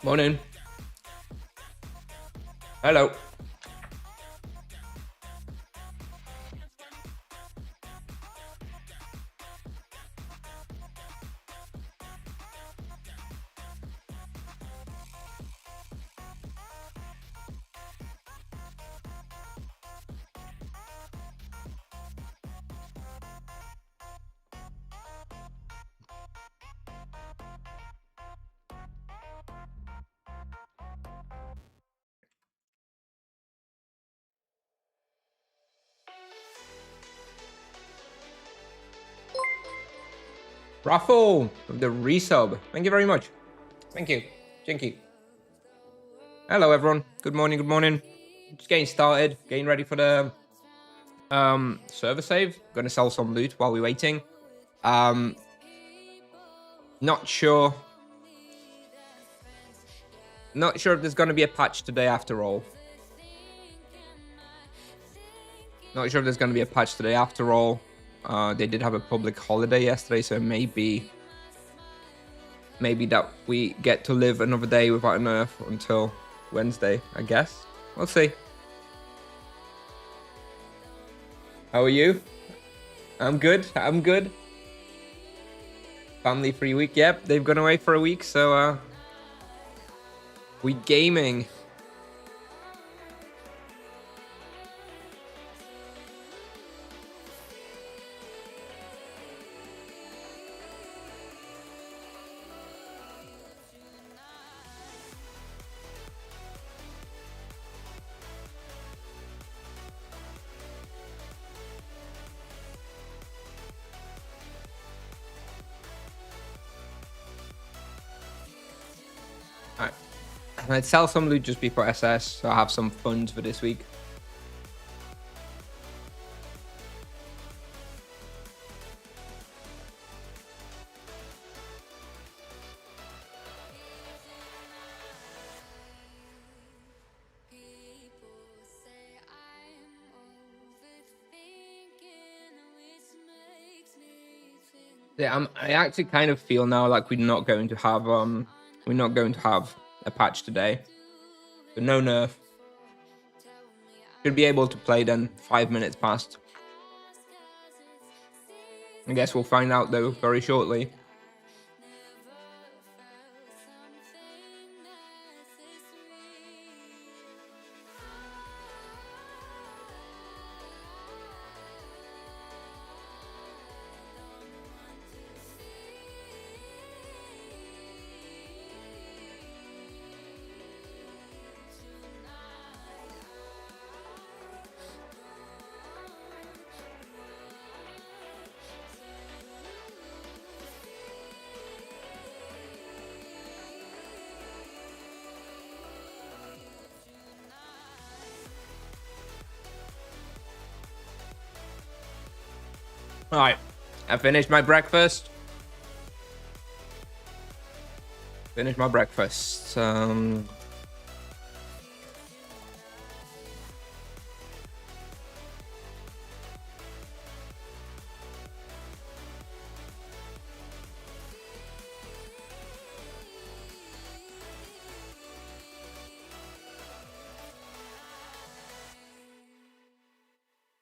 Morning. Hello. Raffle with the resub. Thank you very much. Thank you. Thank you. Hello, everyone. Good morning. Good morning. Just getting started. Getting ready for the server save. Gonna sell some loot while we're waiting. Not sure. Not sure if there's gonna be a patch today after all. Not sure if there's gonna be a patch today after all. They did have a public holiday yesterday, so maybe that we get to live another day without a nerf until Wednesday, I guess. We'll see. How are you? I'm good. I'm good. Family free week. Yep, they've gone away for a week, so we gaming. Alright. I'd sell some loot just before SS, so I have some funds for this week. Yeah, I actually kind of feel now like we're not going to have a patch today. So no nerf. Should be able to play then 5 minutes past. I guess we'll find out though very shortly. Alright, I finished my breakfast.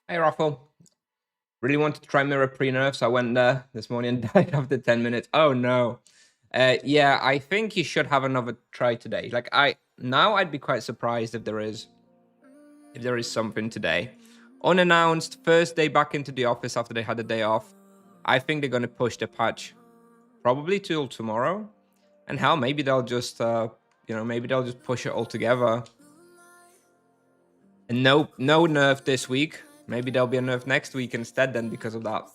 Hey, Raffle. Really wanted to try mirror pre-nerf, so I went there this morning and died after 10 minutes. Oh no. Yeah, I think you should have another try today. Like I'd be quite surprised if there is something today. Unannounced, first day back into the office after they had a day off. I think they're gonna push the patch probably till tomorrow. And hell, maybe they'll just maybe they'll just push it all together. And no nerf this week. Maybe there'll be a nerf next week instead then because of that.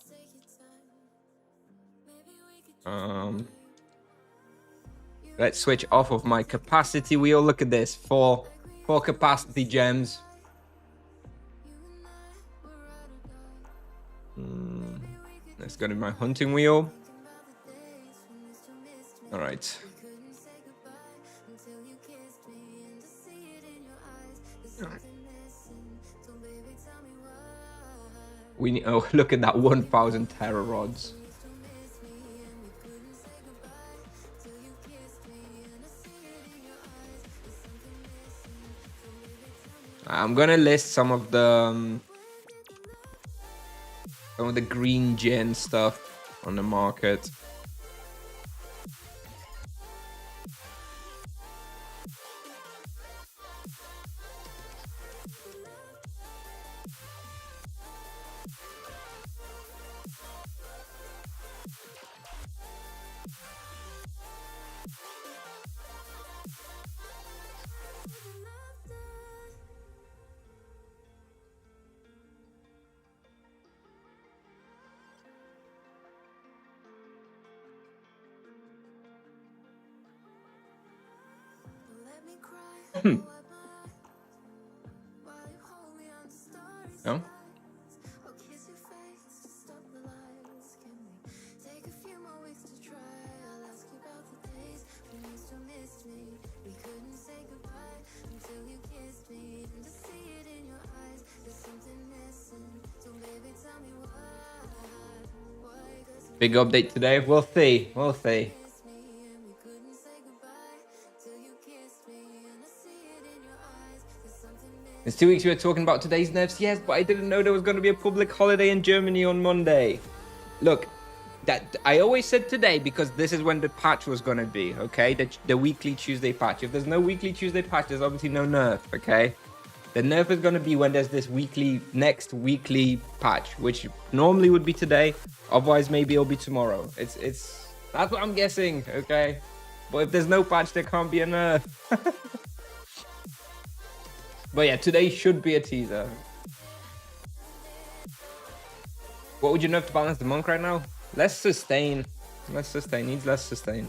Let's switch off of my capacity wheel. Look at this. Four capacity gems. That's gonna be my hunting wheel. All right. We need, oh, look at that 1,000 terror rods. I'm gonna list some of the green gin stuff on the market. No? Big update today. We'll see. We'll see. It's 2 weeks we were talking about today's nerfs. Yes, but I didn't know there was going to be a public holiday in Germany on Monday. Look, that I always said today because this is when the patch was going to be, okay? The weekly Tuesday patch. If there's no weekly Tuesday patch, there's obviously no nerf, okay? The nerf is going to be when there's this next weekly patch, which normally would be today. Otherwise, maybe it'll be tomorrow. That's what I'm guessing, okay? But if there's no patch, there can't be a nerf. But yeah, today should be a teaser. What would you nerf to balance the monk right now? Less sustain. Less sustain. Needs less sustain.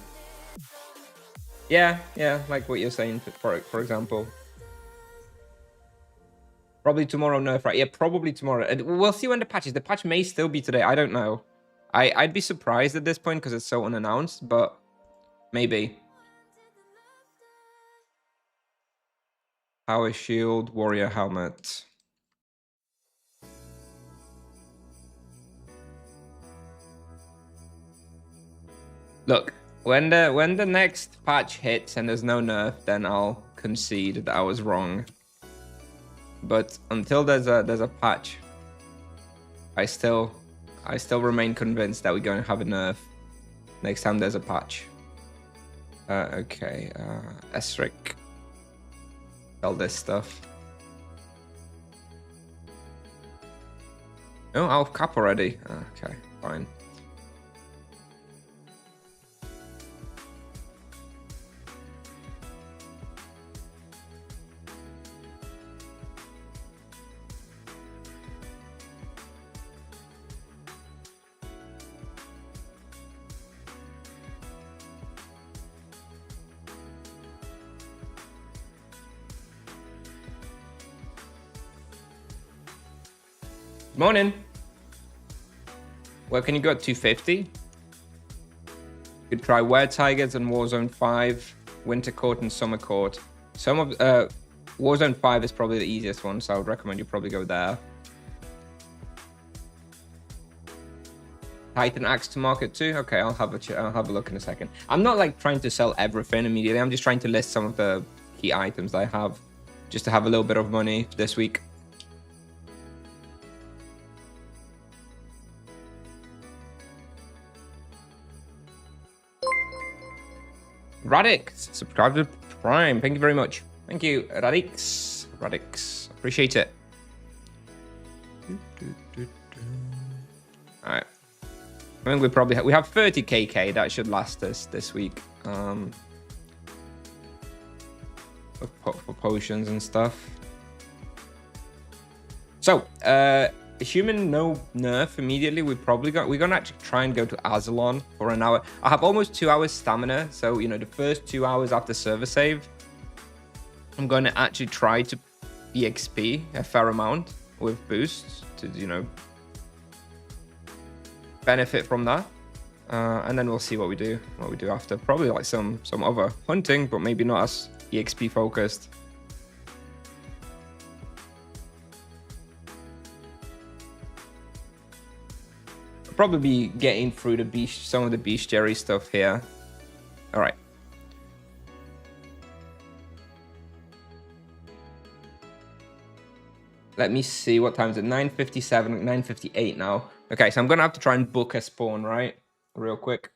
Yeah, like what you're saying, for example. Probably tomorrow nerf, right? Yeah, probably tomorrow. We'll see when the patch is. The patch may still be today. I don't know. I'd be surprised at this point because it's so unannounced, but maybe. Power shield, warrior helmet. Look, when the next patch hits and there's no nerf, then I'll concede that I was wrong. But until there's a patch, I still remain convinced that we're going to have a nerf next time there's a patch. Okay, Esric. All this stuff. Oh, out of cap already. Okay, fine. Morning. Where can you go at 250? You could try Were Tigers and Warzone 5, Winter Court and Summer Court. Some of Warzone 5 is probably the easiest one, so I would recommend you probably go there. Titan Axe to market too. Okay, I'll have a look in a second. I'm not like trying to sell everything immediately. I'm just trying to list some of the key items I have, just to have a little bit of money this week. Radix, subscribe to Prime. Thank you very much. Thank you, Radix. Appreciate it. All right. I think we have 30 KK. That should last us this week. For potions and stuff. So, assuming no nerf immediately, we're gonna actually try and go to Azzilon for an hour. I have almost 2 hours stamina, so you know the first 2 hours after server save, I'm gonna actually try to EXP a fair amount with boosts to benefit from that, and then we'll see what we do after. Probably like some other hunting, but maybe not as EXP focused. Probably be getting through some of the bestiary stuff here. All right. Let me see what time is it. 9:57, 9:58 now. Okay, so I'm gonna have to try and book a spawn, right? Real quick.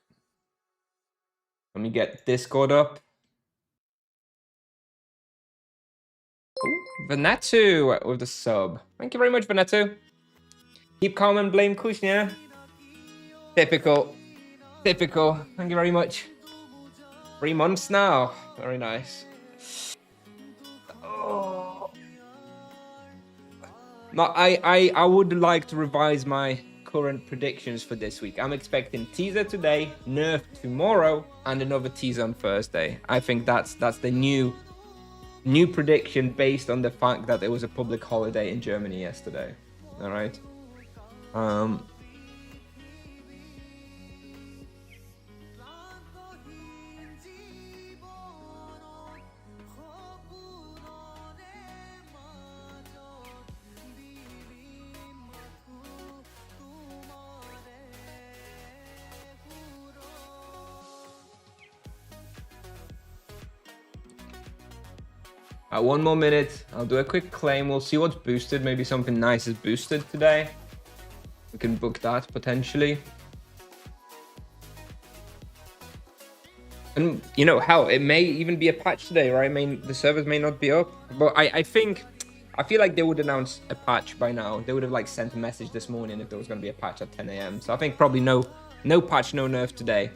Let me get Discord up. Ooh, Vanetu with the sub. Thank you very much, Vanetu. Keep calm and blame Kusnier. Typical. Typical. Thank you very much. 3 months now. Very nice. Oh. No, I would like to revise my current predictions for this week. I'm expecting teaser today, nerf tomorrow, and another teaser on Thursday. I think that's the new prediction based on the fact that there was a public holiday in Germany yesterday. All right. One more minute. I'll do a quick claim. We'll see what's boosted. Maybe something nice is boosted today. We can book that potentially. And you know, hell, it may even be a patch today, right? I mean, the servers may not be up, but I feel like they would announce a patch by now. They would have like sent a message this morning if there was going to be a patch at 10 a.m. So I think probably no patch, no nerf today.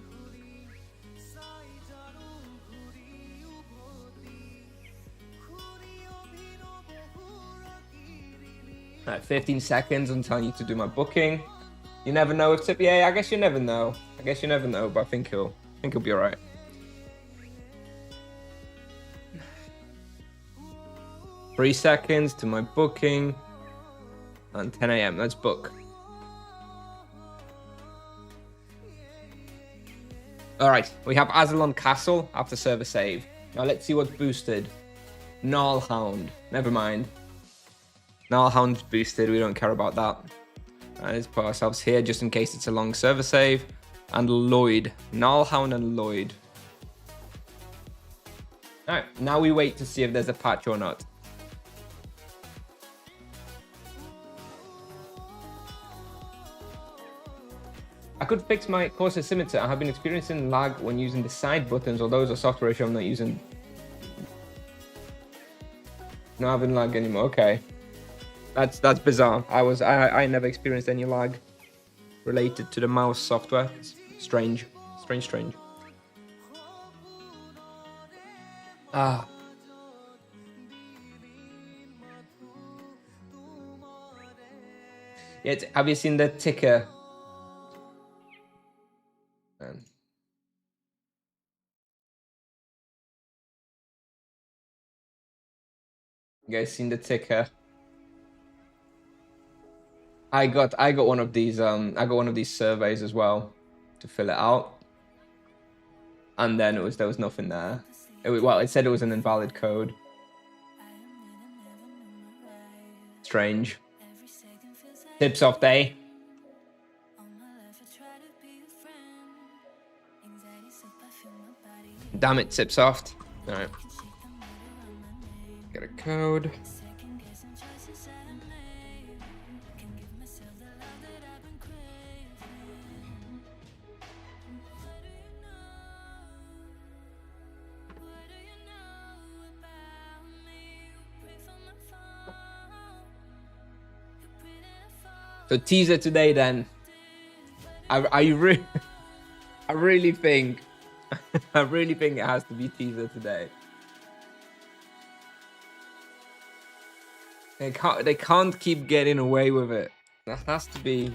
All right, 15 seconds until I need to do my booking. You never know if yeah, I guess you never know. But I think he'll be all right. Three seconds to my booking. And 10 a.m. Let's book. All right, we have Azzilon Castle after server save. Now let's see what's boosted. Gnarlhound. Never mind. Gnarlhound's boosted. We don't care about that. Let's put ourselves here just in case it's a long server save. And Lloyd. Gnarlhound and Lloyd. All right, now we wait to see if there's a patch or not. I could fix my cursor symmetry. I have been experiencing lag when using the side buttons, or those are software issue I'm not using. Not having lag anymore. Okay. That's bizarre. I never experienced any lag related to the mouse software. It's strange. Strange. Ah. Yeah, have you seen the ticker? You guys seen the ticker? I got one of these surveys as well to fill it out, and then there was nothing there. It said it was an invalid code. Strange. Tips off day. Damn it, Tipsoft. All right. Get a code. So teaser today then. I really think it has to be teaser today. They can't keep getting away with it. That has to be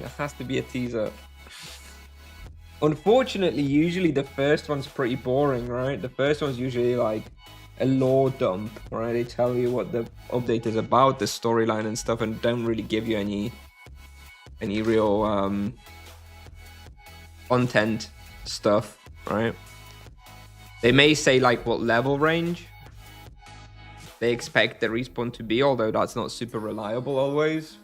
a teaser. Unfortunately, usually the first one's pretty boring, right? The first one's usually like a lore dump, right? They tell you what the update is about, the storyline and stuff, and don't really give you any real content stuff, right? They may say like what level range they expect the respawn to be, although that's not super reliable always.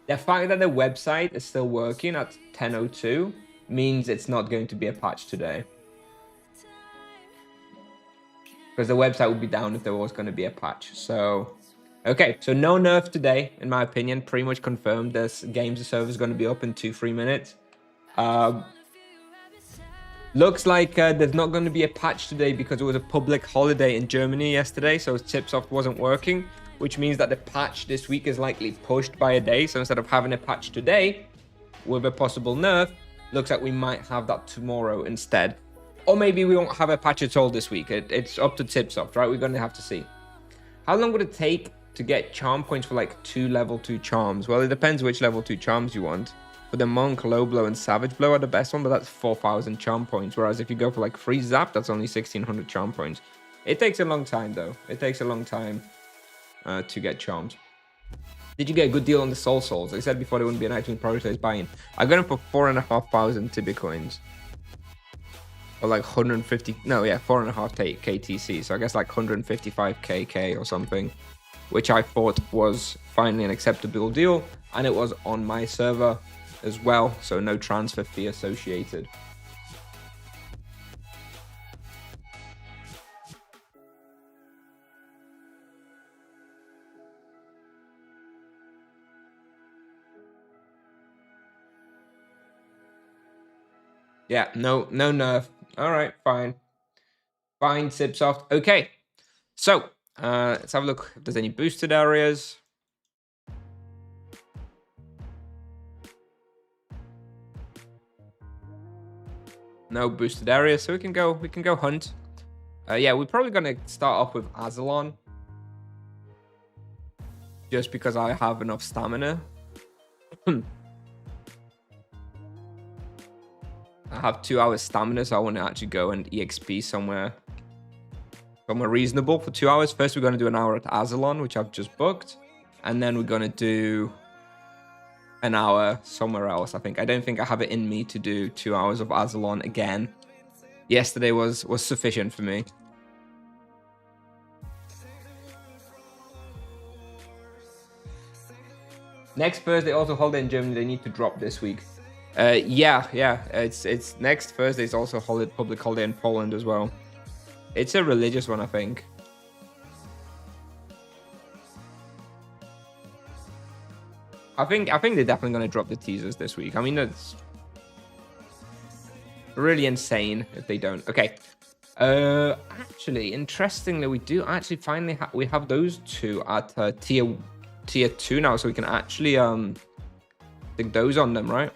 The fact that the website is still working at 10:02 means it's not going to be a patch today. because the website would be down if there was going to be a patch. So, okay, so no nerf today, in my opinion. Pretty much confirmed this games server is going to be up in 2-3 minutes. Looks like there's not going to be a patch today because it was a public holiday in Germany yesterday, so Tipsoft wasn't working, which means that the patch this week is likely pushed by a day. So instead of having a patch today with a possible nerf, looks like we might have that tomorrow instead. Or maybe we won't have a patch at all this week. It's up to Tipsoft, right? We're going to have to see. How long would it take to get charm points for like 2 level 2 charms? Well, it depends which level 2 charms you want. For the Monk, Low Blow, and Savage Blow are the best one, but that's 4,000 charm points. Whereas if you go for like Freeze Zap, that's only 1,600 charm points. It takes a long time though. It takes a long time to get charms. Did you get a good deal on the Soul Souls? I said before they wouldn't be an item prioritized buying. I got them for 4,500 Tibia coins. Or like 150, no, yeah, 4.5 KTC. So I guess like 155 KK or something, which I thought was finally an acceptable deal. And it was on my server as well, so no transfer fee associated. Yeah, no nerf. All right, fine. Fine, Tipsoft. Okay, so let's have a look if there's any boosted areas. No boosted areas, so we can go hunt. Yeah, we're probably gonna start off with Azzilon, just because I have enough stamina. I have 2 hours stamina, so I want to actually go and EXP somewhere reasonable for 2 hours. First, we're going to do an hour at Azzilon, which I've just booked, and then we're going to do an hour somewhere else. I don't think I have it in me to do 2 hours of Azzilon again. Yesterday was sufficient for me. Next Thursday, also holiday in Germany. They need to drop this week. Yeah. It's next Thursday is also public holiday in Poland as well. It's a religious one, I think. I think they're definitely going to drop the teasers this week. I mean, that's really insane if they don't. Okay. Actually, interestingly, we do actually finally we have those 2 at tier 2 now, so we can actually stick those on them, right?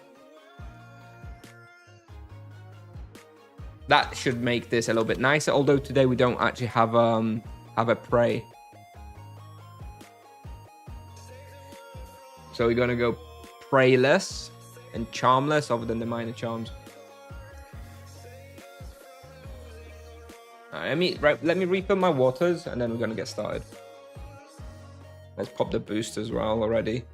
That should make this a little bit nicer. Although today we don't actually have a prey. So we're gonna go prayless and charmless, other than the minor charms. All right, let me refill my waters, and then we're gonna get started. Let's pop the boost as well already.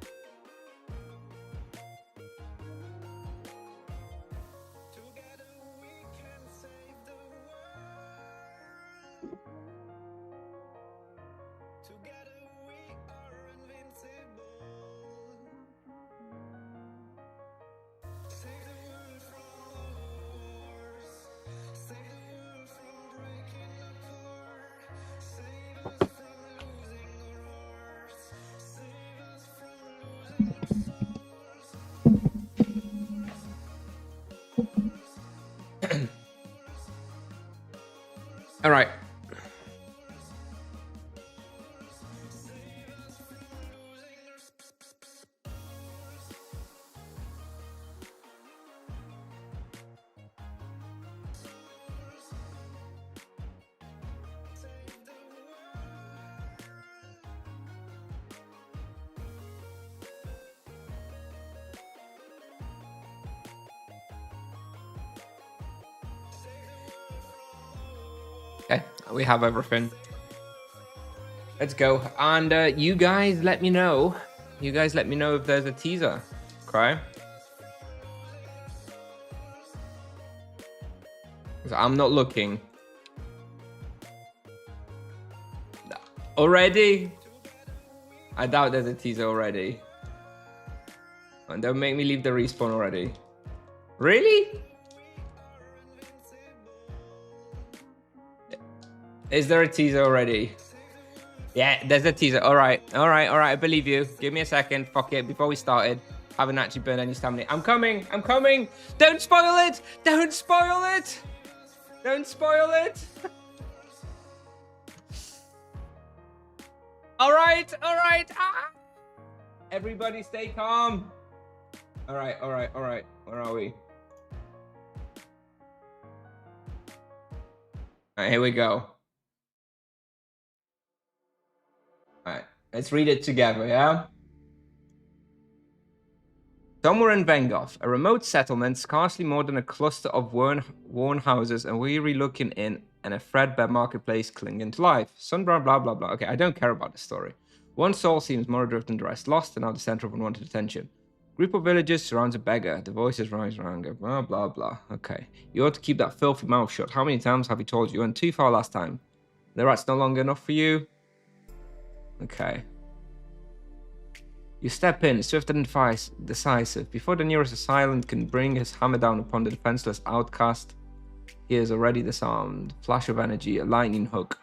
All right. Okay, we have everything. Let's go. And you guys let me know. You guys let me know if there's a teaser. Okay? I'm not looking. Already? I doubt there's a teaser already. And don't make me leave the respawn already. Really? Is there a teaser already? Yeah, there's a teaser. All right. I believe you. Give me a second. Fuck it. Before we started, haven't actually burned any stamina. I'm coming. Don't spoil it. Don't spoil it. All right. Ah. Everybody stay calm. All right. Where are we? All right, here we go. All right, let's read it together, yeah? Somewhere in Vengoff, a remote settlement, scarcely more than a cluster of worn houses, a weary-looking inn, and a threadbare marketplace clinging to life. Sun blah blah blah blah. Okay, I don't care about the story. One soul seems more adrift than the rest, lost and now the center of unwanted attention. Group of villagers surrounds a beggar. The voices rise around, go blah blah blah. Okay, you ought to keep that filthy mouth shut. How many times have he told you? You went too far last time. The rat's no longer enough for you. Okay. You step in, swift and decisive. Before the nearest assailant can bring his hammer down upon the defenseless outcast, he is already disarmed. Flash of energy, a lightning hook.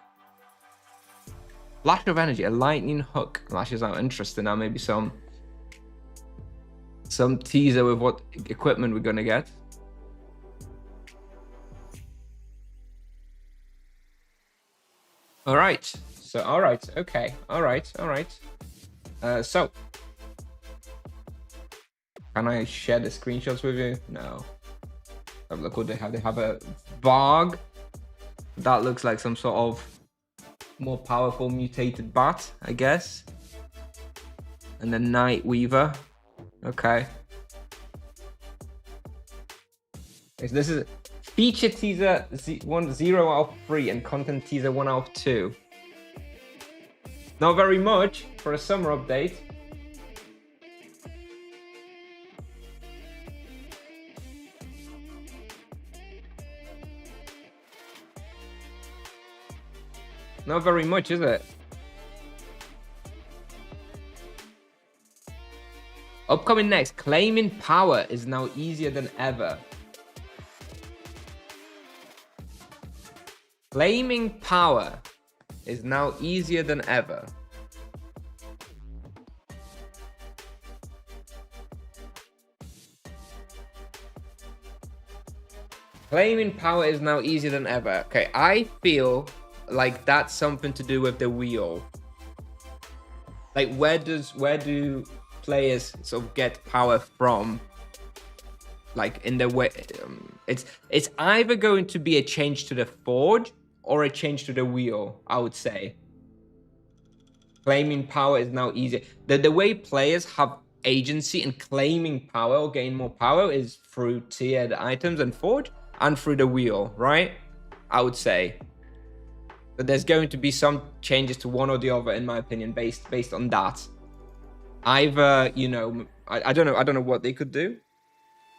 Flash of energy, a lightning hook. Lashes out. Interesting. Now maybe some teaser with what equipment we're gonna get. All right. So all right. Okay. All right. So. Can I share the screenshots with you? No. Oh, look what they have. They have a Bog. That looks like some sort of more powerful mutated bat, I guess. And the Night Weaver. Okay. So this is feature teaser 0 out of 3 and content teaser 1 out of 2. Not very much for a summer update. Not very much, is it? Upcoming next, claiming power is now easier than ever. Claiming power is now easier than ever. Claiming power is now easier than ever. Okay, I feel like that's something to do with the wheel. Like where do players sort of get power from? Like in the way, it's either going to be a change to the forge or a change to the wheel, I would say. Claiming power is now easier. The way players have agency in claiming power or gain more power is through tiered items and forge and through the wheel, right? I would say. But there's going to be some changes to one or the other, in my opinion, based on that. Either, you know, I don't know what they could do.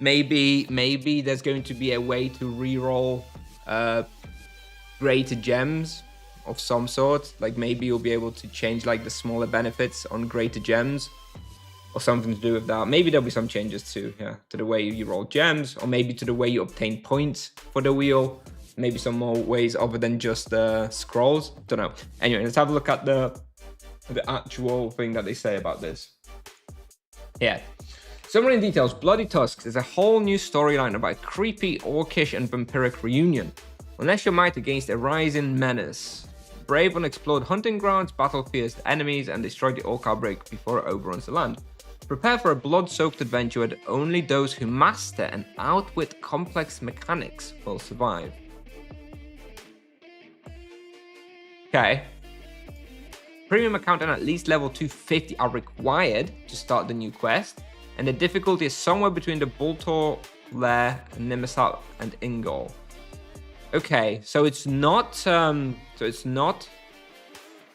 Maybe there's going to be a way to reroll greater gems of some sort. Like maybe you'll be able to change like the smaller benefits on greater gems or something to do with that. Maybe there'll be some changes to the way you roll gems, or maybe to the way you obtain points for the wheel. Maybe some more ways other than just the scrolls. Don't know. Anyway, let's have a look at the actual thing that they say about this. Yeah. Summary and details. Bloody Tusks is a whole new storyline about a creepy, orcish, and vampiric reunion. Unleash your might against a rising menace. Brave unexplored hunting grounds, battle fierce enemies, and destroy the orc outbreak before it overruns the land. Prepare for a blood-soaked adventure where only those who master and outwit complex mechanics will survive. Okay. Premium account and at least level 250 are required to start the new quest, and the difficulty is somewhere between the Boltor, Lair, Nimisat, and Ingol. Okay, so it's not a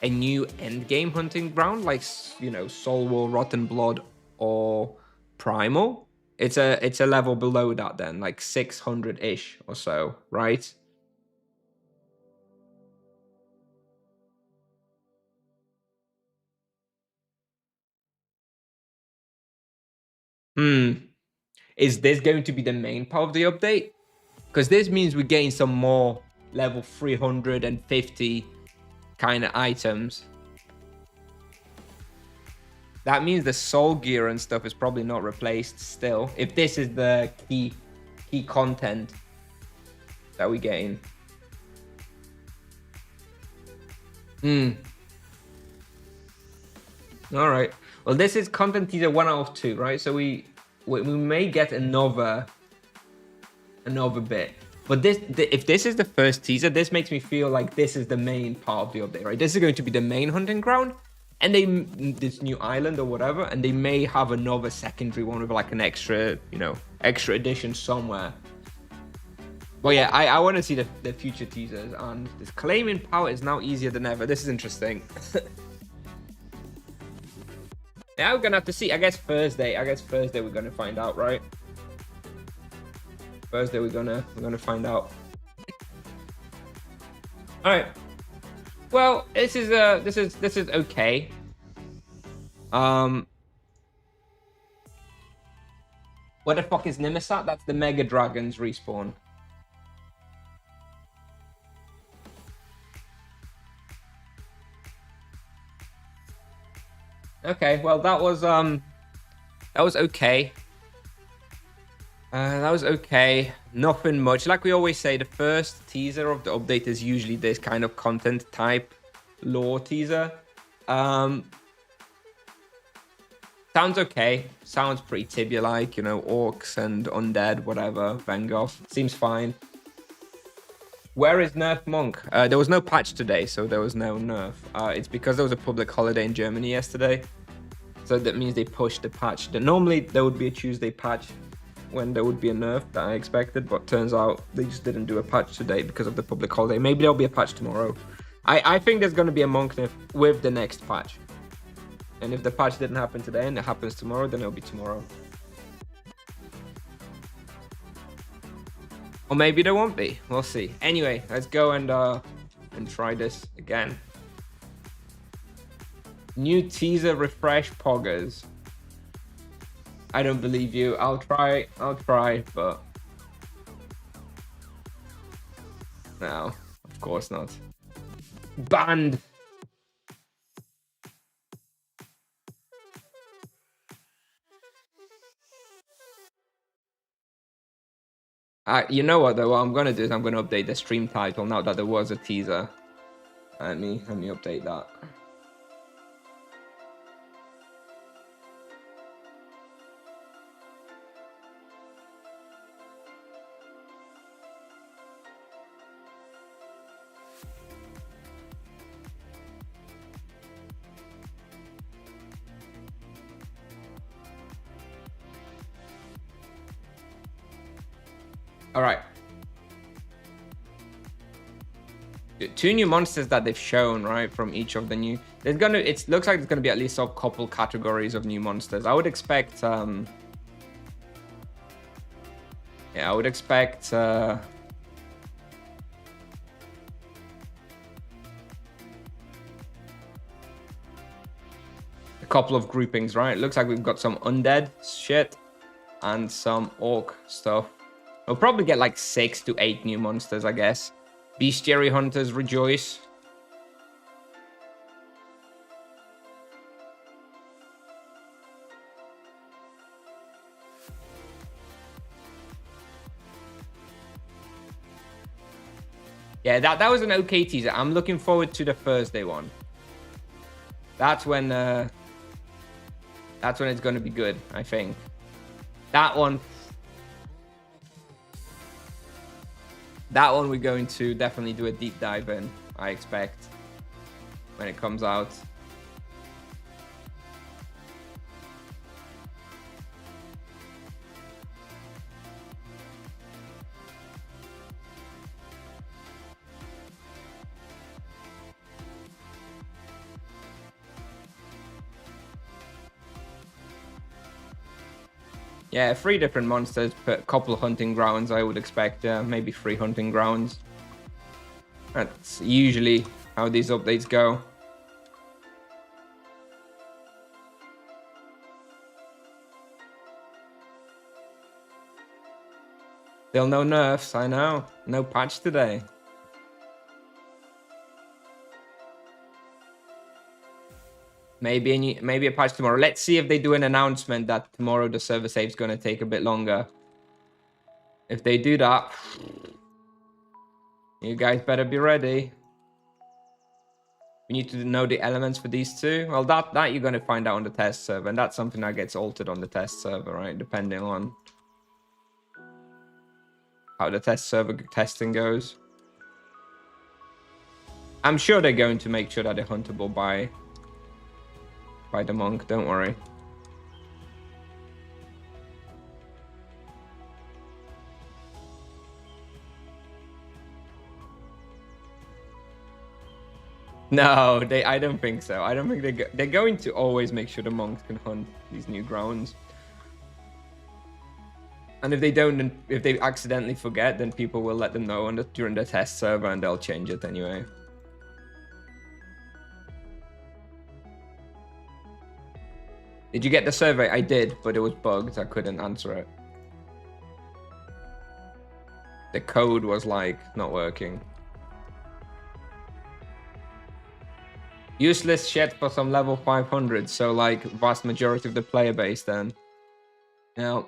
new endgame hunting ground like, you know, Soulwall, Rotten Blood, or Primal. It's a level below that then, like 600-ish or so, right? Is this going to be the main part of the update? Because this means we're getting some more level 350 kind of items. That means the soul gear and stuff is probably not replaced still, if this is the key content that we gain. All right. Well, this is content teaser 1 out of 2, right? So we may get another bit. But if this is the first teaser, this makes me feel like this is the main part of the update, right? This is going to be the main hunting ground, and this new island or whatever, and they may have another secondary one with like an extra, extra edition somewhere. But yeah, I want to see the future teasers, and this claiming power is now easier than ever. This is interesting. Yeah, we're gonna have to see. I guess Thursday we're gonna find out, right? Thursday we're gonna find out. All right. Well, this is okay. What the fuck is Nimisat? That's the Mega Dragons respawn. Okay, well that was okay. That was okay. Nothing much. Like we always say, the first teaser of the update is usually this kind of content type lore teaser. Sounds okay. Sounds pretty Tibia-like, orcs and undead, whatever. Vengoff. Seems fine. Where is Nerf Monk? There was no patch today, so there was no nerf. It's because there was a public holiday in Germany yesterday. So that means they pushed the patch. Normally, there would be a Tuesday patch when there would be a nerf that I expected, but turns out they just didn't do a patch today because of the public holiday. Maybe there'll be a patch tomorrow. I think there's going to be a Monk nerf with the next patch. And if the patch didn't happen today and it happens tomorrow, then it'll be tomorrow. Or maybe there won't be. We'll see. Anyway, let's go and try this again. New teaser refresh poggers. I don't believe you. I'll try, but no, of course not. Banned. You know what though? What I'm gonna do is I'm gonna update the stream title now that there was a teaser. Let me update that. All right. 2 new monsters that they've shown, right, from each of the new. It looks like there's gonna be at least a couple categories of new monsters. I would expect a couple of groupings, right? It looks like we've got some undead shit and some orc stuff. We'll probably get like 6 to 8 new monsters, I guess. Bestiary Hunters rejoice. Yeah, that was an okay teaser. I'm looking forward to the Thursday one. That's when it's going to be good, I think. That one we're going to definitely do a deep dive in, I expect, when it comes out. Yeah, 3 different monsters per couple of hunting grounds, I would expect. Maybe 3 hunting grounds. That's usually how these updates go. Still no nerfs, I know. No patch today. Maybe a patch tomorrow. Let's see if they do an announcement that tomorrow the server save's going to take a bit longer. If they do that, you guys better be ready. We need to know the elements for these two. Well, that you're going to find out on the test server, and that's something that gets altered on the test server, right? Depending on how the test server testing goes. I'm sure they're going to make sure that they're huntable by the monk. Don't worry. No, I don't think so. I don't think they're going to always make sure the monks can hunt these new grounds. And if they don't, if they accidentally forget, then people will let them know during the test server, and they'll change it anyway. Did you get the survey? I did, but it was bugged. I couldn't answer it. The code was like not working. Useless shit for some level 500, so like vast majority of the player base then. Now,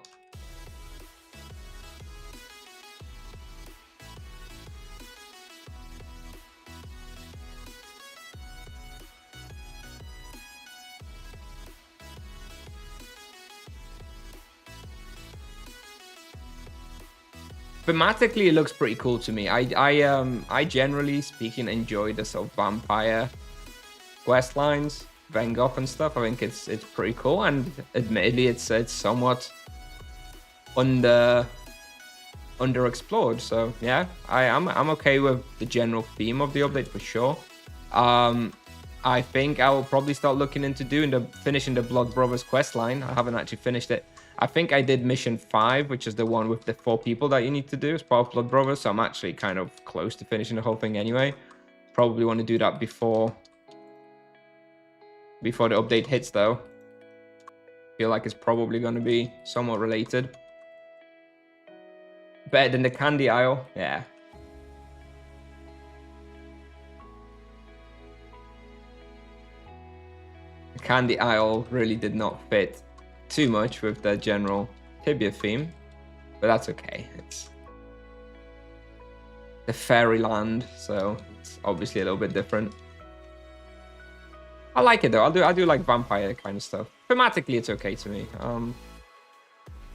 thematically, it looks pretty cool to me. I generally speaking enjoy the sort of vampire quest lines, Van Gogh and stuff. I think it's pretty cool, and admittedly, it's somewhat underexplored. So yeah, I'm okay with the general theme of the update for sure. I think I will probably start looking into finishing the Blood Brothers quest line. I haven't actually finished it. I think I did mission 5, which is the one with the 4 people that you need to do as part of Blood Brothers. So I'm actually kind of close to finishing the whole thing anyway. Probably want to do that before the update hits, though. Feel like it's probably going to be somewhat related. Better than the candy aisle, yeah. The candy aisle really did not fit too much with the general Tibia theme, but that's okay. It's the fairyland, so it's obviously a little bit different. I like it though. I do like vampire kind of stuff. Thematically, it's okay to me.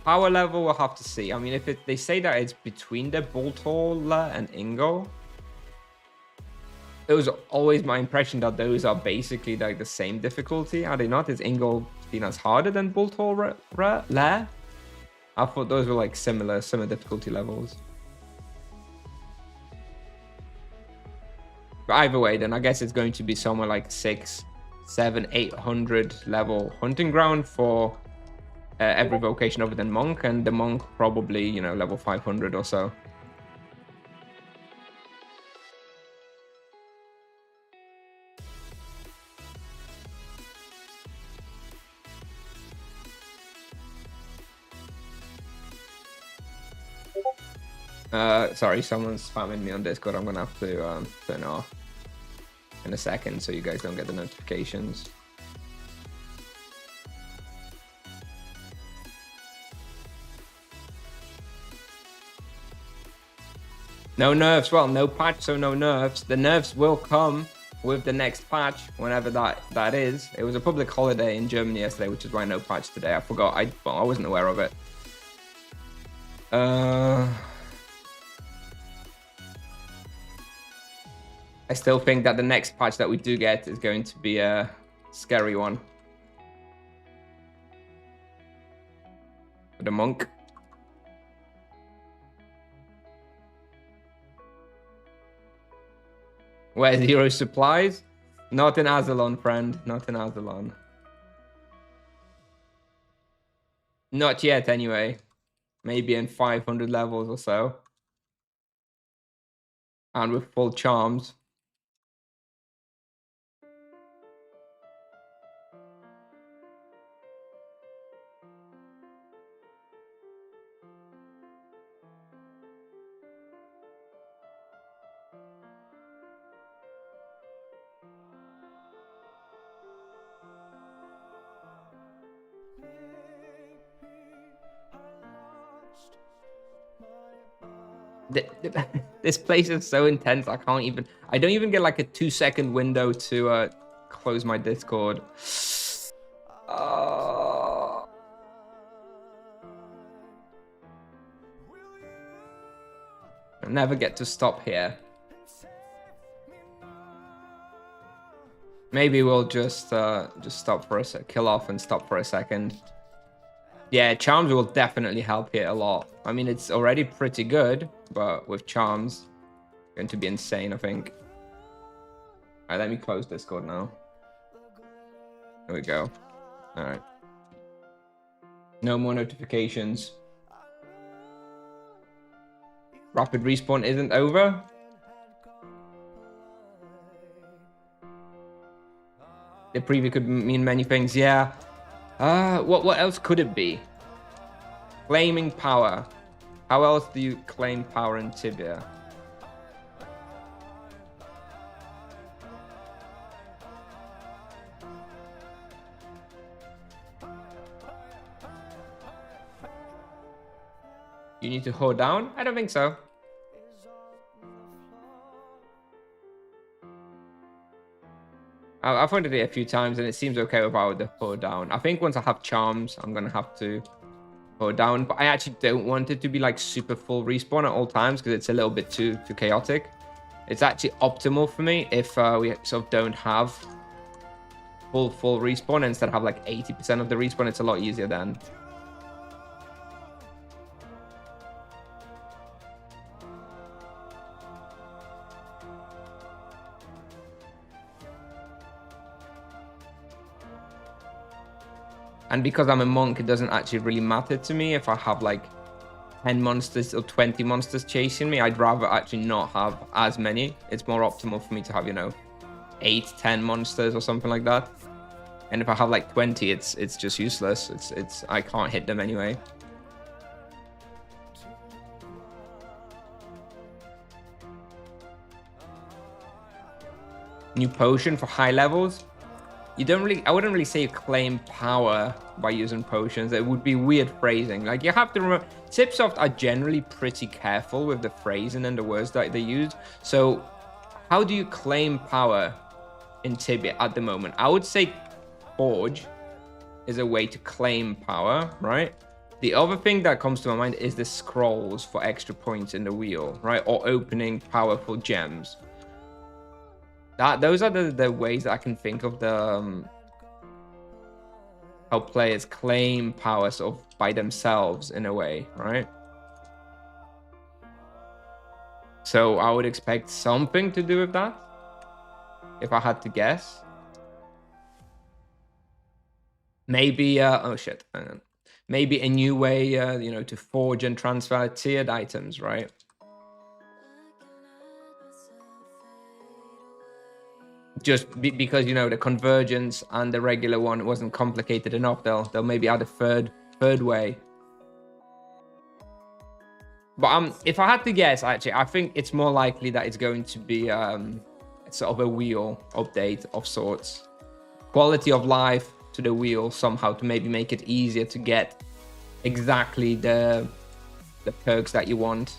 Power level, we'll have to see. I mean, if they say that it's between the Boltola and Ingo, it was always my impression that those are basically like the same difficulty. Are they not? Is Ingo seen as harder than Boltola? I thought those were like similar difficulty levels. But either way, then I guess it's going to be somewhere like 600, 700, 800 level hunting ground for every vocation other than monk, and the monk probably, you know, level 500 or so. Sorry, someone's spamming me on Discord. I'm gonna have to turn it off in a second so you guys don't get the notifications. No nerfs. Well, no patch, so no nerfs. The nerfs will come with the next patch, whenever that is. It was a public holiday in Germany yesterday, which is why no patch today. I forgot. I wasn't aware of it. I still think that the next patch that we do get is going to be a scary one. For the monk. Where zero supplies? Not in Azzilon, friend. Not in Azzilon. Not yet, anyway. Maybe in 500 levels or so. And with full charms. This place is so intense. I don't even get like a 2-second window to close my Discord. I'll never get to stop here. Maybe we'll just stop for a sec, kill off and stop for a second. Yeah, charms will definitely help here a lot. I mean, it's already pretty good, but with charms, it's going to be insane, I think. All right, let me close Discord now. There we go. All right. No more notifications. Rapid respawn isn't over. The preview could mean many things. Yeah. What else could it be? Claiming power. How else do you claim power in Tibia? You need to hold down? I don't think so. I've wanted it a few times and it seems okay without the hold down. I think once I have charms, I'm gonna have to hold down, but I actually don't want it to be like super full respawn at all times because it's a little bit too chaotic. It's actually optimal for me if we sort of don't have full respawn and instead have like 80% of the respawn. It's a lot easier then. And because I'm a monk, it doesn't actually really matter to me if I have like 10 monsters or 20 monsters chasing me. I'd rather actually not have as many. It's more optimal for me to have, you know, 8, 10 monsters or something like that. And if I have like 20, it's just useless. I can't hit them anyway. New potion for high levels. I wouldn't really say you claim power by using potions. It would be weird phrasing. Like, you have to remember, Tipsoft are generally pretty careful with the phrasing and the words that they use. So how do you claim power in Tibia at the moment? I would say Forge is a way to claim power, right? The other thing that comes to my mind is the scrolls for extra points in the wheel, right? Or opening powerful gems. Those are the ways that I can think of how players claim power sort of by themselves in a way, right? So I would expect something to do with that, if I had to guess. Maybe oh shit, hang on. Maybe a new way, you know, to forge and transfer tiered items, right? Just because, you know, the convergence and the regular one wasn't complicated enough, they'll maybe add a third way. But if I had to guess, actually, I think it's more likely that it's going to be sort of a wheel update of sorts. Quality of life to the wheel somehow to maybe make it easier to get exactly the perks that you want.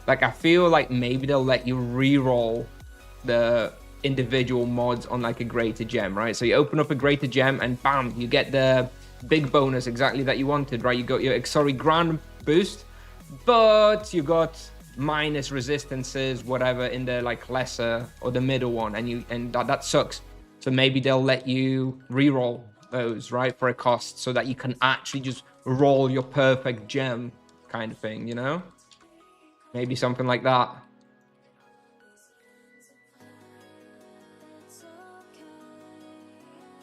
Like, I feel like maybe they'll let you re-roll the individual mods on like a greater gem, right? So you open up a greater gem and bam, you get the big bonus exactly that you wanted, right? You got your grand boost, but you got minus resistances, whatever, in the like lesser or the middle one, and that sucks. So maybe they'll let you re-roll those, right, for a cost, so that you can actually just roll your perfect gem kind of thing, you know? Maybe something like that.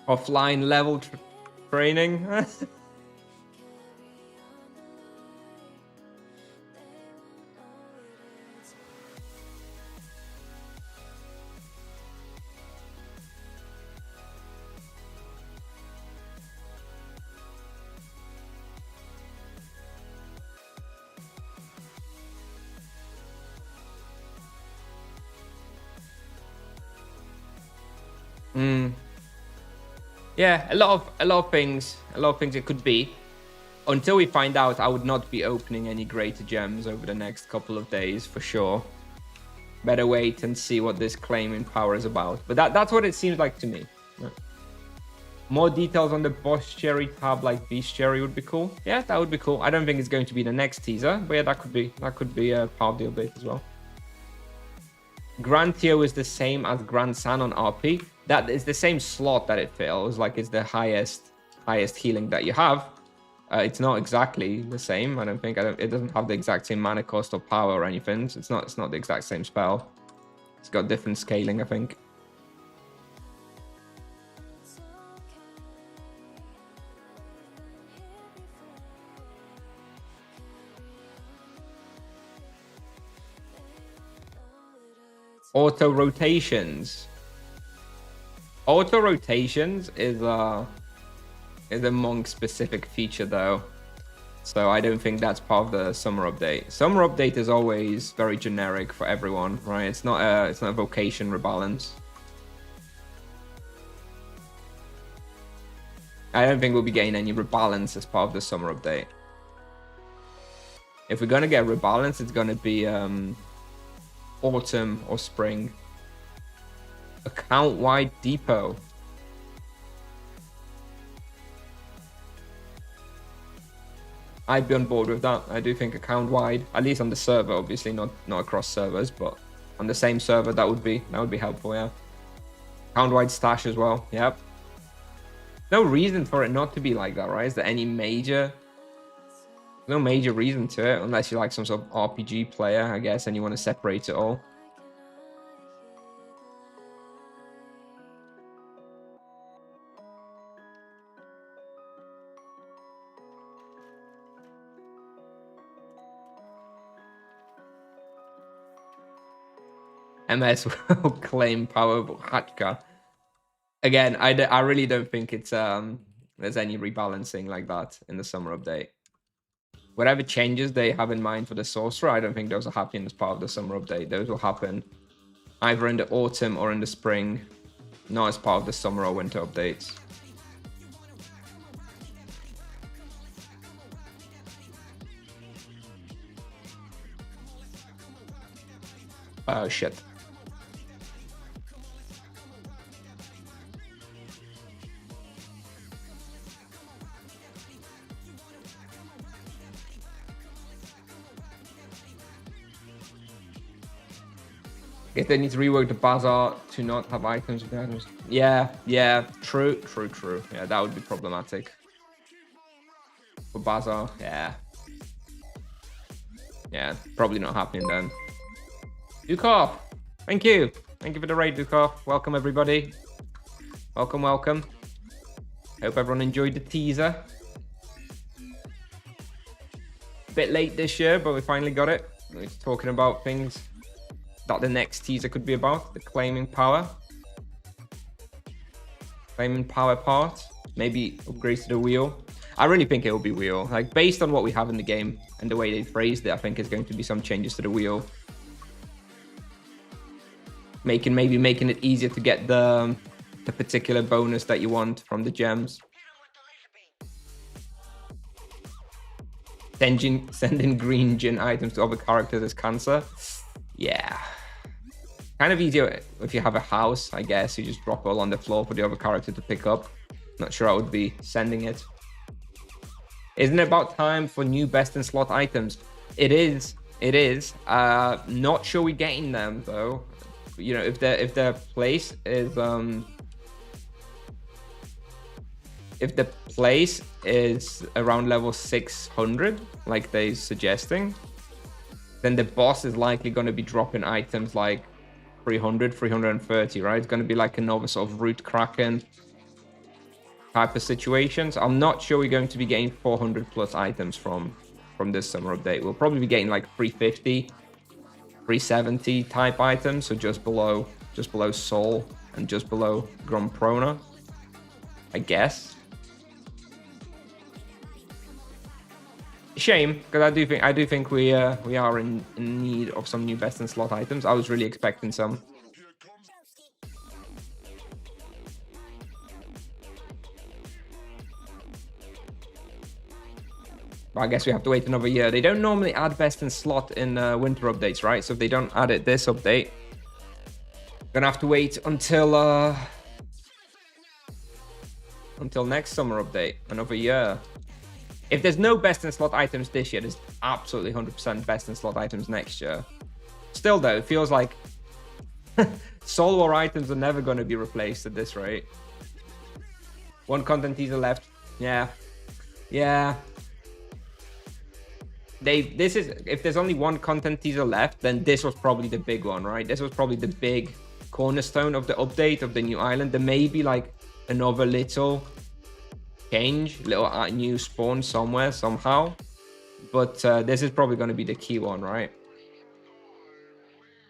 Offline level training. Yeah, a lot of things it could be. until we find out, I would not be opening any greater gems over the next couple of days for sure. Better wait and see what this claiming power is about. But that's what it seems like to me. More details on the boss cherry tab, like beast cherry, would be cool. Yeah, that would be cool. I don't think it's going to be the next teaser, but yeah, that could be a part of the update as well. Grand Tio is the same as Grand San on RP. That is the same slot that it fills. Like, it's the highest healing that you have. It's not exactly the same. I don't think. It doesn't have the exact same mana cost or power or anything. So it's not the exact same spell. It's got different scaling, I think. Auto rotations. Auto rotations is a monk specific feature though, so I don't think that's part of the summer update. Summer update is always very generic for everyone, right? It's not a vocation rebalance. I don't think we'll be getting any rebalance as part of the summer update. If we're gonna get rebalance, it's gonna be autumn or spring. Account wide depot. I'd be on board with that. I do think account wide, at least on the server, obviously not across servers, but on the same server, that would be helpful. Yeah. Account wide stash as well. Yep. No reason for it not to be like that, right? Is there any major? No major reason to it, unless you're like some sort of RPG player, I guess, and you want to separate it all. MS will claim powerful Hatka. Again, I really don't think it's there's any rebalancing like that in the summer update. Whatever changes they have in mind for the sorcerer, I don't think those are happening as part of the summer update. Those will happen either in the autumn or in the spring, not as part of the summer or winter updates. Oh shit. I guess they need to rework the bazaar to not have items with items. Yeah, true. Yeah, that would be problematic. For bazaar, yeah, probably not happening then. Dukov, thank you for the raid, Dukov. Welcome everybody. Welcome. Hope everyone enjoyed the teaser. A bit late this year, but we finally got it. We're talking about things that the next teaser could be about. The claiming power part, maybe upgrades to the wheel. I really think it will be wheel, like based on what we have in the game and the way they phrased it. I think it's going to be some changes to the wheel, maybe making it easier to get the particular bonus that you want from the gems. Sending green gin items to other characters as cancer. Yeah, kind of easier if you have a house, I guess. You just drop it all on the floor for the other character to pick up. Not sure I would be sending it. Isn't it about time for new best in slot items? It is. Not sure we're getting them though. You know, if their place is if the place is around level 600, like they're suggesting, then the boss is likely going to be dropping items like 300, 330, right? It's going to be like another sort of root kraken type of situations. I'm not sure we're going to be getting 400 plus items from this summer update. We'll probably be getting like 350, 370 type items, so just below Soul and just below Gromprona, I guess. Shame, because I do think we are in need of some new best in slot items. I was really expecting some. Well, I guess we have to wait another year. They don't normally add best in slot in winter updates, right? So if they don't add it this update, gonna have to wait until next summer update, another year. If there's no best in slot items this year, there's absolutely 100% best in slot items next year. Still though, it feels like Soul War items are never going to be replaced at this rate. One content teaser left. Yeah. If there's only one content teaser left, then this was probably the big one, right? This was probably the big cornerstone of the update of the new island. There may be like another little change, little new spawn somewhere, somehow. But this is probably going to be the key one, right?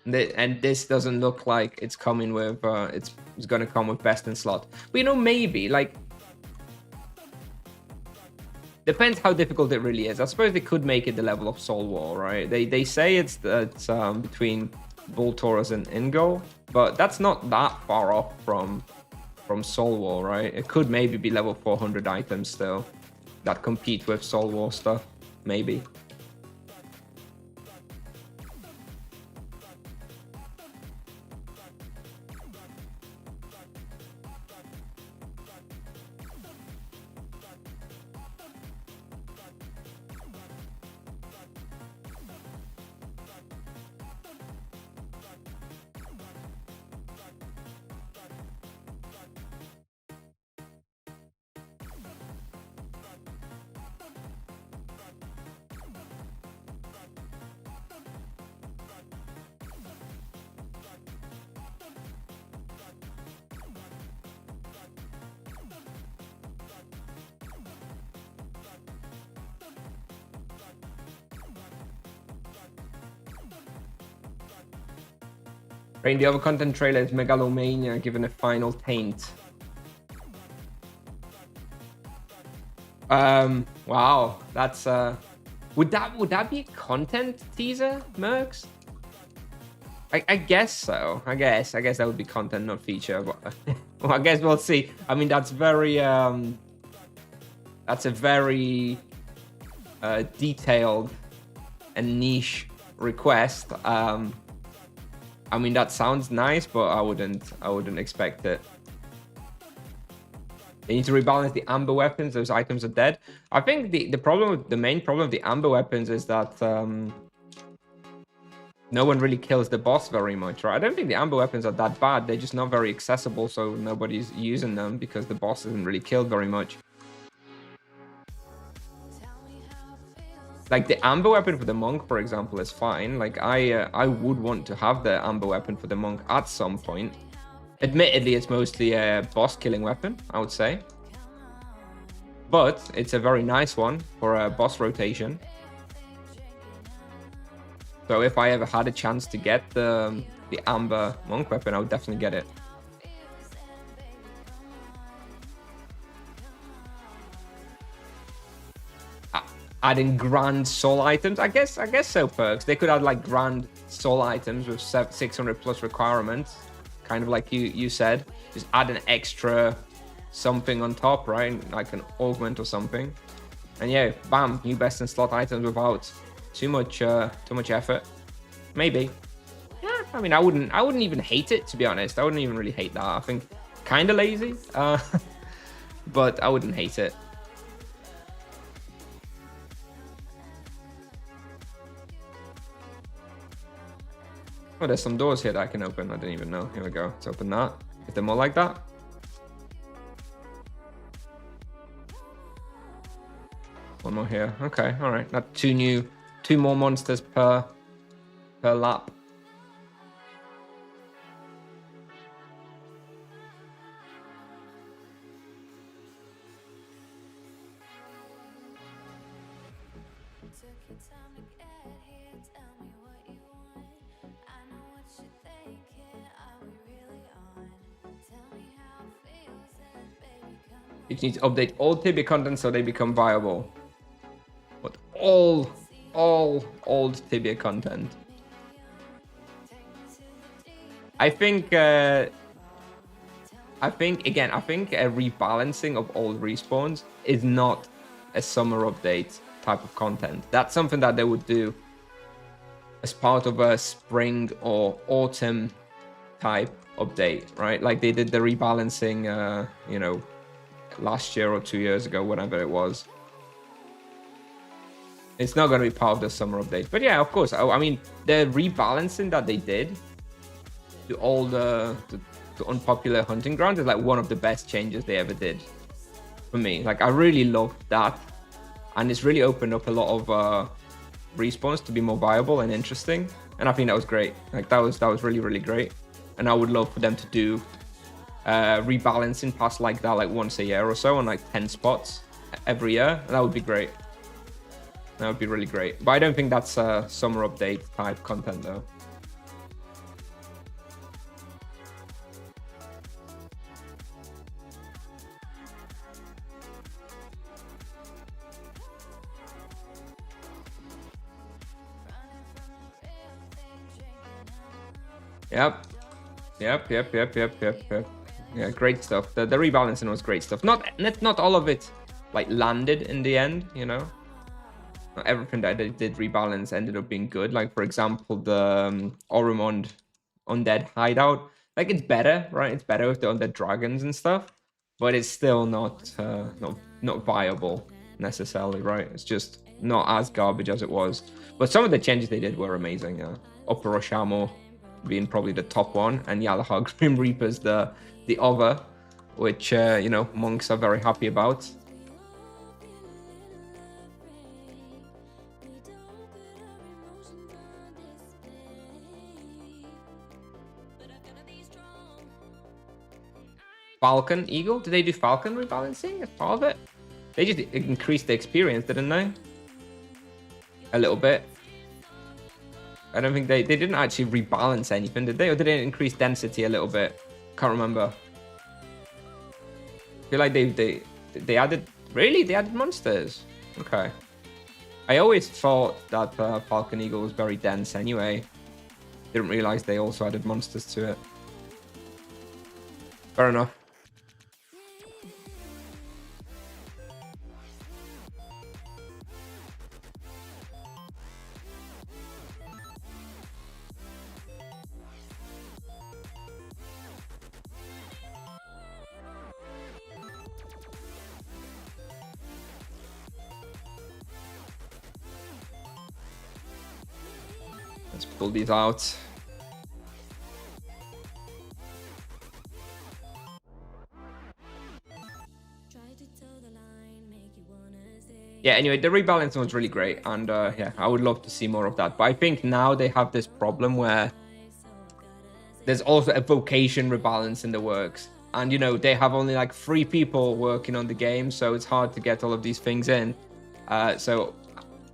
And this doesn't look like it's coming with, it's going to come with best in slot. But you know, maybe, like, depends how difficult it really is. I suppose they could make it the level of Soul War, right? They say it's between Bull Taurus and Ingo, but that's not that far off from Soul War, right? It could maybe be level 400 items still that compete with Soul War stuff, maybe. Rain, the other content trailer is Megalomania given a final taint. Wow, that's would that be a content teaser, Mercs? I guess so. I guess that would be content, not feature. But well, I guess we'll see. I mean, that's very that's a very detailed and niche request. I mean, that sounds nice, but I wouldn't expect it. They need to rebalance the amber weapons. Those items are dead. I think the main problem with the amber weapons is that no one really kills the boss very much, right? I don't think the amber weapons are that bad. They're just not very accessible, so nobody's using them because the boss isn't really killed very much. Like the amber weapon for the monk, for example, is fine. Like I would want to have the amber weapon for the monk at some point. Admittedly, it's mostly a boss killing weapon, I would say. But it's a very nice one for a boss rotation. So if I ever had a chance to get the amber monk weapon, I would definitely get it. Adding grand soul items, I guess so. Perks, they could add like grand soul items with 600 plus requirements, kind of like you said. Just add an extra something on top, right? Like an augment or something, and yeah, bam, new best in slot items without too much effort. Maybe. Yeah, I mean, I wouldn't even hate it, to be honest. I wouldn't even really hate that. I think kind of lazy, but I wouldn't hate it. Oh, there's some doors here that I can open. I didn't even know. Here we go. Let's open that. Is there more like that? One more here. Okay, all right. That's two more monsters per lap. You need to update all Tibia content so they become viable. But all old Tibia content. I think a rebalancing of old respawns is not a summer update type of content. That's something that they would do as part of a spring or autumn type update, right? Like they did the rebalancing, you know, last year or 2 years ago, whatever it was. It's not going to be part of the summer update. But yeah, of course. I mean, the rebalancing that they did to all the unpopular hunting grounds is like one of the best changes they ever did for me. Like I really loved that. And it's really opened up a lot of respawns to be more viable and interesting. And I think that was great. Like that was really, really great. And I would love for them to do rebalancing pass like that, like once a year or so on like 10 spots every year. And that would be great. That would be really great. But I don't think that's a summer update type content though. Yep. Yeah, great stuff. The rebalancing was great stuff. Not all of it like landed in the end, you know. Not everything that they did rebalance ended up being good. Like for example, the Oromond undead hideout. Like it's better, right? It's better with the undead dragons and stuff, but it's still not viable necessarily, right? It's just not as garbage as it was. But some of the changes they did were amazing. Upper Rush Ammo being probably the top one, and Yalahog Grim Reapers the other, which you know, monks are very happy about. Falcon Eagle? Did they do Falcon rebalancing as part of it? They just increased the experience, didn't they? A little bit. I don't think they didn't actually rebalance anything, did they? Or did they increase density a little bit? Can't remember. I feel like they added... Really? They added monsters? Okay. I always thought that Falcon Eagle was very dense anyway. Didn't realize they also added monsters to it. Fair enough. Let's pull these out. Yeah, anyway, the rebalancing was really great, and yeah, I would love to see more of that. But I think now they have this problem where there's also a vocation rebalance in the works. And, you know, they have only like 3 people working on the game, so it's hard to get all of these things in. So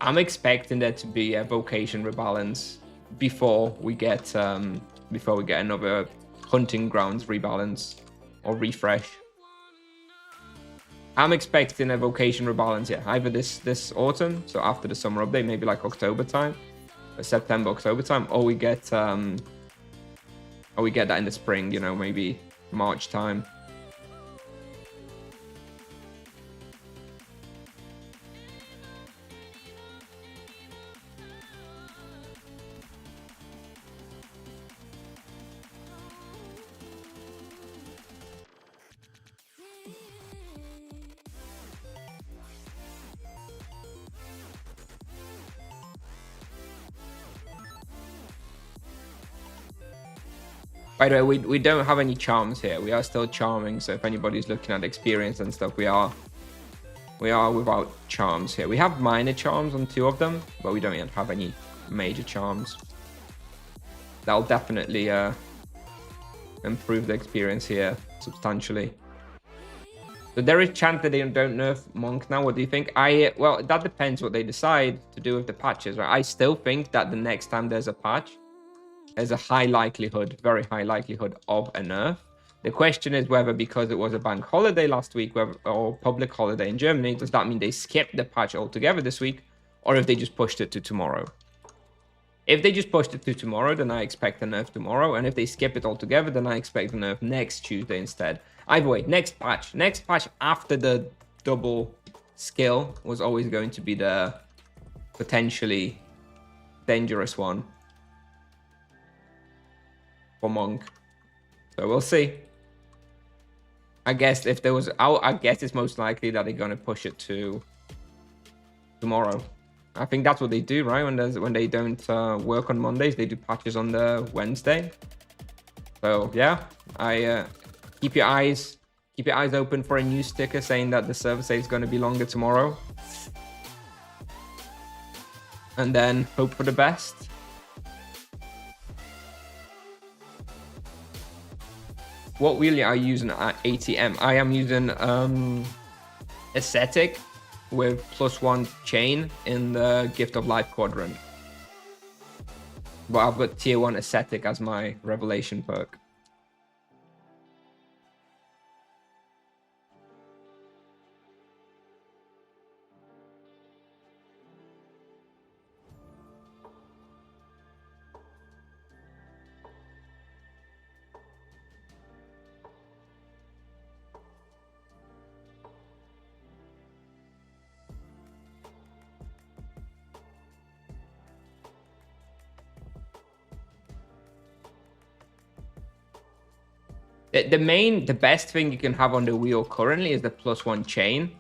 I'm expecting there to be a vocation rebalance before we get another hunting grounds rebalance or refresh. I'm expecting a vocation rebalance, yeah, either this autumn, so after the summer update, maybe like October time, or September, October time, or we get that in the spring, you know, maybe March time. By the way, we don't have any charms here. We are still charming, so if anybody's looking at experience and stuff, we are without charms here. We have minor charms on 2 of them, but we don't yet have any major charms. That'll definitely improve the experience here substantially. So there is chance that they don't nerf Monk now. What do you think? Well, that depends what they decide to do with the patches, right? I still think that the next time there's a patch, there's a high likelihood, very high likelihood of a nerf. The question is whether, because it was a bank holiday last week, or public holiday in Germany, does that mean they skipped the patch altogether this week, or if they just pushed it to tomorrow? If they just pushed it to tomorrow, then I expect a nerf tomorrow, and if they skip it altogether, then I expect a nerf next Tuesday instead. Either way, next patch after the double skill was always going to be the potentially dangerous one for Monk. So we'll see. I guess if there was, I guess it's most likely that they're going to push it to tomorrow. I think that's what they do, right? When they don't work on Mondays, they do patches on the Wednesday. So yeah, I keep your eyes open for a new sticker saying that the server save is going to be longer tomorrow, and then hope for the best. What wheel are you using at ATM? I am using Ascetic with +1 chain in the Gift of Life quadrant. But I've got tier 1 Ascetic as my revelation perk. The best thing you can have on the wheel currently is the +1 chain.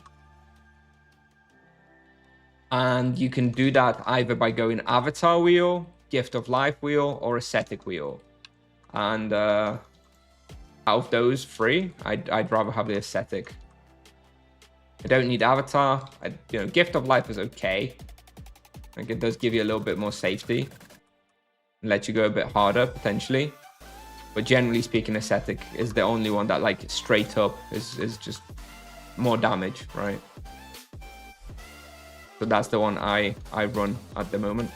And you can do that either by going Avatar wheel, Gift of Life wheel, or Ascetic wheel. And out of those three, I'd rather have the Ascetic. I don't need Avatar. Gift of Life is okay. Like, it does give you a little bit more safety and let you go a bit harder potentially. But generally speaking, Ascetic is the only one that, like, straight up is just more damage, right? So that's the one I run at the moment.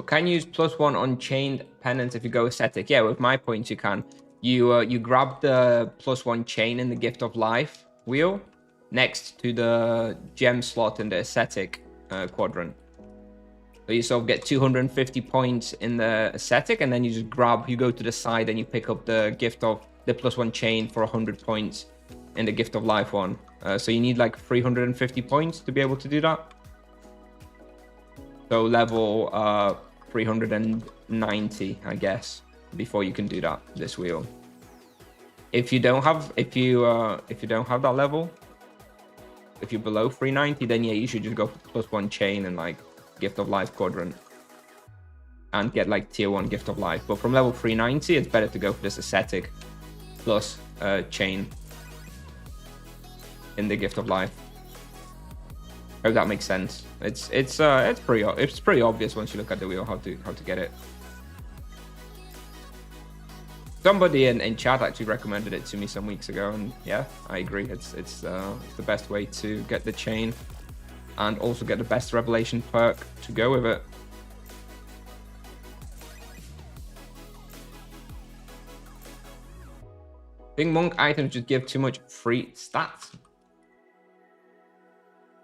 Can you use +1 on chained penance if you go Ascetic? Yeah, with my points you can. You grab the +1 chain in the Gift of Life wheel next to the gem slot in the Ascetic quadrant. So you sort of get 250 points in the Ascetic, and then you just you go to the side and you pick up the +1 chain for 100 points in the Gift of Life one. So you need like 350 points to be able to do that. So level 390, I guess, before you can do that this wheel. If you don't have that level, if you're below 390, then yeah, you should just go for +1 chain and like Gift of Life quadrant and get like tier 1 Gift of Life. But from level 390, it's better to go for this Ascetic plus chain in the Gift of Life. Hope that makes sense. It's pretty obvious once you look at the wheel how to get it. Somebody in chat actually recommended it to me some weeks ago, and yeah, I agree. It's the best way to get the chain and also get the best revelation perk to go with it. I think monk items just give too much free stats.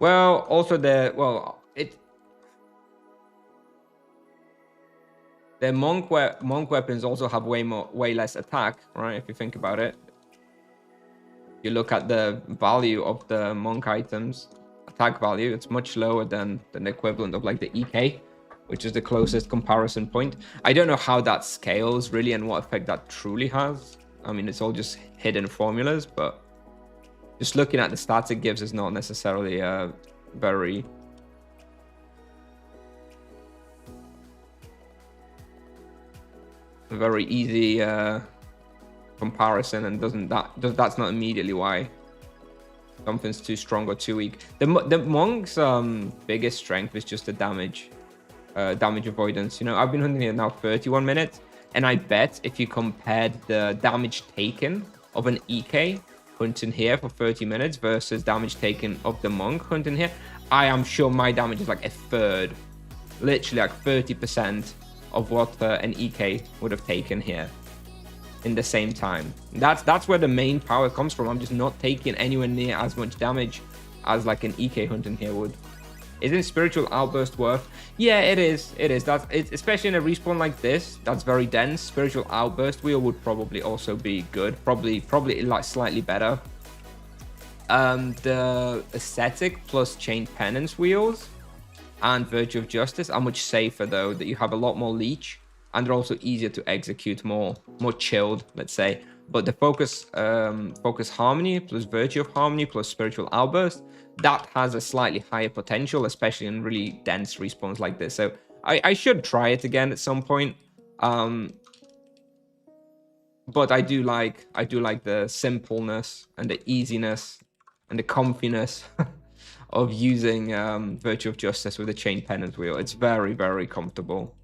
Well, also the monk weapons also have way less attack, right? If you think about it, you look at the value of the monk items, attack value, it's much lower than the equivalent of like the EK, which is the closest comparison point. I don't know how that scales really and what effect that truly has. I mean, it's all just hidden formulas, but just looking at the stats it gives is not necessarily a very easy comparison, and that's not immediately why something's too strong or too weak. The monk's biggest strength is just the damage avoidance. You know, I've been hunting it now 31 minutes, and I bet if you compared the damage taken of an EK hunting here for 30 minutes versus damage taken of the monk hunting here, I am sure my damage is like a third, literally like 30% of what an EK would have taken here in the same time. That's where the main power comes from. I'm just not taking anywhere near as much damage as like an EK hunting here would. Isn't Spiritual Outburst worth? Yeah, it is. That's especially in a respawn like this that's very dense. Spiritual Outburst wheel would probably also be good. Probably like slightly better. The Ascetic plus Chained Penance wheels and Virtue of Justice are much safer though. That you have a lot more leech, and they're also easier to execute, more chilled, let's say. But the focus harmony plus Virtue of Harmony plus Spiritual Outburst, that has a slightly higher potential, especially in really dense respawns like this. So I should try it again at some point. But I do like the simpleness and the easiness and the comfiness of using Virtue of Justice with a Chained Penance wheel. It's very, very comfortable.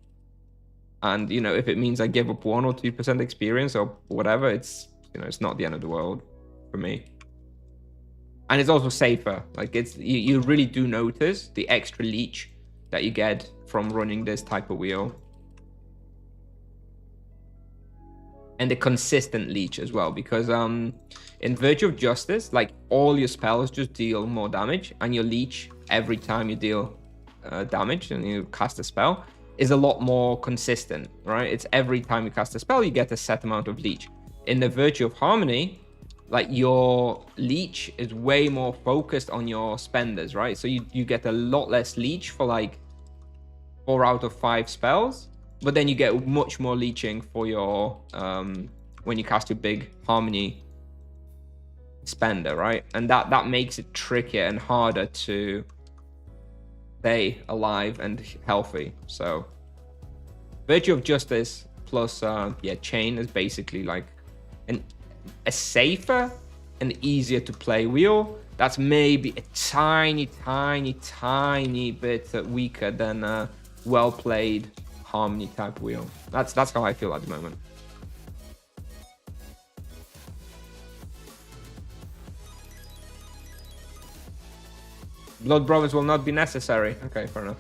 And, you know, if it means I give up 1 or 2% experience or whatever, it's, you know, it's not the end of the world for me. And it's also safer. Like, it's you really do notice the extra leech that you get from running this type of wheel. And the consistent leech as well, because in Virtue of Justice, like, all your spells just deal more damage, and your leech every time you deal damage and you cast a spell is a lot more consistent, right? It's every time you cast a spell, you get a set amount of leech. In the Virtue of Harmony, like, your leech is way more focused on your spenders, right? So you get a lot less leech for like 4 out of 5 spells, but then you get much more leeching for your when you cast your big Harmony spender, right? And that makes it trickier and harder to stay alive and healthy. So Virtue of Justice plus Chain is basically like a safer and easier to play wheel. That's maybe a tiny bit weaker than a well played Harmony type wheel. That's how I feel at the moment. Blood Brothers will not be necessary. Okay, fair enough.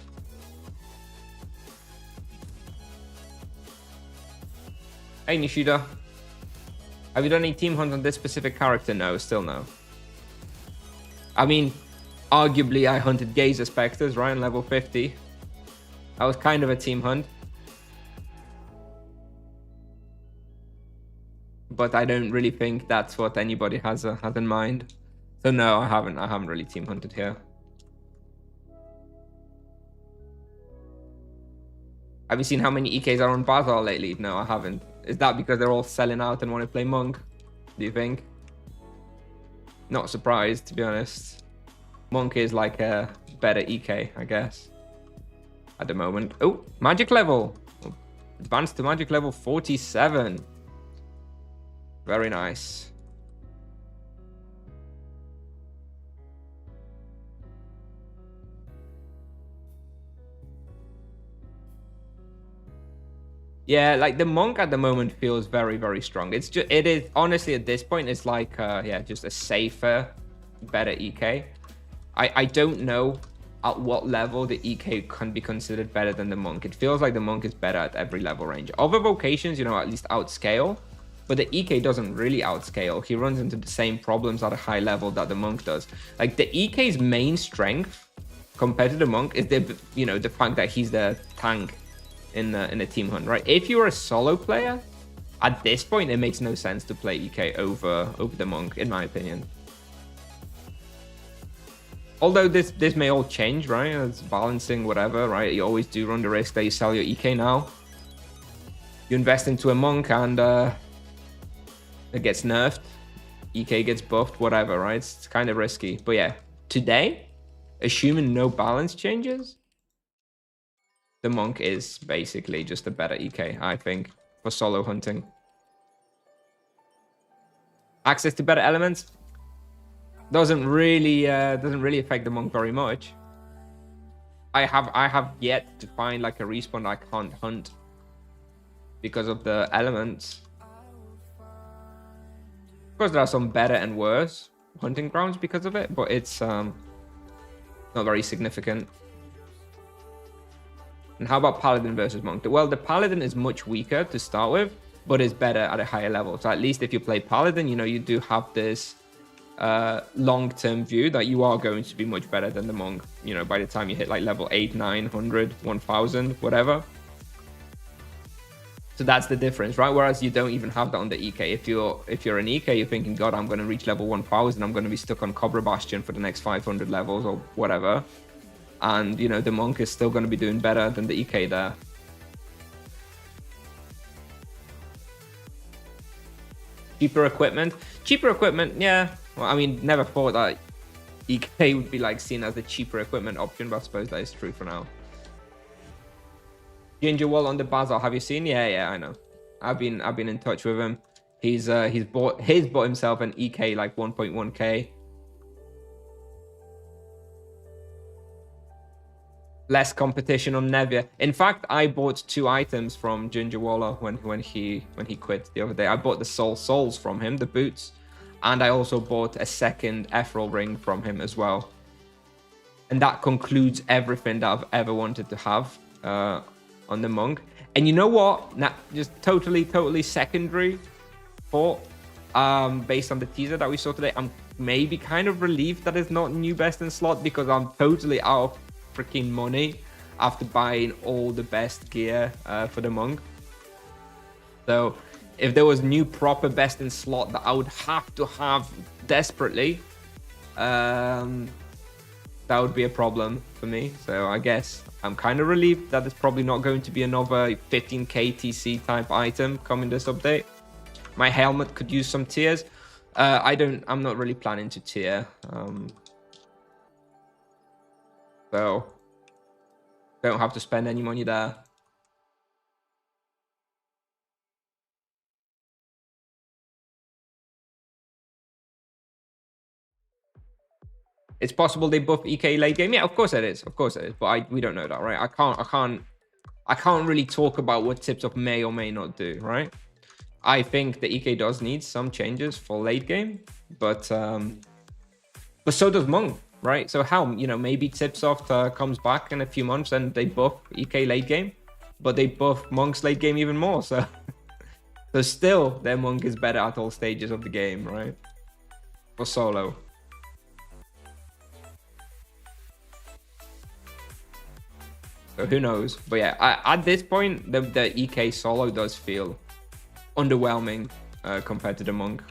Hey Nishida, have you done any team hunt on this specific character? No, still no. I mean, arguably I hunted Gazer Spectres, right, on level 50. That was kind of a team hunt. But I don't really think that's what anybody has in mind. So no, I haven't really team hunted here. Have you seen how many EKs are on Bazaar lately? No, I haven't. Is that because they're all selling out and want to play Monk? Do you think? Not surprised, to be honest. Monk is like a better EK, I guess, at the moment. Oh, magic level. Advanced to magic level 47. Very nice. Yeah, like the monk at the moment feels very, very strong. It is honestly at this point, it's like just a safer, better EK. I don't know at what level the EK can be considered better than the monk. It feels like the monk is better at every level range. Other vocations, you know, at least outscale, but the EK doesn't really outscale. He runs into the same problems at a high level that the monk does. Like the EK's main strength compared to the monk is the fact that he's the tank in a team hunt, right? If you're a solo player, at this point, it makes no sense to play EK over the monk, in my opinion. Although this may all change, right? It's balancing, whatever, right? You always do run the risk that you sell your EK now. You invest into a monk and it gets nerfed. EK gets buffed, whatever, right? It's kind of risky. But yeah, today, assuming no balance changes, the monk is basically just a better EK, I think, for solo hunting. Access to better elements? doesn't really affect the monk very much. I have yet to find like a respawn I can't hunt because of the elements. Of course, there are some better and worse hunting grounds because of it, but it's not very significant. And how about Paladin versus Monk? Well, the Paladin is much weaker to start with, but is better at a higher level. So at least if you play Paladin, you know, you do have this long-term view that you are going to be much better than the Monk, you know, by the time you hit like level 8, 900, 1000, whatever. So that's the difference, right? Whereas you don't even have that on the EK. If you're an EK, you're thinking, God, I'm going to reach level 1000. I'm going to be stuck on Cobra Bastion for the next 500 levels or whatever. And, you know, the Monk is still going to be doing better than the EK there. Cheaper equipment, yeah. Well, I mean, never thought that EK would be like seen as the cheaper equipment option, but I suppose that is true for now. Ginger Wall on the Basil, have you seen? Yeah, I know. I've been in touch with him. He's bought himself an EK like 1.1k. Less competition on Nevia. In fact, I bought 2 items from Ginger Waller when he quit the other day. I bought the Soul Souls from him, the boots, and I also bought a second Ethereal ring from him as well. And that concludes everything that I've ever wanted to have on the Monk. And you know what? Now, just totally secondary thought. Based on the teaser that we saw today, I'm maybe kind of relieved that it's not new best in slot, because I'm totally out of freaking money after buying all the best gear for the Monk. So if there was new proper best in slot that I would have to have desperately, that would be a problem for me. So I guess I'm kind of relieved that there's probably not going to be another 15k TC type item coming this update. My helmet could use some tiers. I'm not really planning to tier. So don't have to spend any money there. It's possible they buff EK late game. Yeah, of course it is. Of course it is. But we don't know that, right? I can't really talk about what Tipsoft may or may not do, right? I think the EK does need some changes for late game, but so does Monk. Right, so how, you know, maybe Tipsoft comes back in a few months and they buff EK late game, but they buff Monk's late game even more. So, so still, their Monk is better at all stages of the game, right? For solo. So who knows? But yeah, at this point, the EK solo does feel underwhelming compared to the Monk.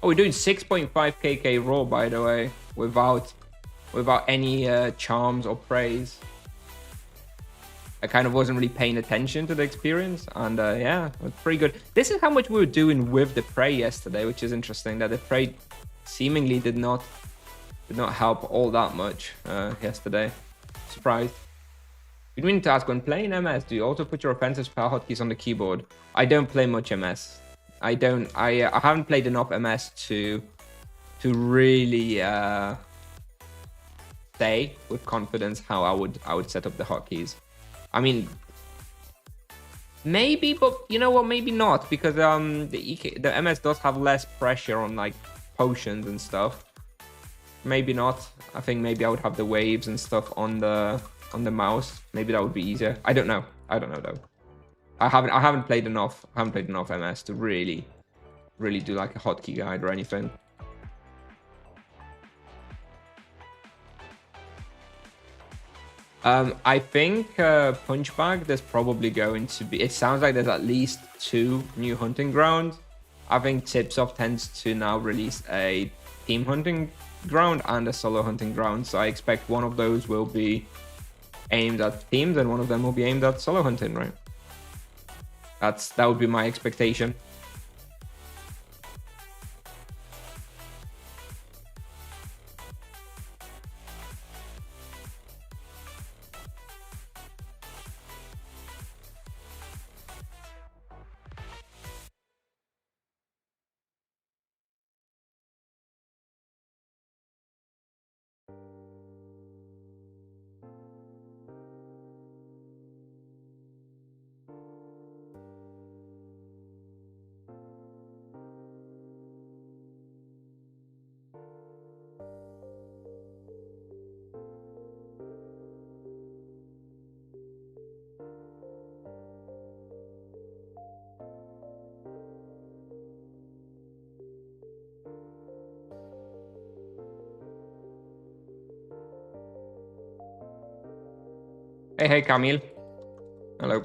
Oh, we're doing 6.5 KK raw, by the way, without any charms or praise. I kind of wasn't really paying attention to the experience, and yeah, it was pretty good. This is how much we were doing with the prey yesterday, which is interesting. That the prey seemingly did not help all that much yesterday. Surprised. You need to ask, when playing MS, do you also put your offensive spell hotkeys on the keyboard? I don't play much MS. I haven't played enough MS to really say with confidence how I would set up the hotkeys. I mean, maybe, but you know what? Maybe not, because the MS does have less pressure on like potions and stuff. Maybe not. I think maybe I would have the waves and stuff on the mouse. Maybe that would be easier. I don't know though. I haven't played enough MS to really do like a hotkey guide or anything. I think Punchbag, there's probably going to be, it sounds like there's at least 2 new hunting grounds. I think Tipsoft tends to now release a team hunting ground and a solo hunting ground. So I expect one of those will be aimed at teams and one of them will be aimed at solo hunting, right? That would be my expectation. Hey, Camille. Hello.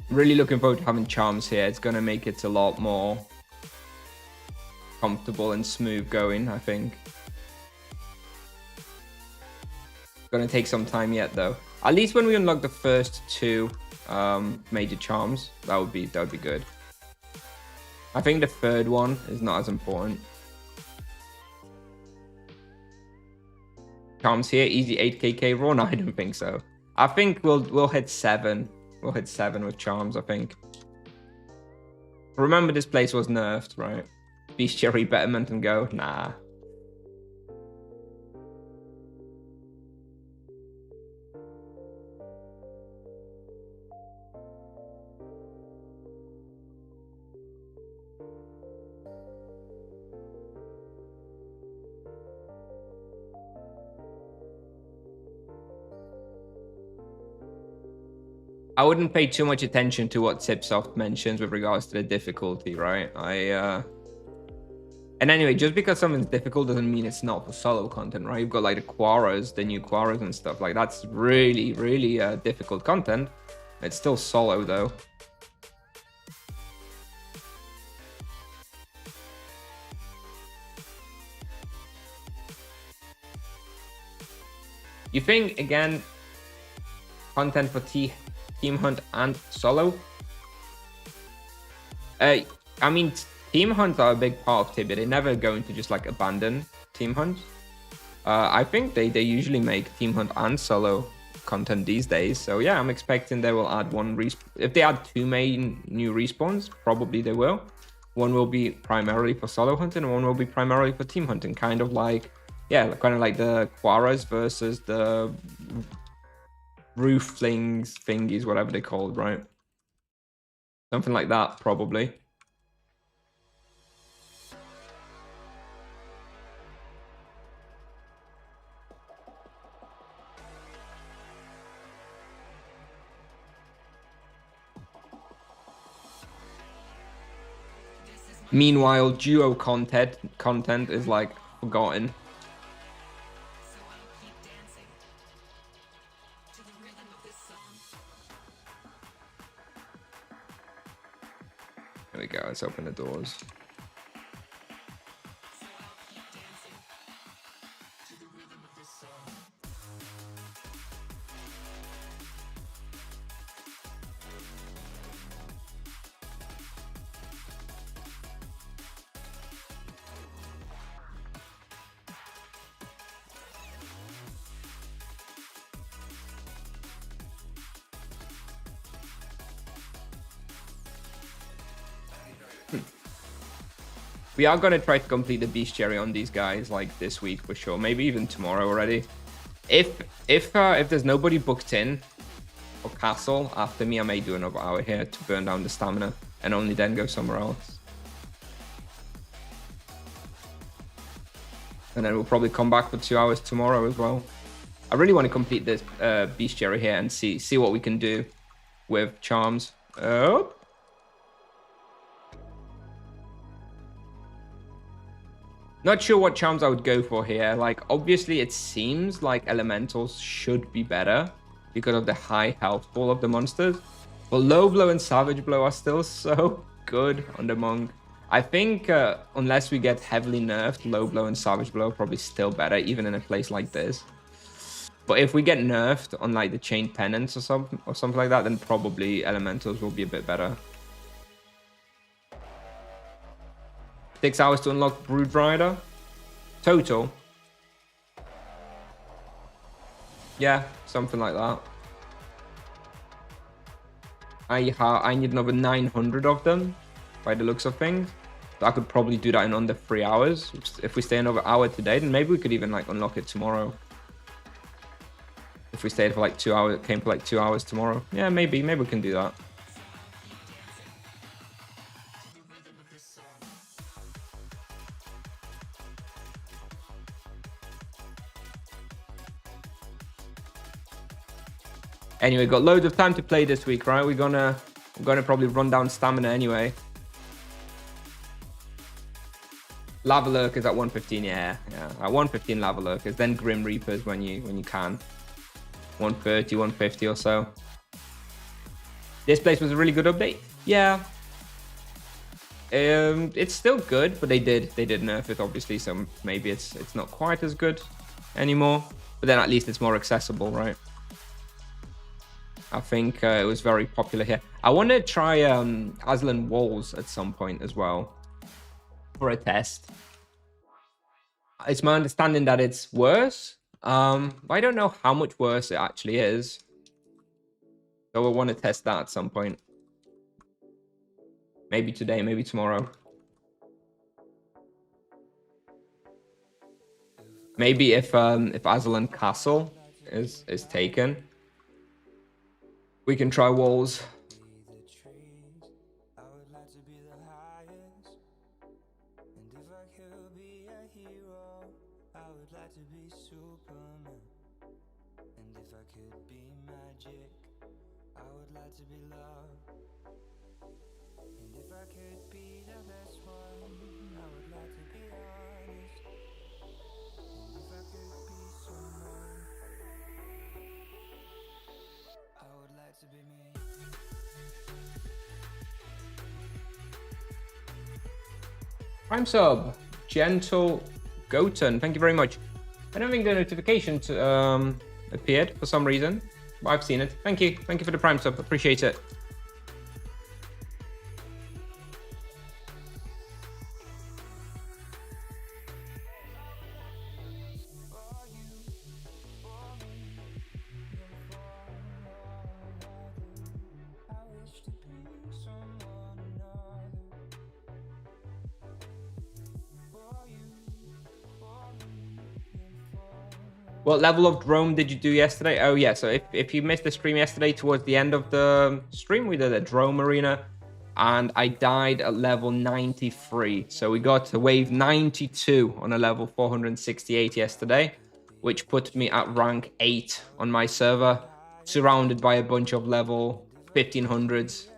Really looking forward to having charms here. It's going to make it a lot more comfortable and smooth going, I think. It's going to take some time yet, though. At least when we unlock the first two major charms, that would be good. I think the third one is not as important. Charms here, easy 8kk raw? No, I don't think so. I think we'll hit 7. We'll hit 7 with charms, I think. Remember, this place was nerfed, right? Bestiary betterment and go? Nah. I wouldn't pay too much attention to what Tipsoft mentions with regards to the difficulty, right? And anyway, just because something's difficult doesn't mean it's not for solo content, right? You've got like the Quarras, the new Quarras and stuff. Like that's really, really difficult content. It's still solo though. You think, again, content for Team Hunt and solo? I mean, Team Hunts are a big part of Tibia. They're never going to just like abandon Team Hunt. I think they usually make Team Hunt and solo content these days. So yeah, I'm expecting they will add one if they add 2 main new respawns, probably they will. One will be primarily for solo hunting and one will be primarily for team hunting. Kind of like, yeah, kind of like the Quarras versus the rooflings thingies, whatever they're called, right? Something like that, probably. Meanwhile, duo content is like forgotten. There we go, let's open the doors. We are going to try to complete the bestiary on these guys like this week for sure. Maybe even tomorrow already. If there's nobody booked in for castle after me, I may do another hour here to burn down the stamina and only then go somewhere else. And then we'll probably come back for 2 hours tomorrow as well. I really want to complete this bestiary here and see what we can do with charms. Oh. Not sure what charms I would go for here. Like, obviously, it seems like elementals should be better because of the high health pool of the monsters. But low blow and savage blow are still so good on the monk. I think unless we get heavily nerfed, low blow and savage blow are probably still better, even in a place like this. But if we get nerfed on like the chained penance or something like that, then probably elementals will be a bit better. 6 hours to unlock Brood Rider. Total. Yeah, something like that. I need another 900 of them, by the looks of things. So I could probably do that in under 3 hours. If we stay another hour today, then maybe we could even like unlock it tomorrow. If we stayed for like 2 hours, came for like 2 hours tomorrow. Yeah, maybe we can do that. Anyway, got loads of time to play this week, right? We're gonna probably run down stamina anyway. Lava Lurkers at 115, yeah. At 115 Lava Lurkers, then Grim Reapers when you can. 130, 150 or so. This place was a really good update. Yeah. It's still good, but they did nerf it obviously, so maybe it's not quite as good anymore. But then at least it's more accessible, right? I think it was very popular here. I want to try Azzilon Walls at some point as well for a test. It's my understanding that it's worse. But I don't know how much worse it actually is. So we'll want to test that at some point. Maybe today, maybe tomorrow. Maybe if Azzilon Castle is taken, we can try walls. Prime sub, Gentle Goten. Thank you very much. I don't think the notification appeared for some reason, but I've seen it. Thank you. Thank you for the Prime sub. Appreciate it. What level of drone did you do yesterday? Oh yeah, so if you missed the stream yesterday, towards the end of the stream, we did a drone arena, and I died at level 93. So we got to wave 92 on a level 468 yesterday, which put me at rank 8 on my server, surrounded by a bunch of level 1500s.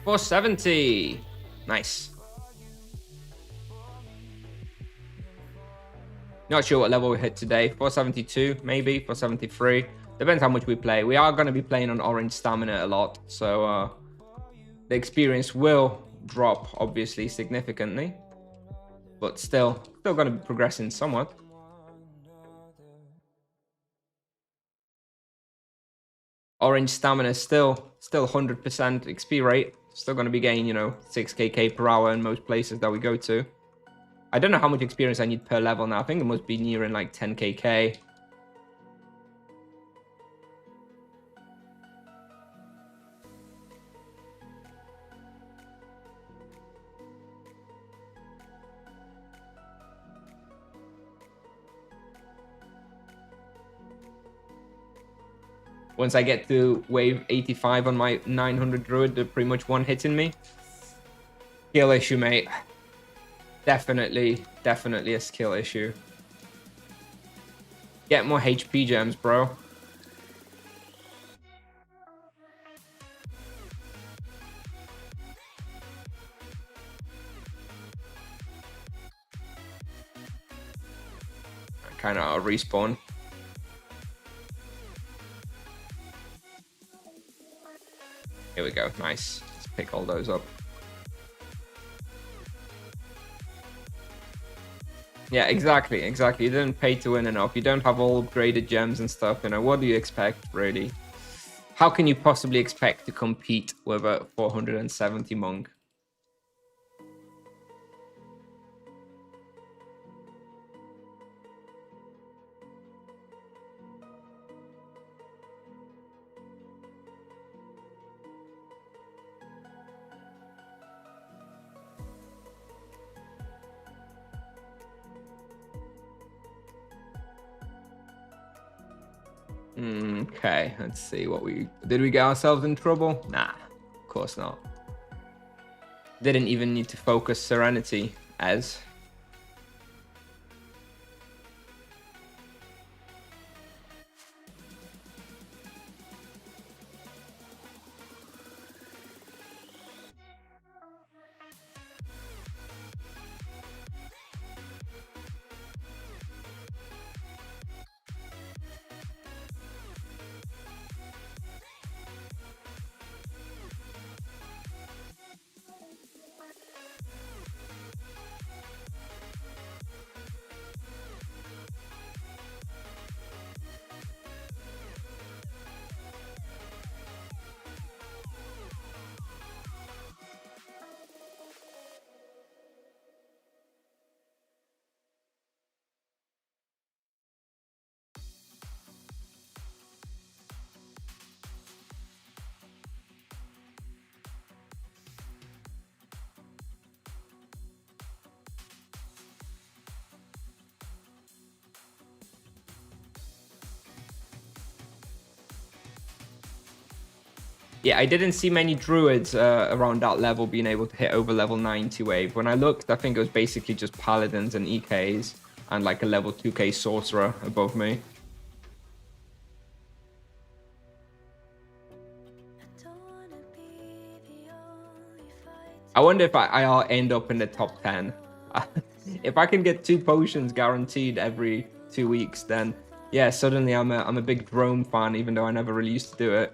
$470. Nice. Not sure what level we hit today. 472, maybe 473. Depends how much we play. We are going to be playing on orange stamina a lot, so the experience will drop obviously significantly, but still going to be progressing somewhat. Orange stamina is still 100% XP rate. Still going to be gaining, 6kk per hour in most places that we go to. I don't know how much experience I need per level now. I think it must be nearing like 10kk. Once I get to wave 85 on my 900 druid, they're pretty much one-hitting me. Skill issue, mate. Definitely a skill issue. Get more HP gems, bro. Kind of respawn. Here we go. Nice. Let's pick all those up. Yeah, exactly. You didn't pay to win enough. You don't have all upgraded gems and stuff. What do you expect, really? How can you possibly expect to compete with a 470 monk? Okay, let's see what did we get ourselves in trouble? Nah, of course not. Didn't even need to focus Serenity as. Yeah, I didn't see many druids around that level being able to hit over level 90 wave. When I looked, I think it was basically just paladins and EKs and like a level 2k sorcerer above me. I wonder if I'll end up in the top 10. If I can get 2 potions guaranteed every 2 weeks, then yeah, suddenly I'm a big drone fan, even though I never really used to do it.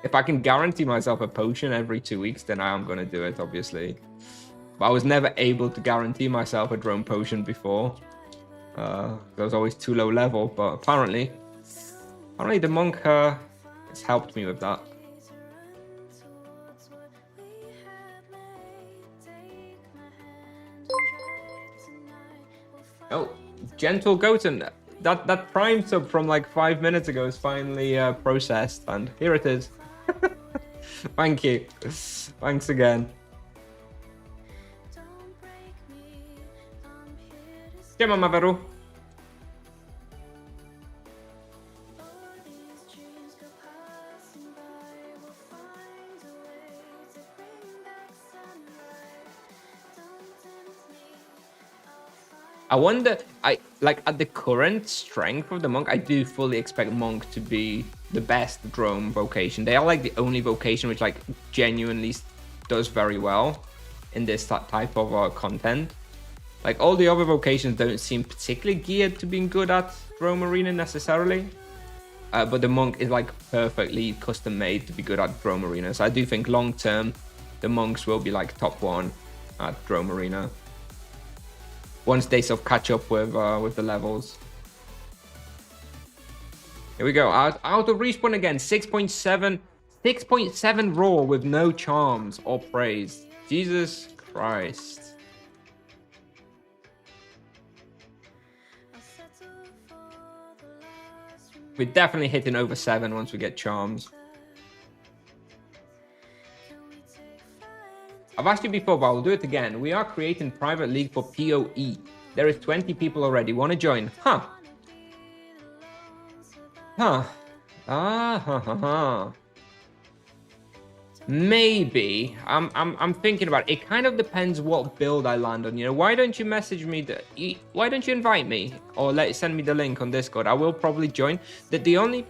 If I can guarantee myself a potion every 2 weeks, then I am going to do it, obviously. But I was never able to guarantee myself a drone potion before. I was always too low level, but apparently the monk has helped me with that. Oh, Gentle Goten. That prime sub from like 5 minutes ago is finally processed, and here it is. Thank you. Thanks again. Siema, Maveru. I wonder, at the current strength of the monk, I do fully expect monk to be the best drone vocation. They are like the only vocation which like genuinely does very well in this type of content. Like all the other vocations don't seem particularly geared to being good at drone arena necessarily. But the monk is like perfectly custom made to be good at drone arena. So I do think long term, the monks will be like top 1 at drone arena. Once they sort of catch up with the levels. Here we go. Out of respawn again. 6.7 raw with no charms or praise. Jesus Christ. We're definitely hitting over 7 once we get charms. I've asked you before, but I'll do it again. We are creating private league for PoE. There is 20 people already. Want to join? Huh. Huh. Maybe. I'm thinking about it. It kind of depends what build I land on. You know, why don't you message me? Why don't you invite me or send me the link on Discord? I will probably join. The only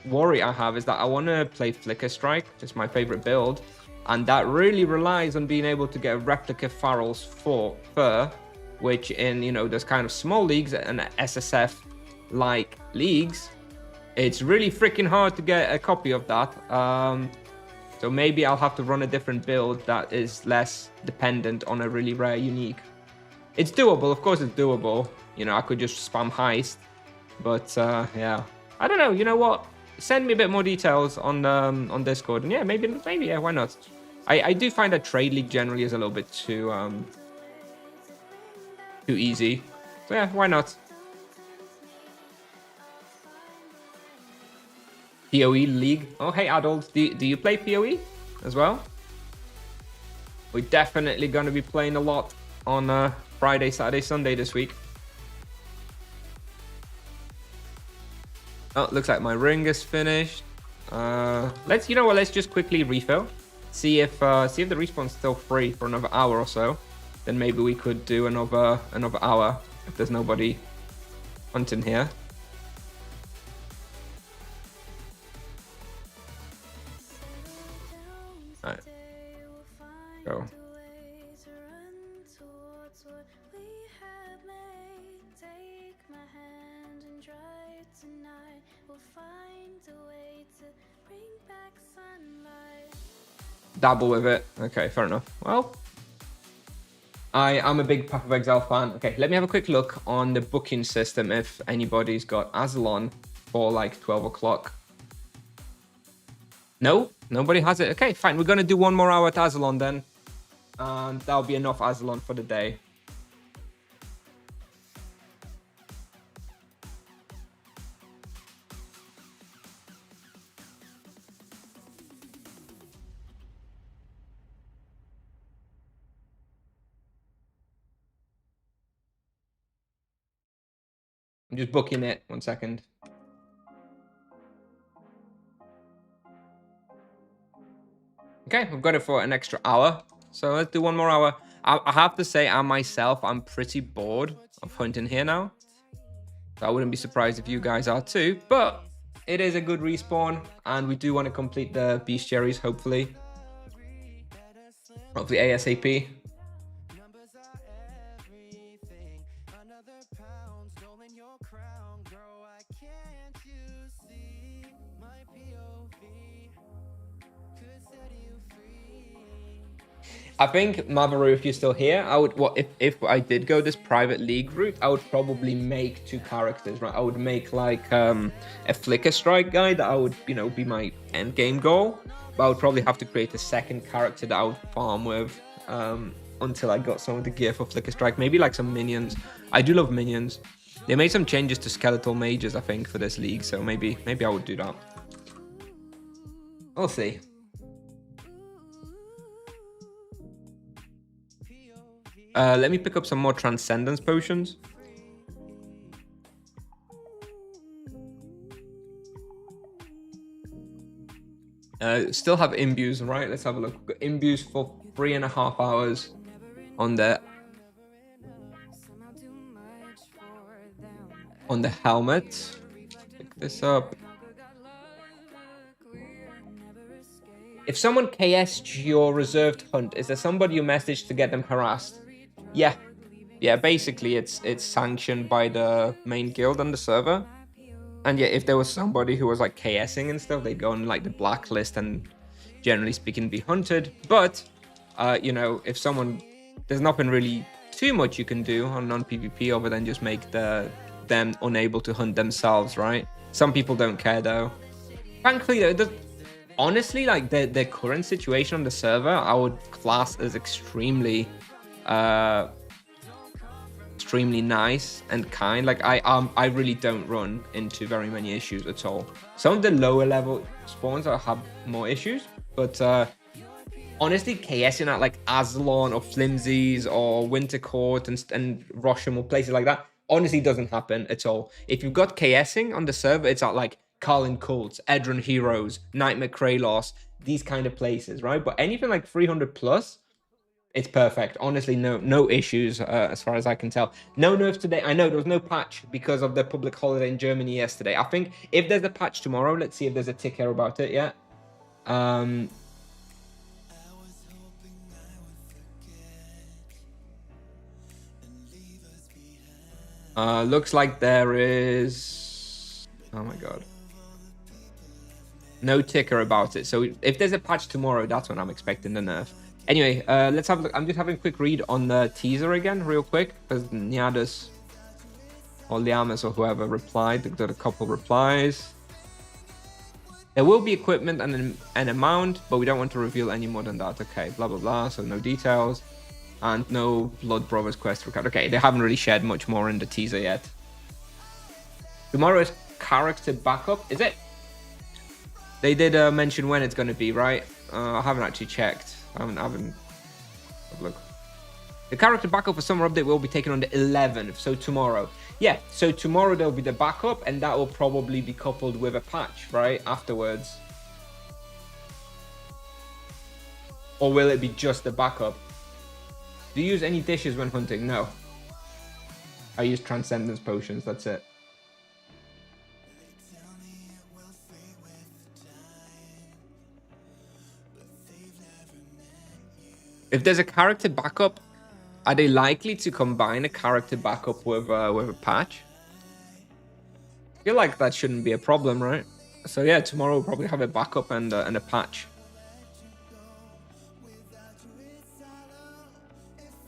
worry I have is that I want to play Flicker Strike. It's my favorite build, and that really relies on being able to get a replica Farrell's fur, which in those kind of small leagues and SSF like leagues, it's really freaking hard to get a copy of that. So maybe I'll have to run a different build that is less dependent on a really rare unique. It's doable, of course it's doable. I could just spam heist, but yeah, I don't know. You know what? Send me a bit more details on Discord, and yeah, maybe yeah, why not? I do find that trade league generally is a little bit too easy. So yeah, why not? PoE League. Oh, hey, adults. Do you play PoE as well? We're definitely going to be playing a lot on Friday, Saturday, Sunday this week. Oh, looks like my ring is finished. Let's just quickly refill. See if the respawn's still free for another hour or so. Then maybe we could do another hour if there's nobody hunting here. Alright. Go. Dabble with it. Okay, fair enough. Well, I'm a big Path of Exile fan. Okay, let me have a quick look on the booking system if anybody's got Azzilon for like 12 o'clock. No, nobody has it. Okay, fine. We're going to do one more hour at Azzilon then. And that'll be enough Azzilon for the day. I'm just booking it. 1 second. Okay, we've got it for an extra hour. So let's do one more hour. I have to say, I'm pretty bored of hunting here now. So I wouldn't be surprised if you guys are too. But it is a good respawn. And we do want to complete the bestiaries, hopefully. Hopefully ASAP. I think, Mavaru, if you're still here, I would, if I did go this private league route, I would probably make 2 characters, right? I would make like a Flicker Strike guy that I would, be my end game goal. But I would probably have to create a second character that I would farm with until I got some of the gear for Flicker Strike. Maybe like some minions. I do love minions. They made some changes to skeletal mages, I think, for this league. So maybe I would do that. We'll see. Let me pick up some more Transcendence potions. Still have imbues, right? Let's have a look. We've got imbues for 3.5 hours on the helmet. Pick this up. If someone KS'd your reserved hunt, is there somebody you messaged to get them harassed? Yeah, basically it's sanctioned by the main guild on the server. And yeah, if there was somebody who was like KSing and stuff, they'd go on like the blacklist and generally speaking be hunted. But if someone, there's nothing really too much you can do on non-PvP other than just make them unable to hunt themselves, right? Some people don't care though. Frankly, honestly, like the current situation on the server, I would class as extremely nice and kind. Like I really don't run into very many issues at all. Some of the lower level spawns have more issues, but honestly, KSing at like Azzilon or Flimsies or Winter Court and Rosham or places like that honestly doesn't happen at all. If you've got KSing on the server, it's at like Carlin Cults, Edron Heroes, Nightmare Kralos, these kind of places, right? But anything like 300 plus, it's perfect. Honestly, no issues as far as I can tell. No nerfs today. I know there was no patch because of the public holiday in Germany yesterday. I think if there's a patch tomorrow, let's see if there's a ticker about it yet. Looks like there is... Oh my god. No ticker about it. So if there's a patch tomorrow, that's when I'm expecting the nerf. Anyway, let's have a look. I'm just having a quick read on the teaser again, real quick, because Niadas or Liamas or whoever replied. They got a couple replies. There will be equipment and an amount, but we don't want to reveal any more than that. Okay, blah, blah, blah. So no details. And no Blood Brothers quest record. Okay, they haven't really shared much more in the teaser yet. Tomorrow is character backup, is it? They did mention when it's going to be, right? I haven't actually checked. I haven't look. The character backup for summer update will be taken on the 11th, so tomorrow. Yeah, so tomorrow there'll be the backup, and that will probably be coupled with a patch, right? Afterwards. Or will it be just the backup? Do you use any dishes when hunting? No. I use transcendence potions, that's it. If there's a character backup, are they likely to combine a character backup with a patch? I feel like that shouldn't be a problem, right? So yeah, tomorrow we'll probably have a backup and a patch.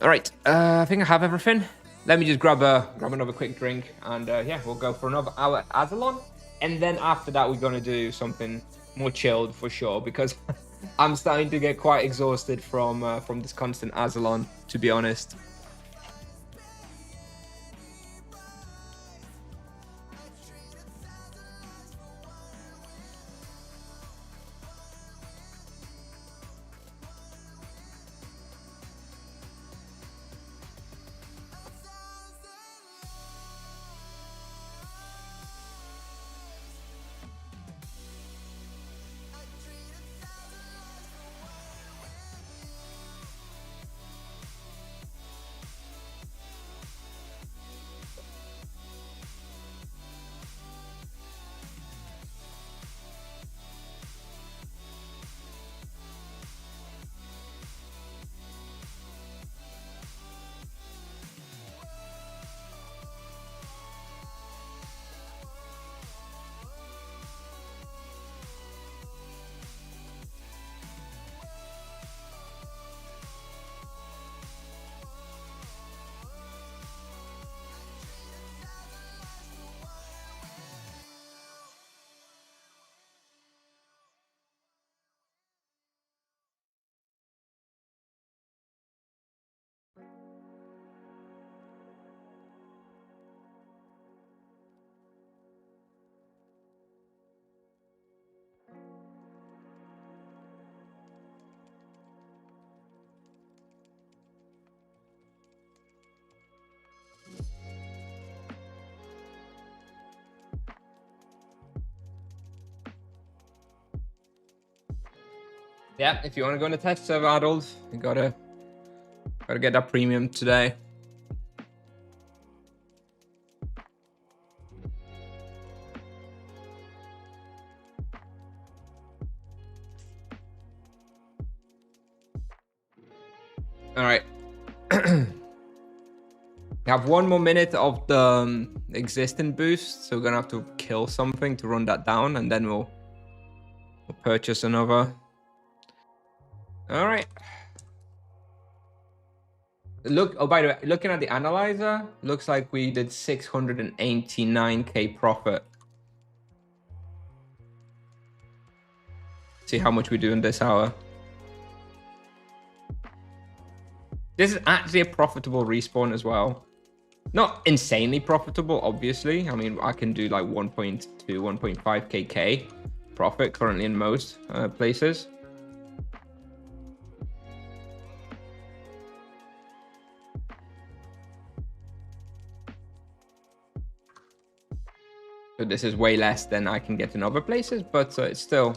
All right, I think I have everything. Let me just grab another quick drink, and yeah, we'll go for another hour at Azzilon, and then after that we're gonna do something more chilled for sure, because I'm starting to get quite exhausted from this constant Azzilon, to be honest. Yeah, if you want to go on a test server, adult, you gotta get that premium today. All right. We have 1 more minute of the existing boost, so we're gonna have to kill something to run that down, and then we'll purchase another. All right. Look, oh, by the way, looking at the analyzer, looks like we did 689k profit. See how much we do in this hour. This is actually a profitable respawn as well. Not insanely profitable, obviously. I mean, I can do like 1.2, 1.5 KK profit currently in most places. So this is way less than I can get in other places, but it's still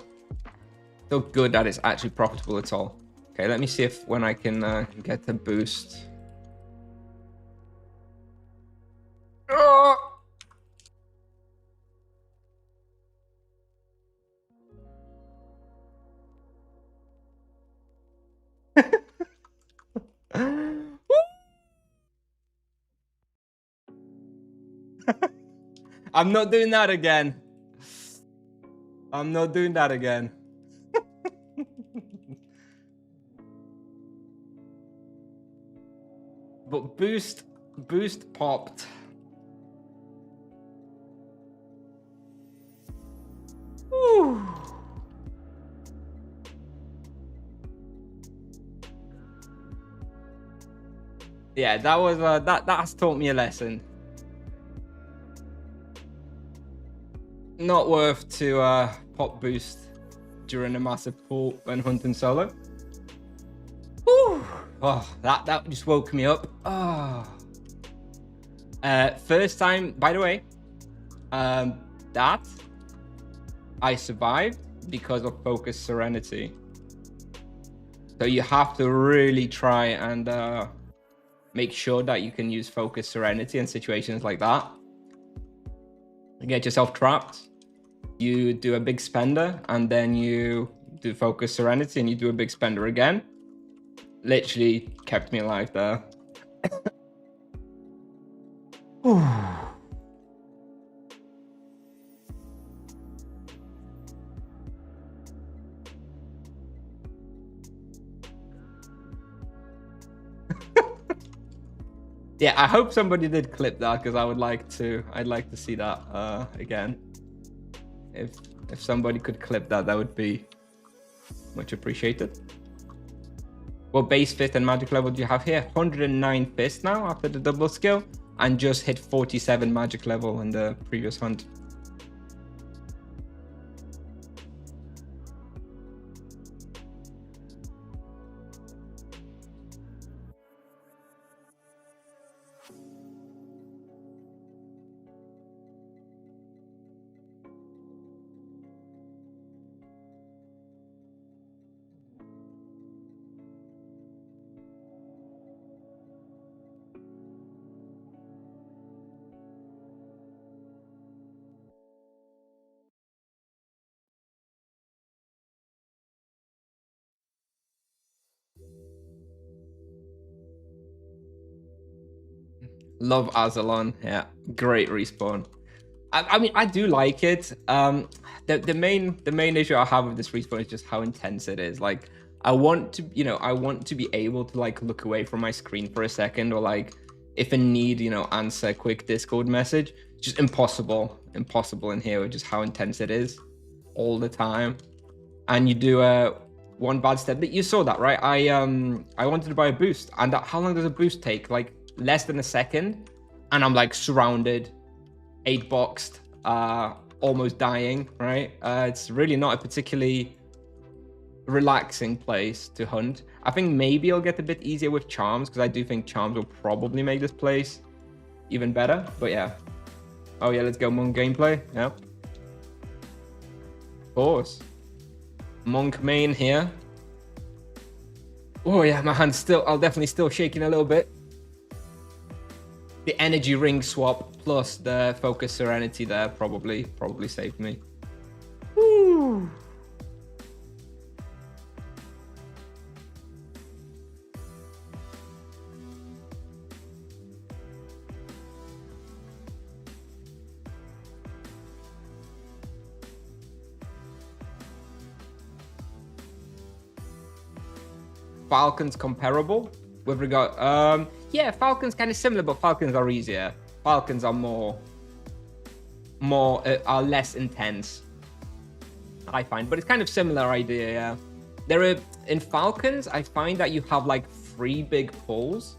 good that it's actually profitable at all. Okay, let me see if when I can get the boost. Oh! I'm not doing that again. I'm not doing that again. But boost popped. Woo. Yeah, that was that has taught me a lesson. Not worth to pop boost during a massive pool when hunting solo. Woo. Oh, that just woke me up. Oh. First time, by the way, that I survived because of focus serenity. So you have to really try and make sure that you can use focus serenity in situations like that. You get yourself trapped, you do a big spender, and then you do focus serenity and you do a big spender again. Literally kept me alive there. Yeah, I hope somebody did clip that because I'd like to see that again. If somebody could clip that, that would be much appreciated. What base fist and magic level do you have here? 109 fist now after the double skill, and just hit 47 magic level in the previous hunt. Love Azzilon. Yeah, great respawn. I mean, I do like it. The main issue I have with this respawn is just how intense it is. Like, I want to be able to like look away from my screen for a second, or like if in need, answer a quick Discord message. Just impossible in here with just how intense it is all the time. And you do one bad step, but you saw that, right? I wanted to buy a boost, and how long does a boost take? Like less than a second, and I'm like surrounded, 8-boxed, almost dying, right? It's really not a particularly relaxing place to hunt. I think maybe I'll get a bit easier with charms, because I do think charms will probably make this place even better. But yeah. Oh yeah, let's go monk gameplay. Yeah. Of course. Monk main here. Oh yeah, my hand's I'll definitely still shaking a little bit. The energy ring swap plus the focus serenity there probably saved me. Woo. Falcon's comparable with regard, yeah, Falcon's kind of similar, but Falcons are easier. Falcons are are less intense. I find, but it's kind of similar idea. Yeah, there are in Falcons. I find that you have like 3 big pulls,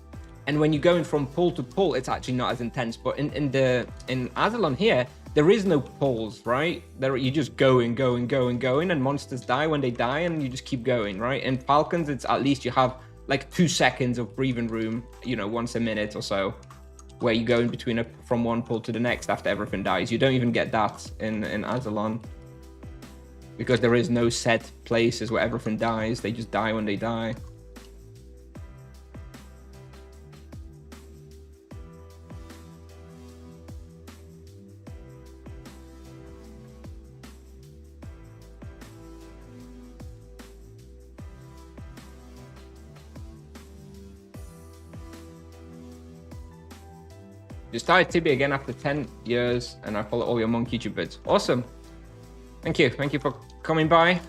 and when you're going from pull to pull, it's actually not as intense. But in Azzilon here, there is no pulls, right? You're just going, and monsters die when they die, and you just keep going, right? In Falcons, it's at least you have like 2 seconds of breathing room, you know, once a minute or so, where you go in between from one pull to the next after everything dies. You don't even get that in Azzilon, because there is no set places where everything dies. They just die when they die. You started Tibia again after 10 years, and I follow all your monk YouTube vids. Awesome. Thank you. Thank you for coming by.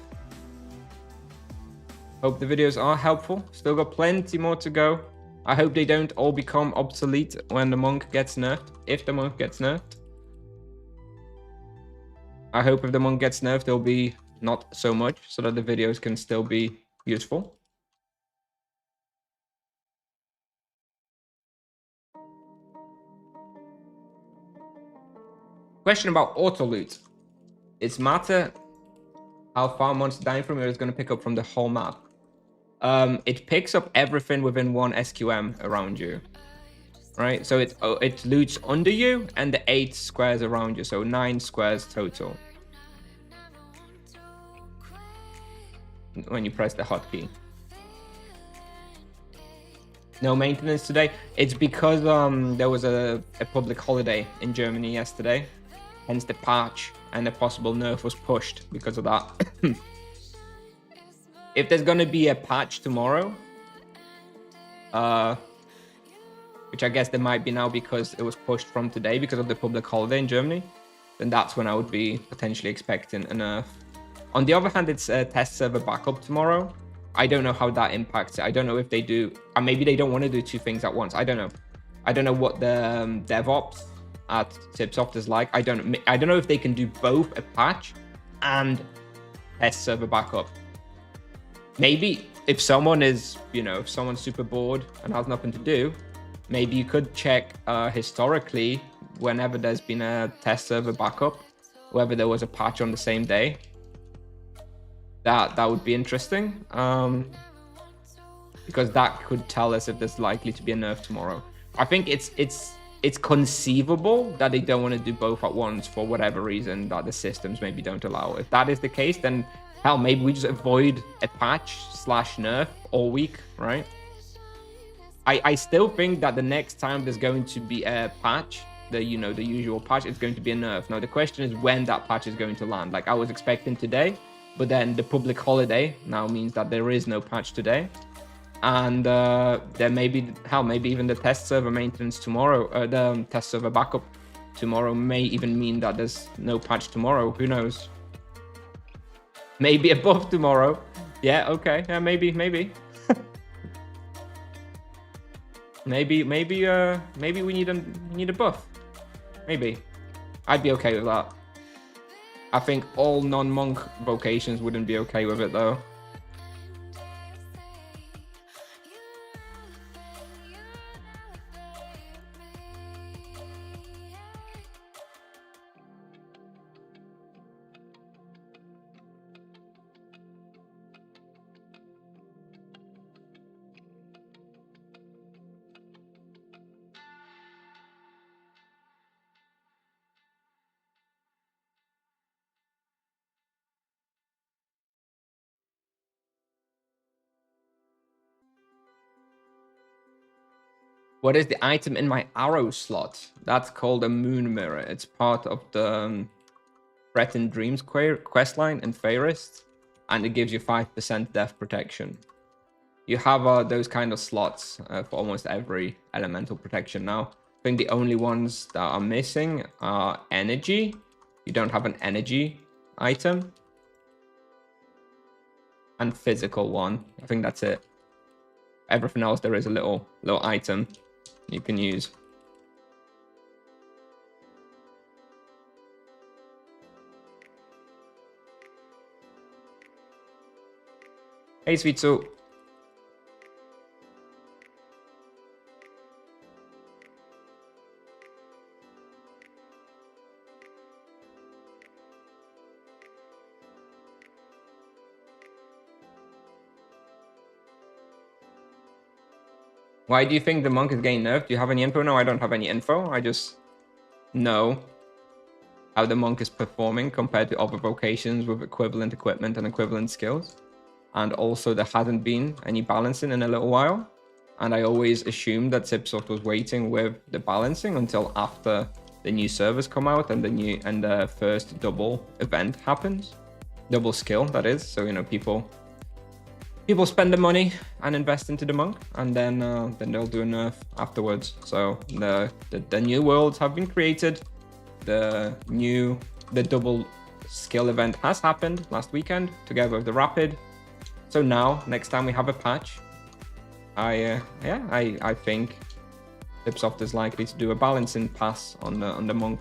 Hope the videos are helpful. Still got plenty more to go. I hope they don't all become obsolete when the monk gets nerfed. If the monk gets nerfed. I hope if the monk gets nerfed, there'll be not so much, so that the videos can still be useful. Question about auto loot. It's matter how far monster dying from you is going to pick up from the whole map. It picks up everything within 1 SQM around you, right? So it loots under you and the 8 squares around you, so 9 squares total when you press the hotkey. No maintenance today. It's because there was a public holiday in Germany yesterday, hence the patch, and the possible nerf was pushed because of that. If there's gonna be a patch tomorrow, which I guess there might be now because it was pushed from today because of the public holiday in Germany, then that's when I would be potentially expecting a nerf. On the other hand, it's a test server backup tomorrow. I don't know how that impacts it. I don't know if they do, or maybe they don't want to do 2 things at once. I don't know. I don't know what the DevOps at Tipsoft is like. I don't know if they can do both a patch and test server backup. Maybe if someone is, you know, if someone's super bored and has nothing to do, maybe you could check historically whenever there's been a test server backup, whether there was a patch on the same day. That would be interesting, because that could tell us if there's likely to be a nerf tomorrow. I think it's conceivable that they don't want to do both at once for whatever reason that the systems maybe don't allow. If that is the case, then hell, maybe we just avoid a patch / nerf all week, right? I still think that the next time there's going to be a patch, the usual patch, it's going to be a nerf. Now the question is when that patch is going to land. Like I was expecting today, but then the public holiday now means that there is no patch today. And there may be, maybe even the test server maintenance tomorrow, the test server backup tomorrow may even mean that there's no patch tomorrow. Who knows? Maybe a buff tomorrow. Yeah, okay. Yeah, maybe. maybe we need a buff. Maybe. I'd be okay with that. I think all non-monk vocations wouldn't be okay with it though. What is the item in my arrow slot? That's called a moon mirror. It's part of the Threatened Dreams questline in Fairest, and it gives you 5% death protection. You have those kind of slots for almost every elemental protection now. I think the only ones that are missing are energy. You don't have an energy item. And physical one. I think that's it. Everything else, there is a little item you can use. Hey, Svitsu. Why do you think the monk is getting nerfed? Do you have any info? No, I don't have any info. I just know how the monk is performing compared to other vocations with equivalent equipment and equivalent skills. And also there hasn't been any balancing in a little while. And I always assumed that Cipsoft was waiting with the balancing until after the new servers come out and the first double event happens. Double skill, that is. So, you know, people spend the money and invest into the monk, and then they'll do a nerf afterwards. So the new worlds have been created. The double skill event has happened last weekend together with the rapid. So now next time we have a patch, I think Cipsoft is likely to do a balancing pass on the monk.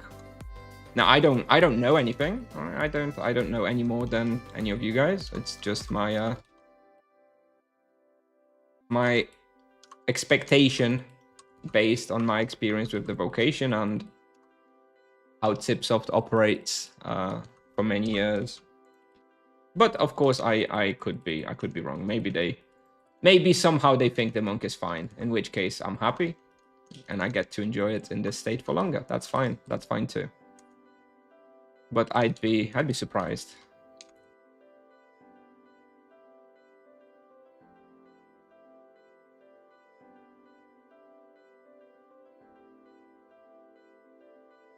Now I don't know anything. I don't know any more than any of you guys. It's just my my expectation based on my experience with the vocation and how Cipsoft operates for many years. But of course, I could be wrong. Maybe somehow they think the monk is fine. In which case, I'm happy, and I get to enjoy it in this state for longer. That's fine. That's fine too. But I'd be surprised.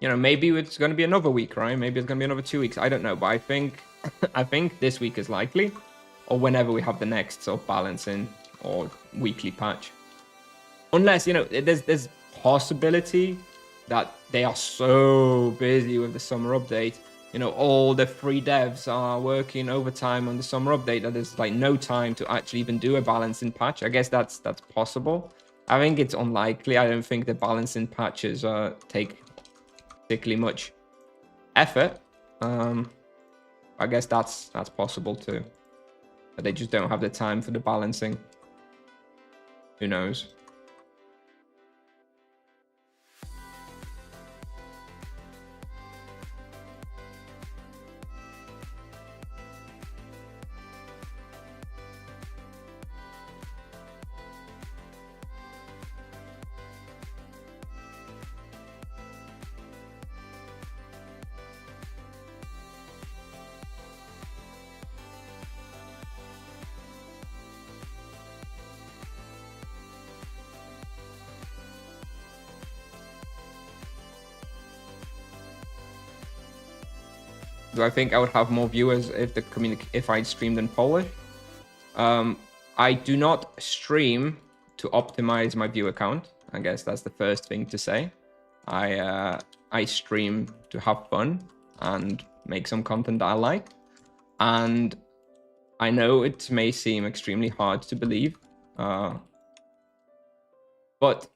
You know, maybe it's going to be another week, right? Maybe it's going to be another 2 weeks. I don't know, but I think this week is likely, or whenever we have the next sort of balancing or weekly patch. Unless, you know, there's possibility that they are so busy with the summer update. You know, all the free devs are working overtime on the summer update that there's like no time to actually even do a balancing patch. I guess that's possible. I think it's unlikely. I don't think the balancing patches take particularly much effort. I guess that's possible too. But they just don't have the time for the balancing. Who knows? Do I think I would have more viewers if I streamed in Polish? I do not stream to optimize my viewer count. I guess that's the first thing to say. I stream to have fun and make some content that I like. And I know it may seem extremely hard to believe, but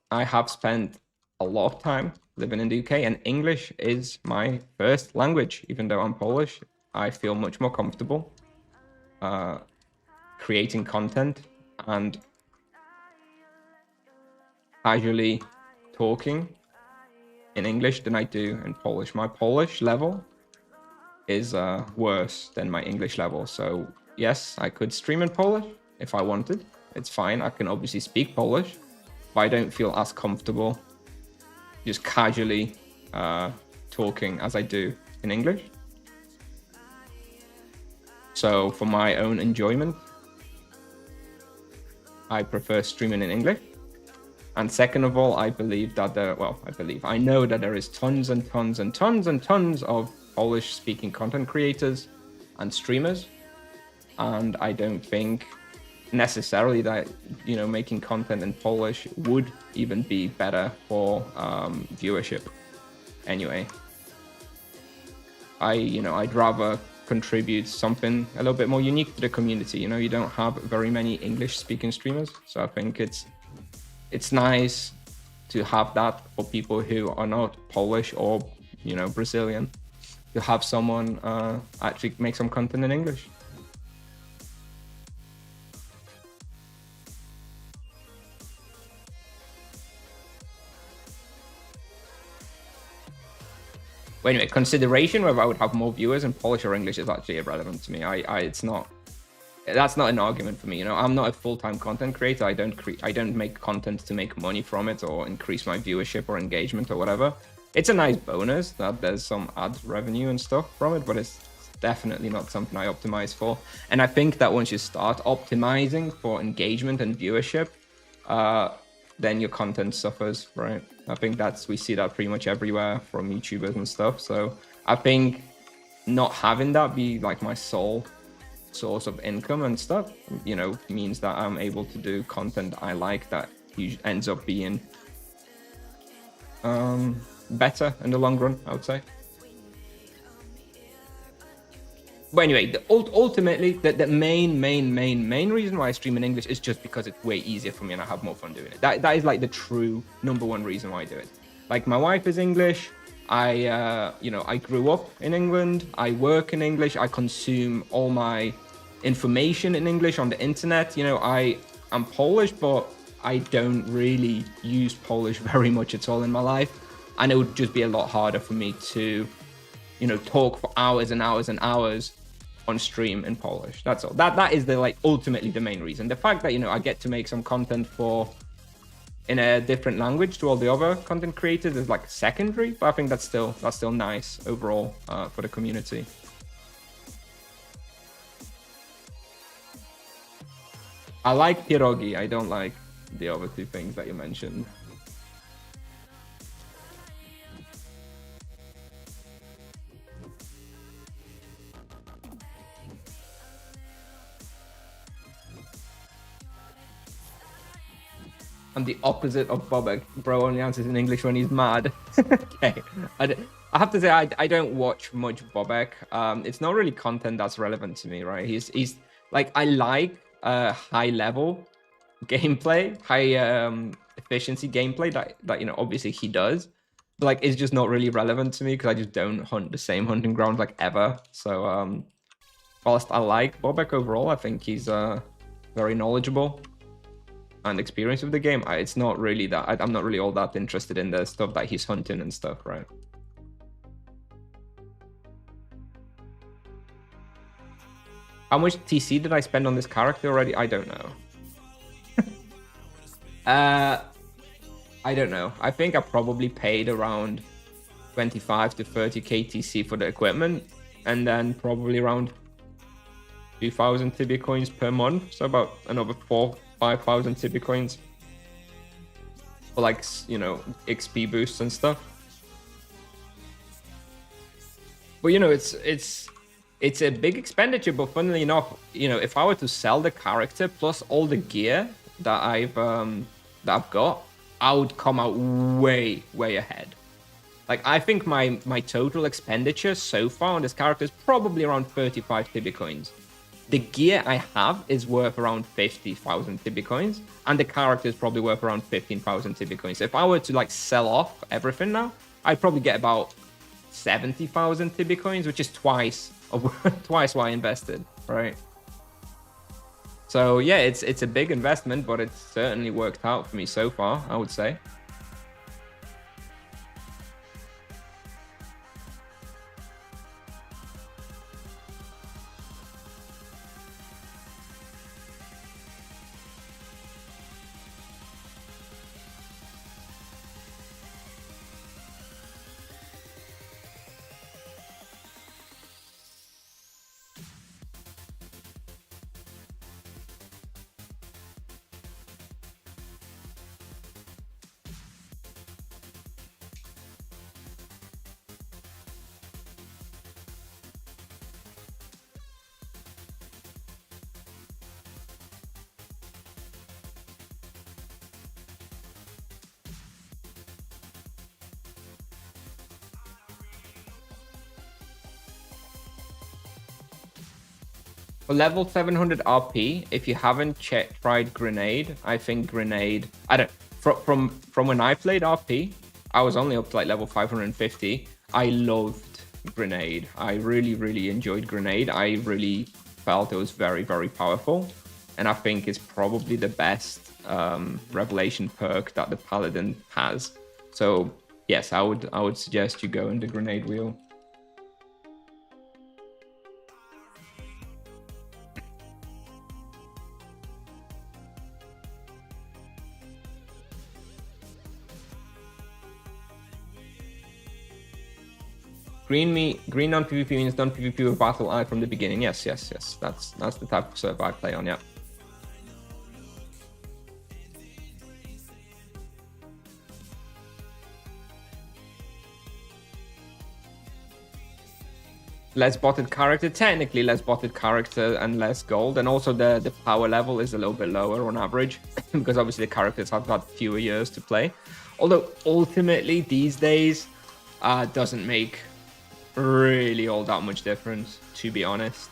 I have spent a lot of time living in the UK, and English is my first language. Even though I'm Polish, I feel much more comfortable creating content and casually talking in English than I do in Polish. My Polish level is worse than my English level. So yes, I could stream in Polish if I wanted. It's fine. I can obviously speak Polish, but I don't feel as comfortable just casually talking as I do in English. So for my own enjoyment, I prefer streaming in English. And second of all, I know that there is tons and tons and tons and tons of Polish speaking content creators and streamers. And I don't think necessarily that, you know, making content in Polish would even be better for viewership anyway. I'd rather contribute something a little bit more unique to the community. You know, you don't have very many English speaking streamers, so I think it's nice to have that for people who are not Polish or, you know, Brazilian, to have someone actually make some content in English. But anyway, consideration whether I would have more viewers in Polish or English is actually irrelevant to me. It's not. That's not an argument for me. I'm not a full-time content creator. I don't make content to make money from it or increase my viewership or engagement or whatever. It's a nice bonus that there's some ads revenue and stuff from it, but it's definitely not something I optimize for. And I think that once you start optimizing for engagement and viewership, then your content suffers, right? I think we see that pretty much everywhere from YouTubers and stuff. So I think not having that be like my sole source of income and stuff, means that I'm able to do content I like that ends up being better in the long run, I would say. But anyway, ultimately, the main reason why I stream in English is just because it's way easier for me and I have more fun doing it. That is like the true #1 reason why I do it. Like, my wife is English. I grew up in England. I work in English. I consume all my information in English on the internet. I'm Polish, but I don't really use Polish very much at all in my life. And it would just be a lot harder for me to, talk for hours and hours and hours on stream in Polish. That's all. That is ultimately the main reason. The fact that, I get to make some content in a different language to all the other content creators is secondary, but I think that's still nice overall for the community. I like pierogi. I don't like the other two things that you mentioned. I'm the opposite of Bobek. Bro only answers in English when he's mad. Okay. I have to say, I don't watch much Bobek. It's not really content that's relevant to me, right? He's I like high level gameplay, high efficiency gameplay that obviously he does. But it's just not really relevant to me because I just don't hunt the same hunting grounds ever. So whilst I like Bobek overall, I think he's very knowledgeable and experienced with the game. It's not really that I'm not really all that interested in the stuff that he's hunting and stuff, right? How much TC did I spend on this character already? I don't know. I don't know. I think I probably paid around 25 to 30k TC for the equipment, and then probably around 2,000 Tibia coins per month. So about another 5,000 Tibia coins for XP boosts and stuff. But it's a big expenditure. But funnily enough, if I were to sell the character plus all the gear that I've got, I would come out way ahead. I think my total expenditure so far on this character is probably around 35 Tibia coins. The gear I have is worth around 50,000 Tibia coins, and the character is probably worth around 15,000 Tibia coins. So if I were to sell off everything now, I'd probably get about 70,000 Tibia coins, which is twice what I invested, right? So yeah, it's a big investment, but it's certainly worked out for me so far, I would say. For level 700 RP, if you haven't tried Grenade, I think Grenade... From when I played RP, I was only up to level 550. I loved Grenade. I really enjoyed Grenade. I really felt it was very powerful. And I think it's probably the best revelation perk that the Paladin has. So yes, I would suggest you go in the grenade wheel. Green non-PvP means non-PvP with battle eye from the beginning. Yes. That's the type of server I play on, yeah. Less botted character, technically less botted character and less gold, and also the power level is a little bit lower on average because obviously the characters have got fewer years to play. Although ultimately these days doesn't make really all that much difference, to be honest.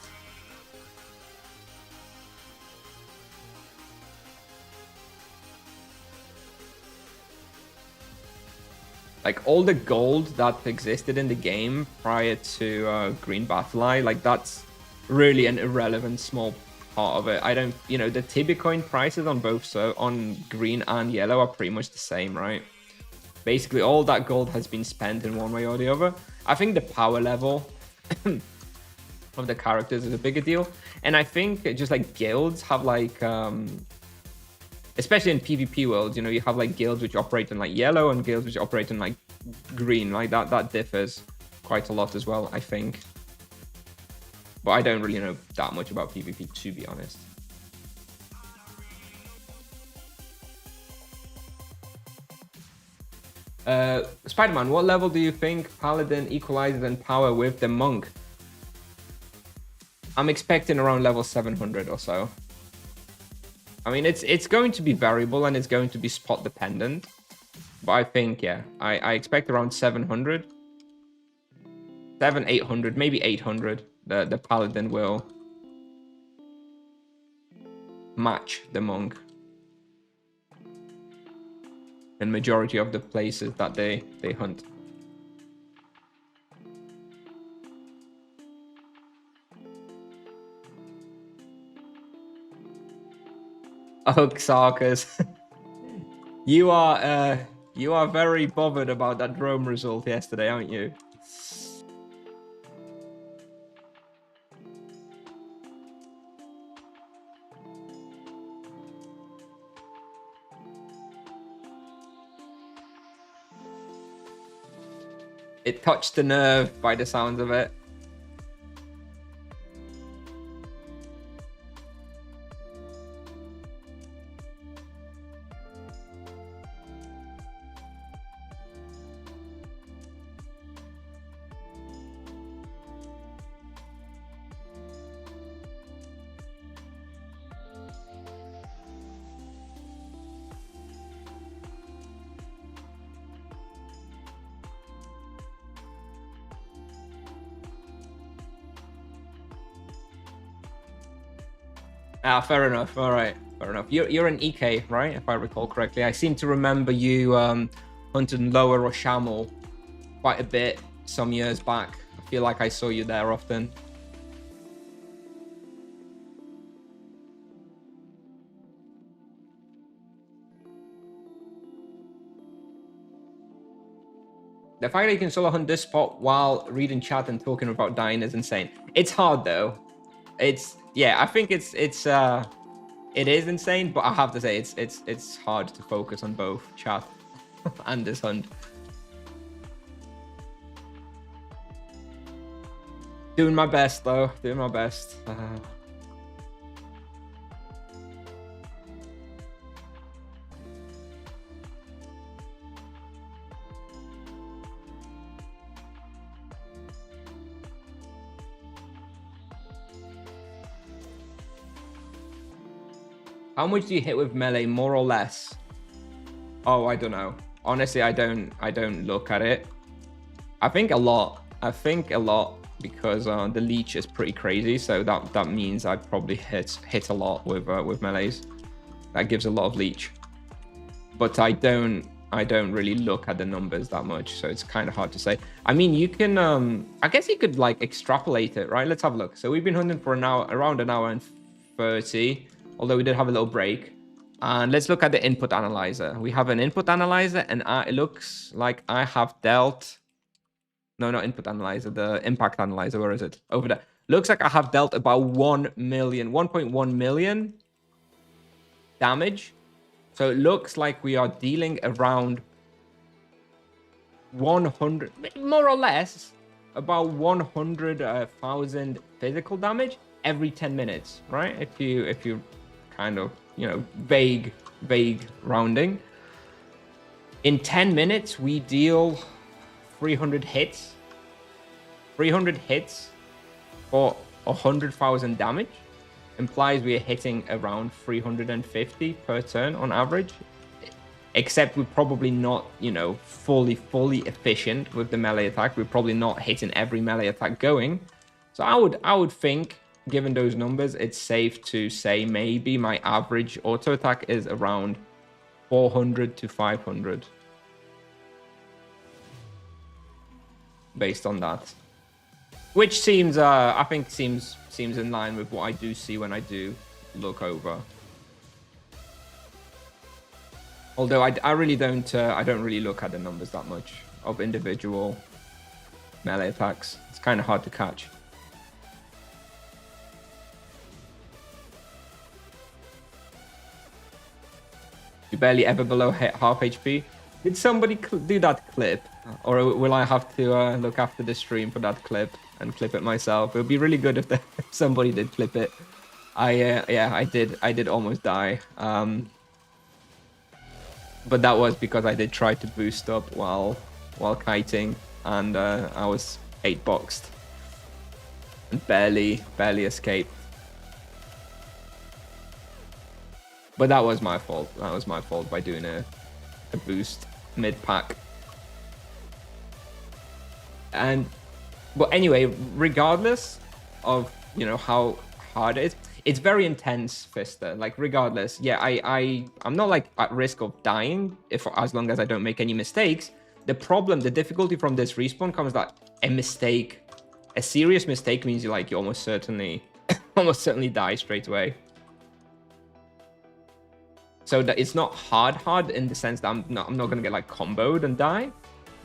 Like all the gold that existed in the game prior to Green Battle Eye, like that's really an irrelevant small part of it. I don't, you know, the Tibicoin prices on both, so on green and yellow are pretty much the same, right? Basically, all that gold has been spent in one way or the other. I think the power level of the characters is a bigger deal, and I think just like guilds have like especially in PvP worlds, you know, you have like guilds which operate in like yellow and guilds which operate in like green. Like that differs quite a lot as well, I think. But I don't really know that much about PvP, to be honest. Spider-Man, what level do you think Paladin equalizes in power with the Monk? I'm expecting around level 700 or so. I mean, it's going to be variable and it's going to be spot dependent. But I think, yeah, I expect around 700. 800, maybe 800. The Paladin will match the Monk in majority of the places that they hunt. Oh, Xarkas. You are very bothered about that drone result yesterday, aren't you? It touched the nerve by the sounds of it. Ah, fair enough. All right, fair enough. You're an EK, right? If I recall correctly, I seem to remember you hunting Lower or Shamel quite a bit some years back. I feel like I saw you there often. The fact that you can solo hunt this spot while reading chat and talking about dying is insane. It's hard though. Yeah, I think it is insane, but I have to say it's hard to focus on both chat and this hunt. Doing my best though, doing my best. How much do you hit with melee, more or less? Oh, I don't know. Honestly, I don't look at it. I think a lot. Because the leech is pretty crazy, so that means I probably hit a lot with melees. That gives a lot of leech. But I don't really look at the numbers that much, so it's kind of hard to say. I mean, you can I guess you could like extrapolate it, right? Let's have a look. So we've been hunting for an hour, around an hour and 30. Although we did have a little break. And let's look at the input analyzer. We have an input analyzer, and it looks like I have dealt... No, not input analyzer, the impact analyzer. Where is it? Over there. Looks like I have dealt about 1 million, 1.1 million damage. So it looks like we are dealing around 100, more or less, about 100,000 physical damage every 10 minutes, right? If you kind of, vague rounding. In 10 minutes, we deal 300 hits. 300 hits for 100,000 damage implies we are hitting around 350 per turn on average. Except we're probably not, fully efficient with the melee attack. We're probably not hitting every melee attack going. So I would think, given those numbers, it's safe to say maybe my average auto attack is around 400 to 500. Based on that. Which seems, I think seems in line with what I do see when I do look over. Although I really don't, I don't really look at the numbers that much of individual melee attacks. It's kind of hard to catch. You're barely ever below half HP. Did somebody do that clip? Or will I have to look after the stream for that clip and clip it myself? It would be really good if somebody did clip it. Yeah, I did almost die. But that was because I did try to boost up while kiting, and I was 8-boxed and barely escaped. But that was my fault. That was my fault by doing a boost mid-pack. But anyway, regardless of how hard it is, it's very intense, Fister. Like, regardless, yeah, I'm not like at risk of dying as long as I don't make any mistakes. The difficulty from this respawn comes that a serious mistake means you almost certainly die straight away. So that it's not hard in the sense that I'm not gonna get comboed and die,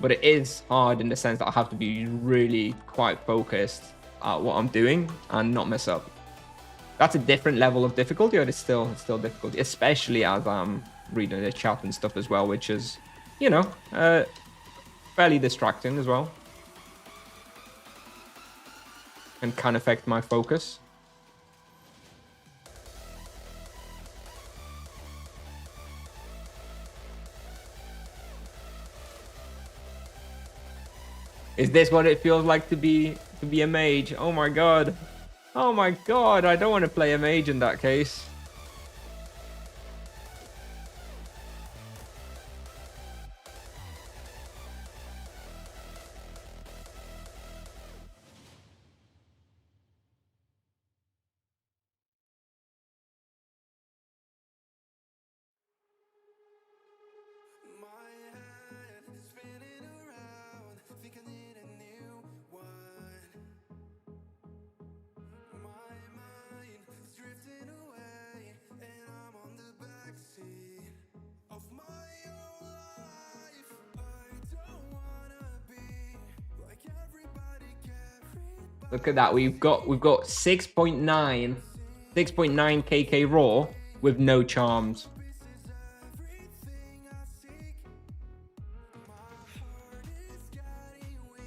but it is hard in the sense that I have to be really quite focused at what I'm doing and not mess up. That's a different level of difficulty, but it's still difficult, especially as I'm reading the chat and stuff as well, which is, fairly distracting as well. And can affect my focus. Is this what it feels like to be a mage? Oh my god. Oh my god, I don't want to play a mage in that case. Look at that. We've got 6.9 KK raw with no charms.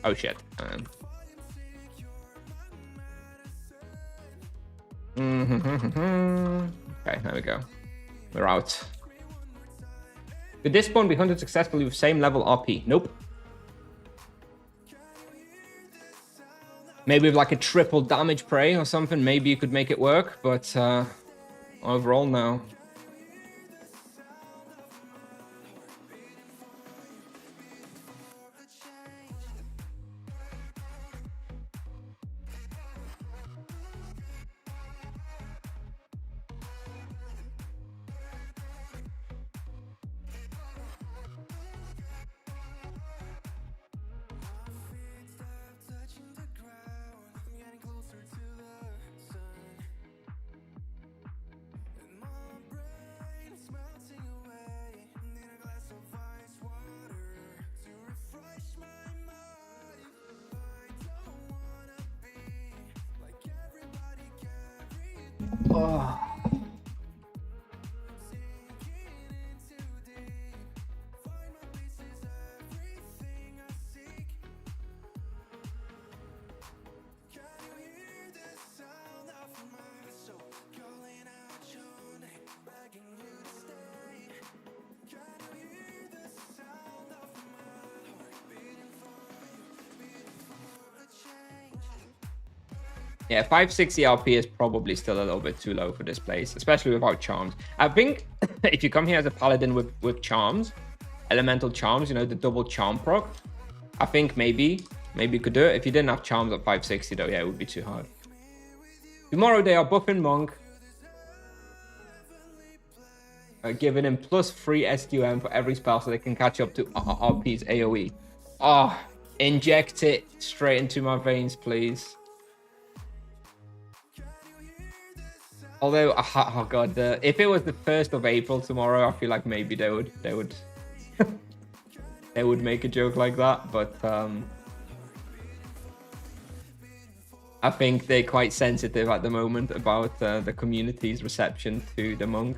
Oh shit. Okay, there we go. We're out. Could this spawn be hunted successfully with same level RP? Nope. Maybe with a triple damage prey or something, maybe you could make it work, but overall, no. Oh. Yeah, 560 RP is probably still a little bit too low for this place, especially without charms. I think if you come here as a paladin with charms, elemental charms, you know, the double charm proc, I think maybe you could do it. If you didn't have charms at 560 though, yeah, it would be too hard. Tomorrow they are buffing Monk, giving him +3 SQM for every spell so they can catch up to RP's AoE. Oh, inject it straight into my veins, please. Although, oh god, if it was the 1st of April tomorrow, I feel like maybe they would they would make a joke like that. But I think they're quite sensitive at the moment about the community's reception to the monk.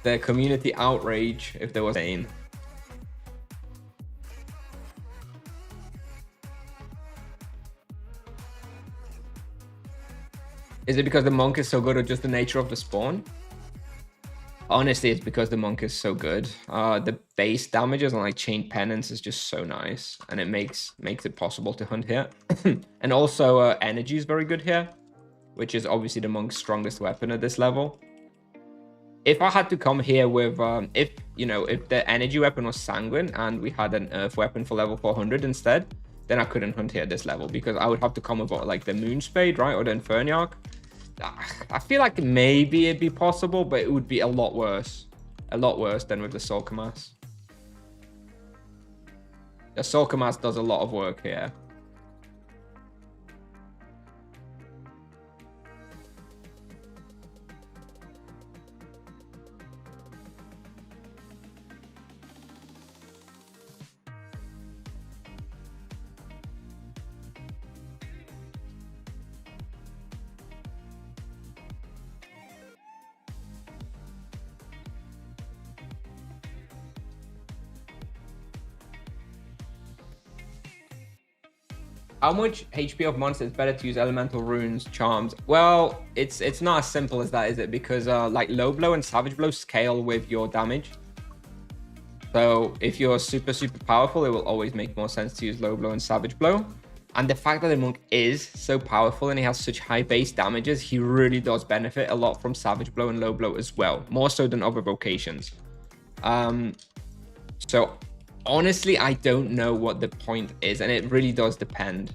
The community outrage, if there was any. Is it because the monk is so good or just the nature of the spawn? Honestly, it's because the monk is so good. The base damages on like chain penance is just so nice, and it makes it possible to hunt here. And also energy is very good here, which is obviously the monk's strongest weapon at this level. If I had to come here with, if the energy weapon was sanguine and we had an earth weapon for level 400 instead, then I couldn't hunt here at this level because I would have to come with like the moon spade, right, or the inferniarch. I feel like maybe it'd be possible, but it would be a lot worse than with the Sorkamas. The Sorkamas does a lot of work here. How much HP of monsters is better to use elemental runes, charms? Well, it's not as simple as that, is it? Because like low blow and savage blow scale with your damage. So if you're super powerful, it will always make more sense to use low blow and savage blow. And the fact that the monk is so powerful and he has such high base damages, he really does benefit a lot from savage blow and low blow as well, more so than other vocations. So honestly, I don't know what the point is, and it really does depend.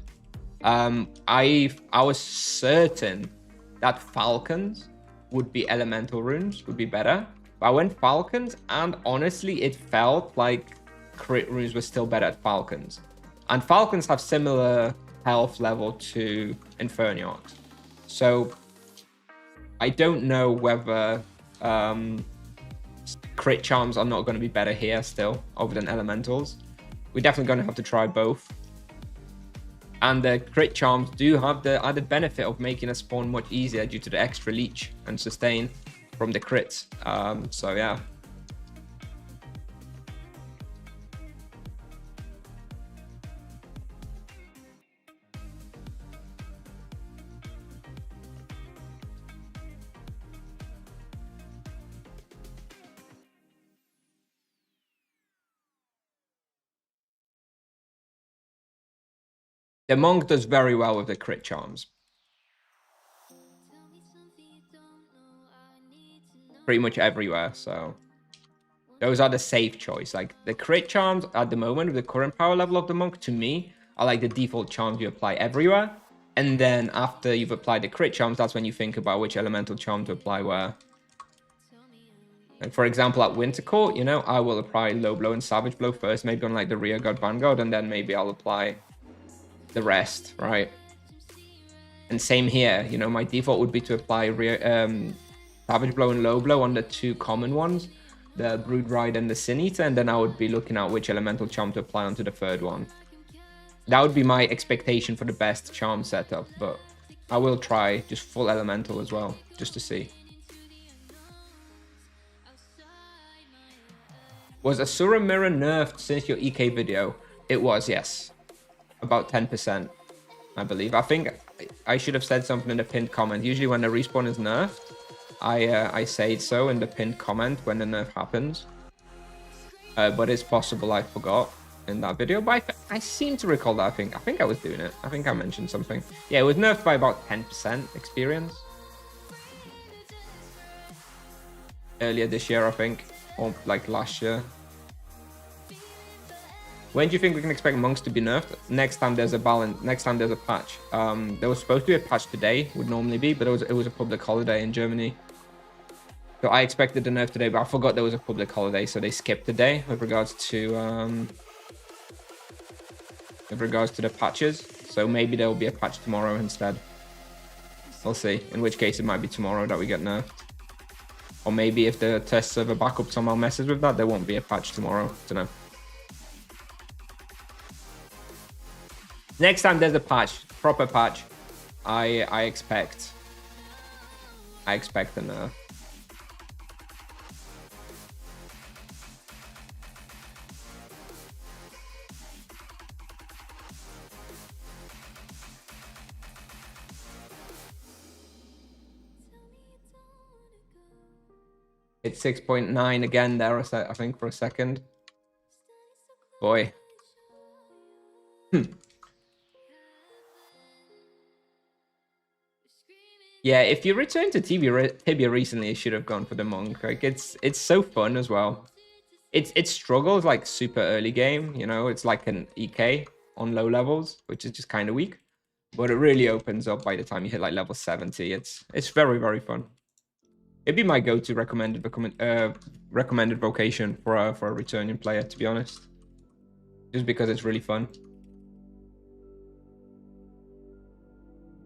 I was certain that falcons would be elemental runes, would be better. But I went falcons, and honestly, it felt like crit runes were still better at falcons. And falcons have similar health level to inferniarchs. So I don't know whether crit charms are not going to be better here still other than elementals. We're definitely going to have to try both. And the crit charms do have the added benefit of making a spawn much easier due to the extra leech and sustain from the crits. So yeah. The monk does very well with the crit charms. Pretty much everywhere, so those are the safe choice. Like the crit charms at the moment with the current power level of the monk, to me, are like the default charms you apply everywhere. And then after you've applied the crit charms, that's when you think about which elemental charm to apply where. Like for example, at Winter Court, you know, I will apply low blow and savage blow first, maybe on like the rear guard vanguard, and then maybe I'll apply the rest, right? And same here, you know, my default would be to apply savage blow and low blow on the two common ones, the Brood Ride and the Sin Eater, and then I would be looking at which elemental charm to apply onto the third one. That would be my expectation for the best charm setup, but I will try just full elemental as well, just to see. Was Asura Mirror nerfed since your EK video? It was, yes. About 10%, I believe. I think I should have said something in the pinned comment. Usually when the respawn is nerfed, I say so in the pinned comment when the nerf happens. But it's possible I forgot in that video. But I seem to recall that. I think I was doing it. I think I mentioned something. Yeah, it was nerfed by about 10% experience. Earlier this year, I think. Or like last year. When do you think we can expect monks to be nerfed? Next time there's a balance. Next time there's a patch. There was supposed to be a patch today, would normally be, but it was a public holiday in Germany. So I expected the nerf today, but I forgot there was a public holiday, so they skipped the day with regards to the patches. So maybe there will be a patch tomorrow instead. We'll see. In which case it might be tomorrow that we get nerfed. Or maybe if the test server backup somehow messes with that, there won't be a patch tomorrow. Don't know. Next time there's a patch, proper patch, I expect a nerf. It's 6.9 again there, I think, for a second. Boy. Yeah, if you return to Tibia recently, you should have gone for the monk. Like it's so fun as well. It struggles like super early game, you know. It's like an EK on low levels, which is just kind of weak. But it really opens up by the time you hit like level 70. It's very, very fun. It'd be my go-to recommended vocation for a returning player, to be honest. Just because it's really fun.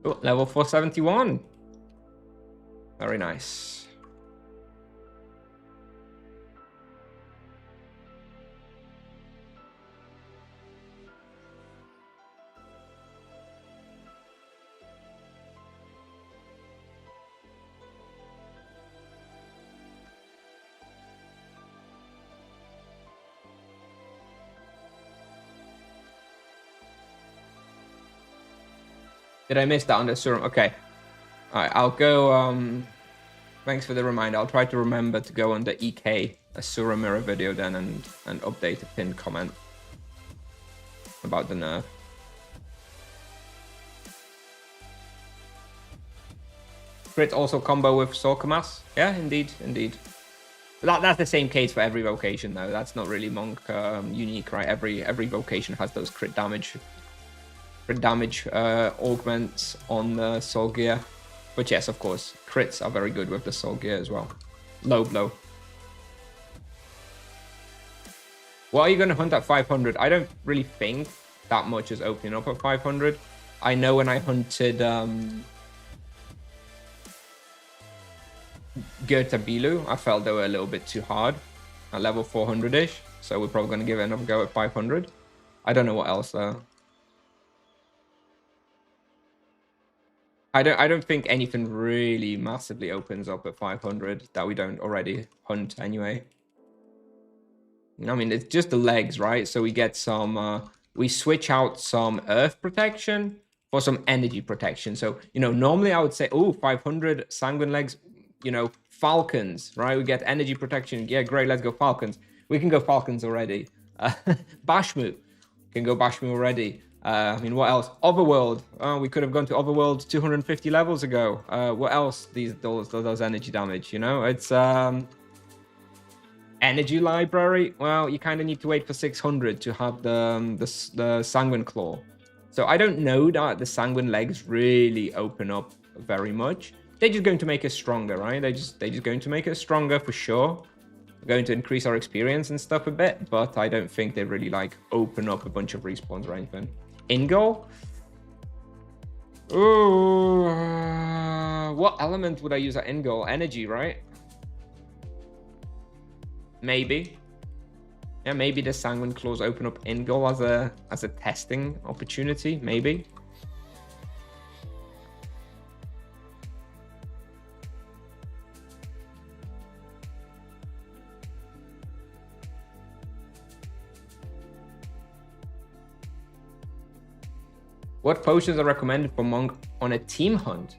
Oh, level 471. Very nice. Did I miss that on the serum? Okay. All right, I'll go. Thanks for the reminder. I'll try to remember to go on the EK Asura Mirror video then and update a pinned comment about the nerf. Crit also combo with Sorkamas. Yeah, indeed. That's the same case for every vocation though. That's not really monk unique, right? Every vocation has those crit damage augments on the soul gear. But yes, of course, crits are very good with the soul gear as well. Low blow. What are you going to hunt at 500? I don't really think that much is opening up at 500. I know when I hunted Gertabilu, I felt they were a little bit too hard at level 400-ish. So we're probably going to give it another go at 500. I don't know what else though. I don't think anything really massively opens up at 500 that we don't already hunt anyway. I mean, it's just the legs, right? So we get some, we switch out some earth protection for some energy protection. So, you know, normally I would say, oh, 500 sanguine legs, you know, falcons, right? We get energy protection. Yeah, great, let's go falcons. We can go falcons already. Bashmu, can go Bashmu already. I mean, what else? Overworld. Oh, we could have gone to Overworld 250 levels ago. What else? Those energy damage, you know? It's energy library. Well, you kind of need to wait for 600 to have the Sanguine Claw. So I don't know that the Sanguine legs really open up very much. They're just going to make us stronger, right? They're just going to make us stronger for sure. We're going to increase our experience and stuff a bit, but I don't think they really like open up a bunch of respawns or anything. In-goal? Ooh, what element would I use at in-goal? Energy, right? Maybe. Yeah, maybe the Sanguine Claws open up Ingol as a testing opportunity, maybe. What potions are recommended for Monk on a team hunt?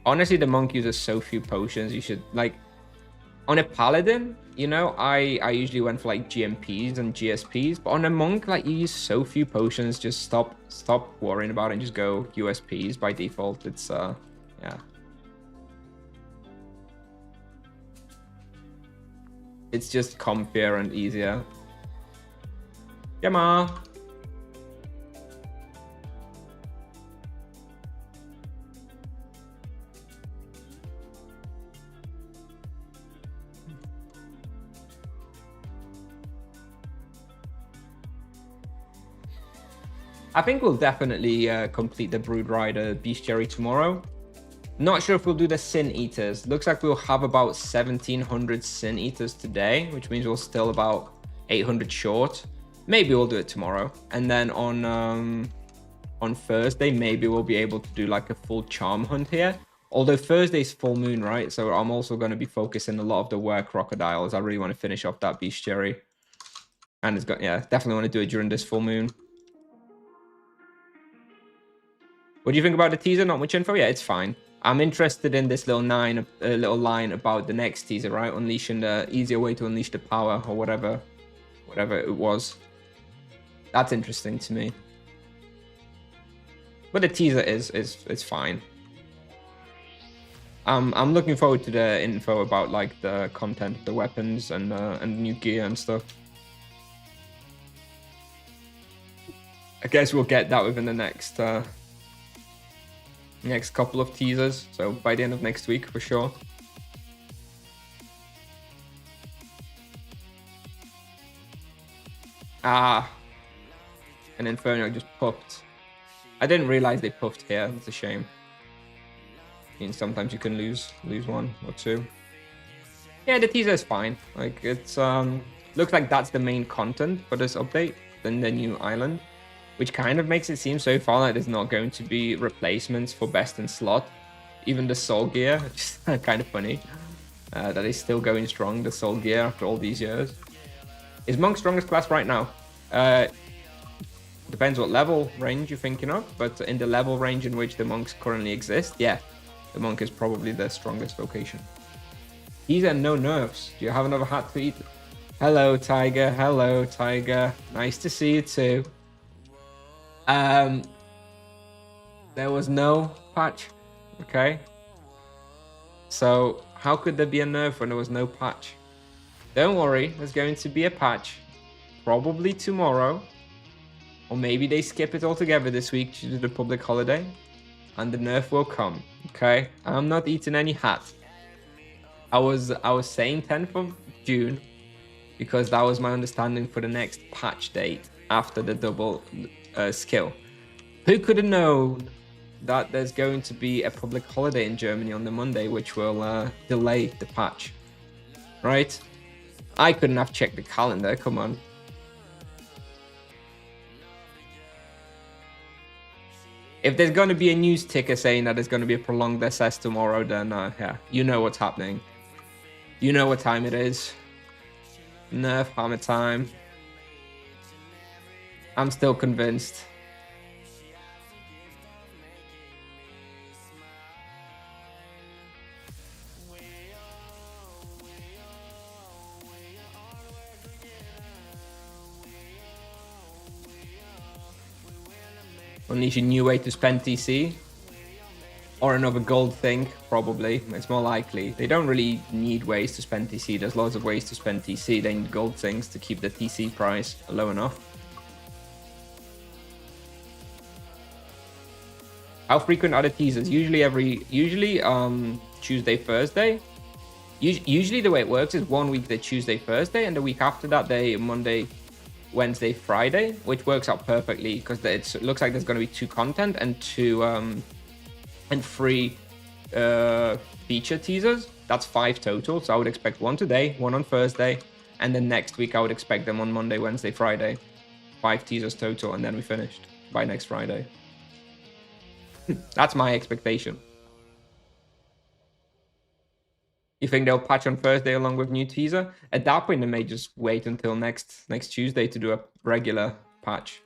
Honestly, the Monk uses so few potions. You should, like, on a Paladin, you know, I usually went for like GMPs and GSPs, but on a Monk, like, you use so few potions. Just stop worrying about it and just go USPs by default. It's yeah. It's just comfier and easier. Yeah, ma. I think we'll definitely complete the Brood Rider Bestiary tomorrow. Not sure if we'll do the Sin Eaters. Looks like we'll have about 1,700 Sin Eaters today, which means we're still about 800 short. Maybe we'll do it tomorrow. And then on Thursday, maybe we'll be able to do like a full charm hunt here. Although Thursday's full moon, right? So I'm also going to be focusing a lot of the work crocodiles. I really want to finish off that Bestiary. And it's got, yeah, definitely want to do it during this full moon. What do you think about the teaser? Not much info? Yeah, it's fine. I'm interested in this little line about the next teaser, right? Unleashing the easier way to unleash the power or whatever it was. That's interesting to me. But the teaser is fine. I'm looking forward to the info about like the content, the weapons and new gear and stuff. I guess we'll get that within the next couple of teasers, so by the end of next week for sure. Ah, an Inferno just puffed. I didn't realize they puffed here. That's a shame. I mean, sometimes you can lose one or two. Yeah, the teaser is fine. Like, it's looks like that's the main content for this update, then the new island, which kind of makes it seem so far like there's not going to be replacements for best in slot. Even the soul gear, which is kind of funny. That is still going strong, the soul gear, after all these years. Is Monk strongest class right now? Depends what level range you're thinking of, but in the level range in which the Monks currently exist, yeah, the Monk is probably the strongest vocation. These are no nerfs. Do you have another hat to eat? Hello, Tiger. Hello, Tiger. Nice to see you too. There was no patch, okay? So how could there be a nerf when there was no patch? Don't worry, there's going to be a patch, probably tomorrow, or maybe they skip it altogether this week due to the public holiday, and the nerf will come, okay? I'm not eating any hat. I was saying 10th of June because that was my understanding for the next patch date after the double skill. Who could have known that there's going to be a public holiday in Germany on the Monday, which will delay the patch, right? I couldn't have checked the calendar, come on. If there's going to be a news ticker saying that there's going to be a prolonged SS tomorrow, then yeah, you know what's happening. You know what time it is. Nerf hammer time. I'm still convinced. Unleash a new way to spend TC. Or another gold thing, probably. It's more likely. They don't really need ways to spend TC. There's loads of ways to spend TC. They need gold things to keep the TC price low enough. How frequent are the teasers? Usually Tuesday, Thursday. Usually the way it works is 1 week they Tuesday, Thursday, and the week after that they Monday, Wednesday, Friday, which works out perfectly because it looks like there's going to be 2 content and 2 and 3 feature teasers. That's 5 total, so I would expect 1 today, 1 on Thursday, And then next week, I would expect them on Monday, Wednesday, Friday. 5 teasers total, and then we finished by next Friday. That's my expectation. You think they'll patch on Thursday along with new teaser? At that point, they may just wait until next Tuesday to do a regular patch.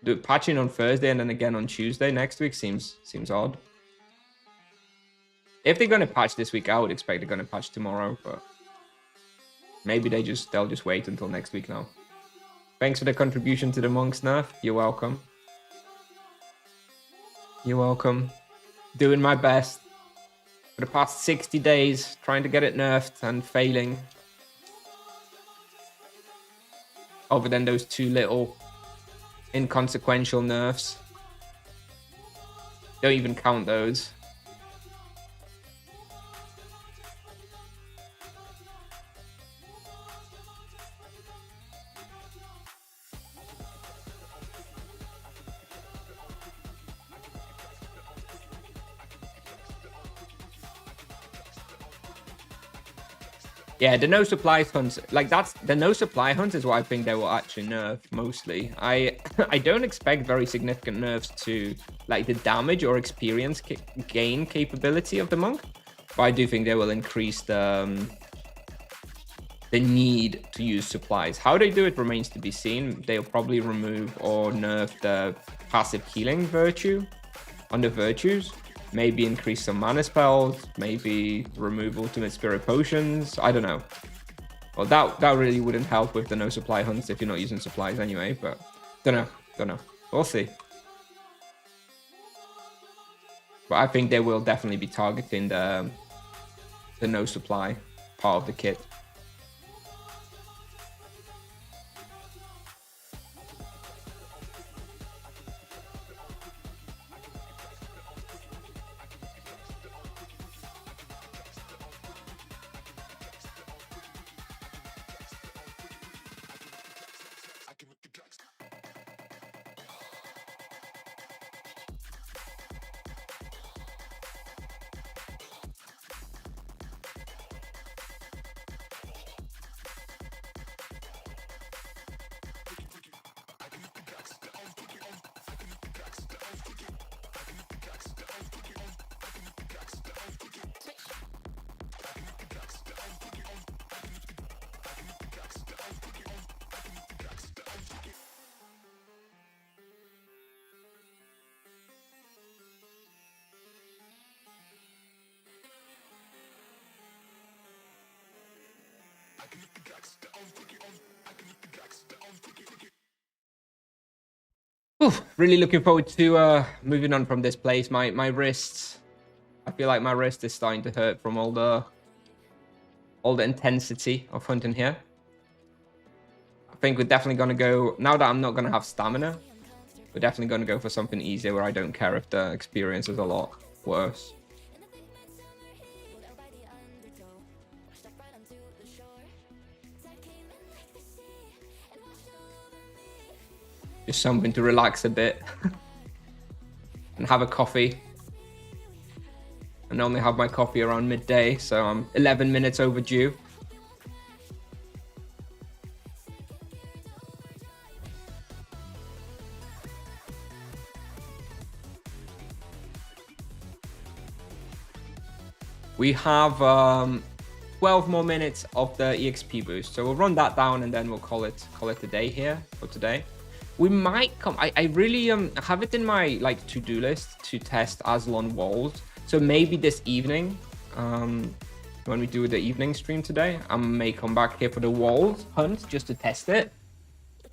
Do patching on Thursday and then again on Tuesday next week seems odd. If they're gonna patch this week, I would expect they're gonna patch tomorrow, but maybe they'll just wait until next week now. Thanks for the contribution to the Monks nerf. You're welcome. You're welcome. Doing my best. For the past 60 days, trying to get it nerfed and failing. Other than those 2 little inconsequential nerfs. Don't even count those. Yeah, the no supply hunts, like the no supply hunt is what I think they will actually nerf mostly. I don't expect very significant nerfs to like the damage or experience gain capability of the monk, but I do think they will increase the need to use supplies. How they do it remains to be seen. They'll probably remove or nerf the passive healing virtue on the virtues. Maybe increase some mana spells, maybe remove ultimate spirit potions. I don't know. Well, that really wouldn't help with the no supply hunts if you're not using supplies anyway, but don't know. We'll see. But I think they will definitely be targeting the no supply part of the kit. Really looking forward to moving on from this place. My wrists, I feel like my wrist is starting to hurt from all the intensity of hunting here. I think we're definitely going to go, now that I'm not going to have stamina, we're definitely going to go for something easier where I don't care if the experience is a lot worse. Just something to relax a bit and have a coffee. I normally have my coffee around midday, so I'm 11 minutes overdue. We have 12 more minutes of the EXP boost, so we'll run that down and then we'll call it a day here for today. We might come. I really have it in my like to-do list to test Azzilon walls. So maybe this evening, when we do the evening stream today, I may come back here for the walls hunt just to test it.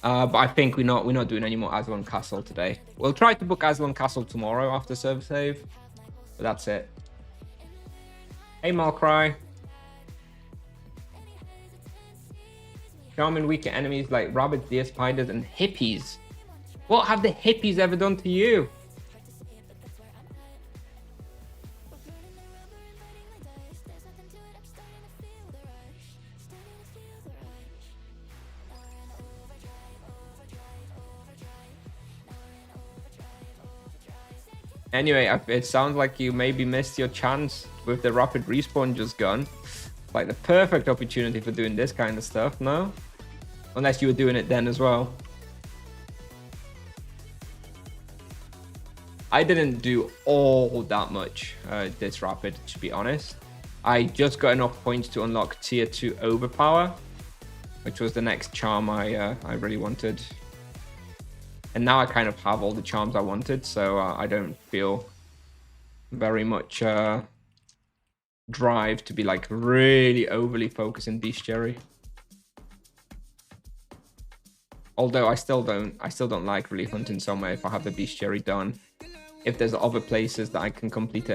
But I think we're not doing any more Azzilon Castle today. We'll try to book Azzilon Castle tomorrow after server save, but that's it. Hey Malcry. Charming weaker enemies like rabbits, deer, spiders, and hippies. What have the hippies ever done to you? Anyway, it sounds like you maybe missed your chance with the rapid respawn just gone. Like the perfect opportunity for doing this kind of stuff, no? Unless you were doing it then as well. I didn't do all that much this rapid, to be honest. I just got enough points to unlock tier 2 overpower, which was the next charm I really wanted. And now I kind of have all the charms I wanted, so I don't feel very much drive to be like really overly focused in bestiary. Although I still don't like really hunting somewhere if I have the bestiary done. If there's other places that I can complete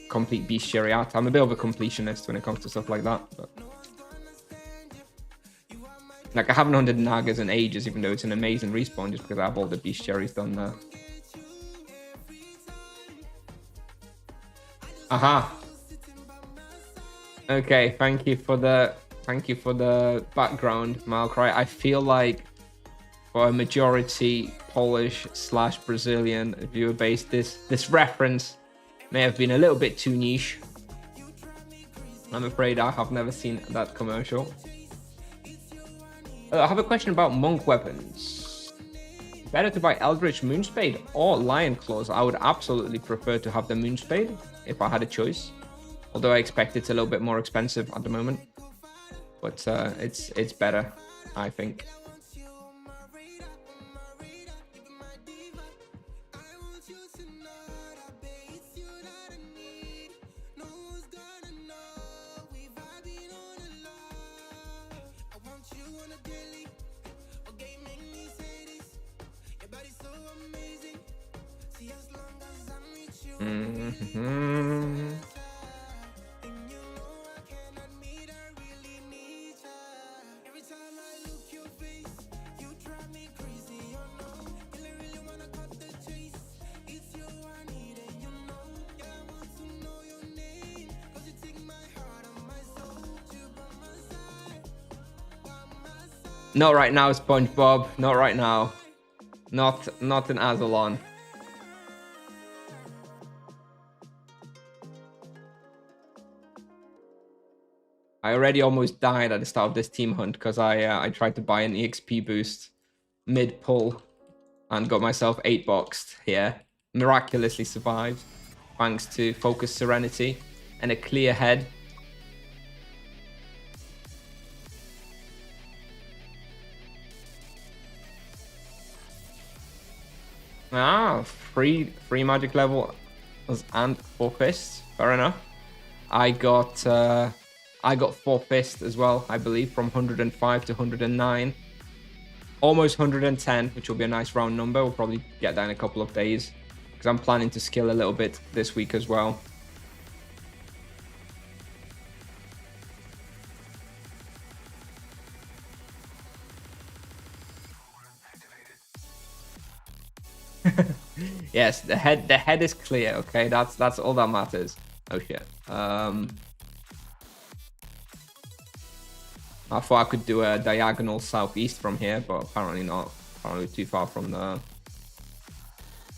bestiary at. I'm a bit of a completionist when it comes to stuff like that. But like I haven't hunted Nagas in ages, even though it's an amazing respawn, just because I have all the bestiaries done there. Aha. Okay, thank you for the background, Malcry. I feel like for a majority Polish/Brazilian viewer base, this reference may have been a little bit too niche. I'm afraid I have never seen that commercial. I have a question about monk weapons. Better to buy Eldritch Moonspade or Lion Claws? I would absolutely prefer to have the Moonspade if I had a choice. Although I expect it's a little bit more expensive at the moment. But it's better, I think. Not right now, SpongeBob. Not right now. Not in Azzilon. I already almost died at the start of this team hunt because I tried to buy an EXP boost mid-pull and got myself 8-boxed here. Miraculously survived thanks to Focus Serenity and a clear head. Free magic level and 4 fists. Fair enough. I got 4 fists as well, I believe, from 105 to 109. Almost 110, which will be a nice round number. We'll probably get that in a couple of days because I'm planning to skill a little bit this week as well. Yes, the head is clear. Okay, that's all that matters. Oh shit. I thought I could do a diagonal southeast from here, but apparently not. Apparently too far from the.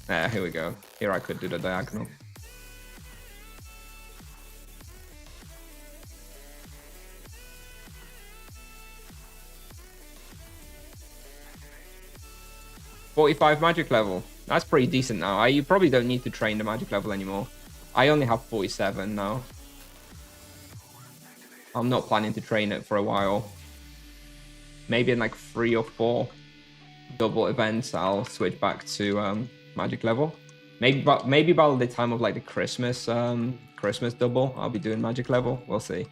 Yeah, here we go. Here I could do the diagonal. $45 magic level. That's pretty decent now. You probably don't need to train the magic level anymore. I only have 47 now. I'm not planning to train it for a while. Maybe in like 3 or 4 double events, I'll switch back to magic level. Maybe by the time of like the Christmas double, I'll be doing magic level. We'll see.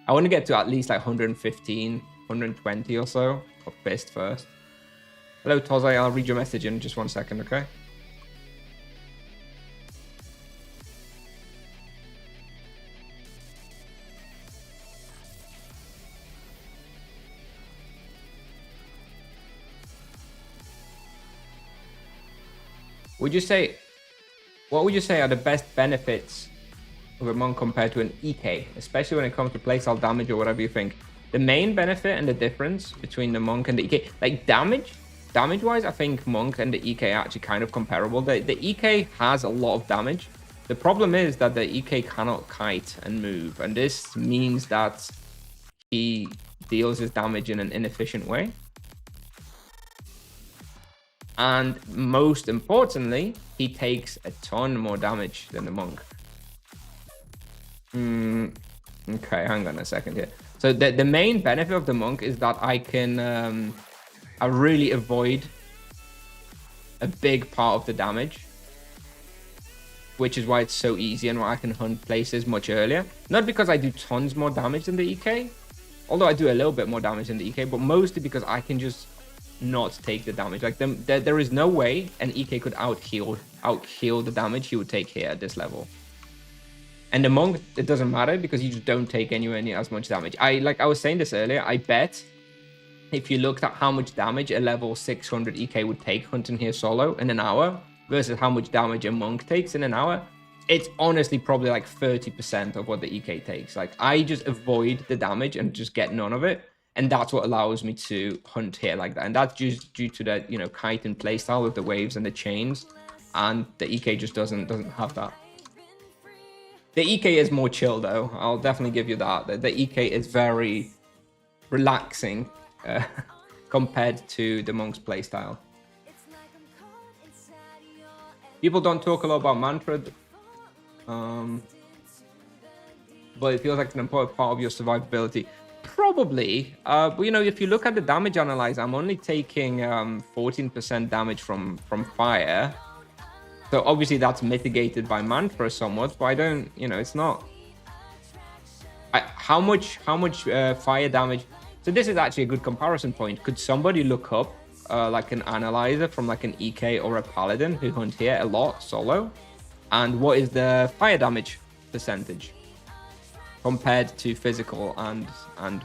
I want to get to at least like 115, 120 or so of fist first. Hello, Tozai. I'll read your message in just 1 second, okay? What would you say are the best benefits of a monk compared to an EK, especially when it comes to playstyle damage or whatever you think? The main benefit and the difference between the monk and the EK, like damage-wise, I think monk and the EK are actually kind of comparable. The EK has a lot of damage, The problem is that the EK cannot kite and move, and this means that he deals his damage in an inefficient way. And most importantly, he takes a ton more damage than the monk. Okay, hang on a second here. So the main benefit of the monk is that I can I really avoid a big part of the damage, which is why it's so easy and why I can hunt places much earlier. Not because I do tons more damage than the EK, although I do a little bit more damage than the EK, but mostly because I can just not take the damage. Like there is no way an EK could out heal the damage he would take here at this level. And the monk, it doesn't matter because you just don't take anywhere near as much damage. Like I was saying this earlier, I bet if you looked at how much damage a level 600 EK would take hunting here solo in an hour versus how much damage a monk takes in an hour, it's honestly probably like 30% of what the EK takes. Like I just avoid the damage and just get none of it. And that's what allows me to hunt here like that. And that's just due to the, you know, kite and playstyle with the waves and the chains. And the EK just doesn't have that. The EK is more chill though. I'll definitely give you that. The EK is very relaxing compared to the monk's playstyle. People don't talk a lot about mantra, but it feels like an important part of your survivability. Probably, but you know, if you look at the damage analyzer, I'm only taking 14% damage from fire. So obviously that's mitigated by mantra somewhat, but I don't, you know, it's not. How much fire damage? So this is actually a good comparison point. Could somebody look up like an analyzer from like an EK or a paladin who hunt here a lot solo, and what is the fire damage percentage compared to physical and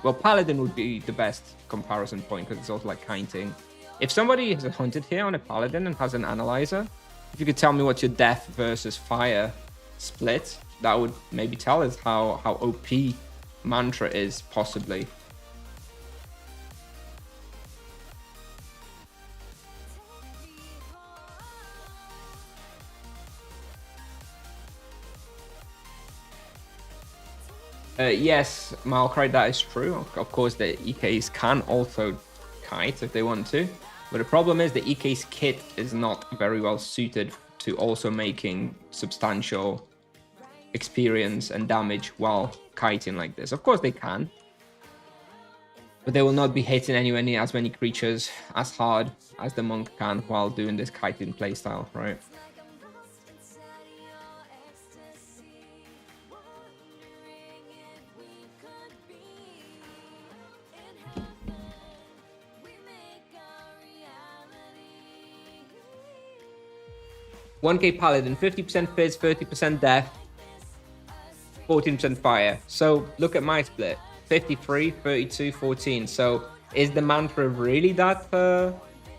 well, paladin would be the best comparison point because it's also like kiting. If somebody has hunted here on a paladin and has an analyzer, if you could tell me what's your death versus fire split, that would maybe tell us how OP mantra is possibly. Yes, Malcry, that is true. Of course, the EKs can also kite if they want to. But the problem is the EK's kit is not very well suited to also making substantial experience and damage while kiting like this. Of course they can, but they will not be hitting anywhere near as many creatures as hard as the monk can while doing this kiting playstyle, right? $1K Paladin, 50% Fizz, 30% Death, 14% Fire. So look at my split, 53, 32, 14. So is the mantra really that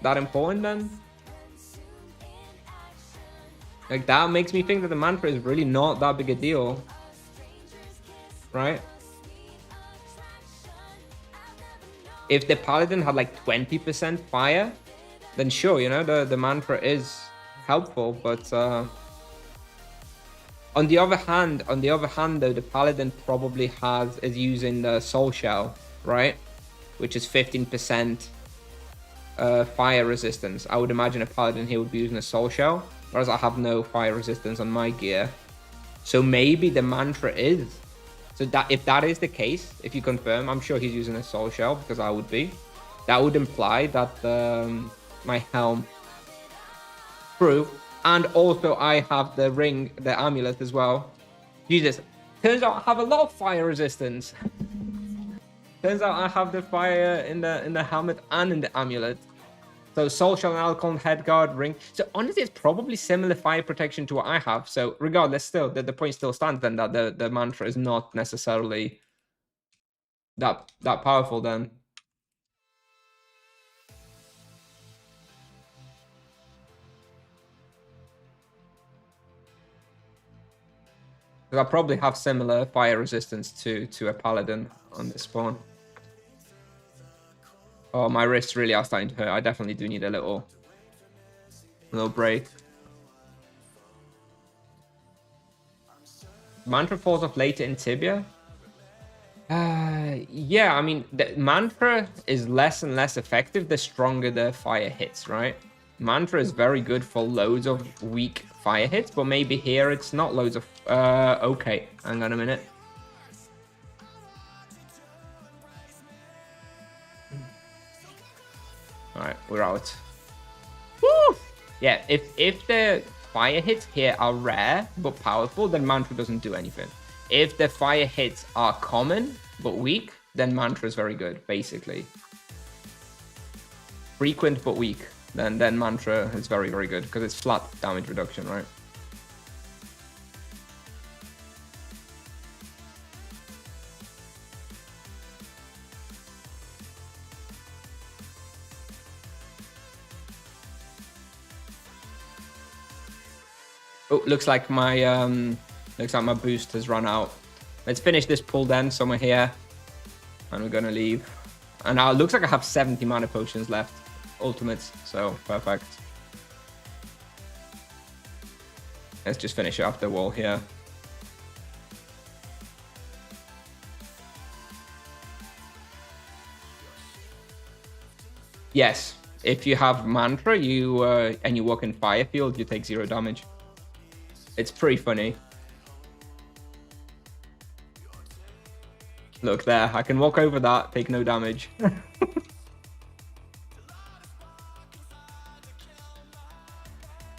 important then? Like that makes me think that the mantra is really not that big a deal, right? If the Paladin had like 20% Fire, then sure, you know, the mantra is helpful, but on the other hand though, the Paladin probably is using the Soul Shell, right, which is 15% fire resistance. I would imagine a Paladin here would be using a Soul Shell, whereas I have no fire resistance on my gear. So maybe the mantra is, so that if that is the case, if you confirm, I'm sure he's using a Soul Shell because I would be, that would imply that my helm. True, and also I have the ring, the amulet as well. Jesus, turns out I have a lot of fire resistance. Turns out I have the fire in the helmet and in the amulet. So Soul Shell and Alcon, Headguard, ring. So honestly, it's probably similar fire protection to what I have. So regardless, still the point still stands then that the mantra is not necessarily that powerful then. I probably have similar fire resistance to a Paladin on this spawn. Oh, my wrists really are starting to hurt. I definitely do need a little break. Mantra falls off later in Tibia. Yeah, I mean, the Mantra is less and less effective the stronger the fire hits, right? Mantra is very good for loads of weak fire hits, but maybe here it's not loads of... okay, hang on a minute. Alright, we're out. Woo! Yeah, if the fire hits here are rare but powerful, then Mantra doesn't do anything. If the fire hits are common but weak, then Mantra is very good, basically. Frequent but weak, then Mantra is very, very good, because it's flat damage reduction, right? Oh, looks like my boost has run out. Let's finish this pull then, somewhere here. And we're gonna leave. And now it looks like I have 70 mana potions left. Ultimates, so perfect. Let's just finish off the wall here. Yes, if you have Mantra, and you walk in Fire Field, you take 0 damage. It's pretty funny. Look there, I can walk over that, take no damage.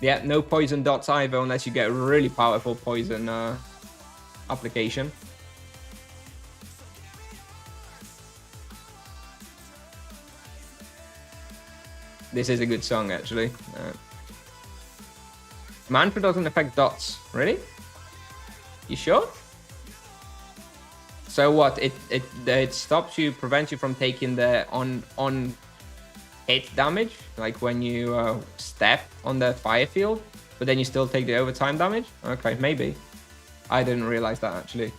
Yeah, no poison dots either, unless you get a really powerful poison application. This is a good song, actually. Mantra doesn't affect dots. Really? You sure? So what? It stops you, prevents you from taking the on hit damage, like when you step on the fire field, but then you still take the overtime damage? Okay, maybe. I didn't realize that, actually.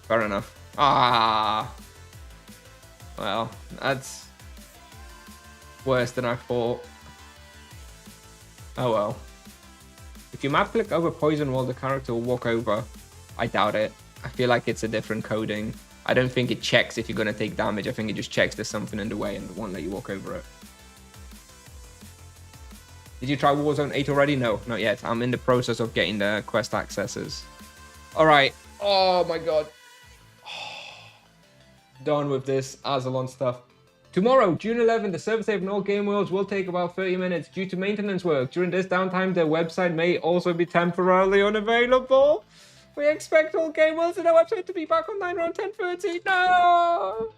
Fair enough. Ah. Well, that's worse than I thought. Oh well. If you map click over poison wall, the character will walk over. I doubt it. I feel like it's a different coding. I don't think it checks if you're going to take damage. I think it just checks there's something in the way and won't let you walk over it. Did you try Warzone 8 already? No, not yet. I'm in the process of getting the quest accesses. All right. Oh my god. Done with this Azzilon stuff. Tomorrow, June 11th, the server save in all game worlds will take about 30 minutes due to maintenance work. During this downtime, the website may also be temporarily unavailable. We expect all game worlds in our website to be back online around 10:30. No!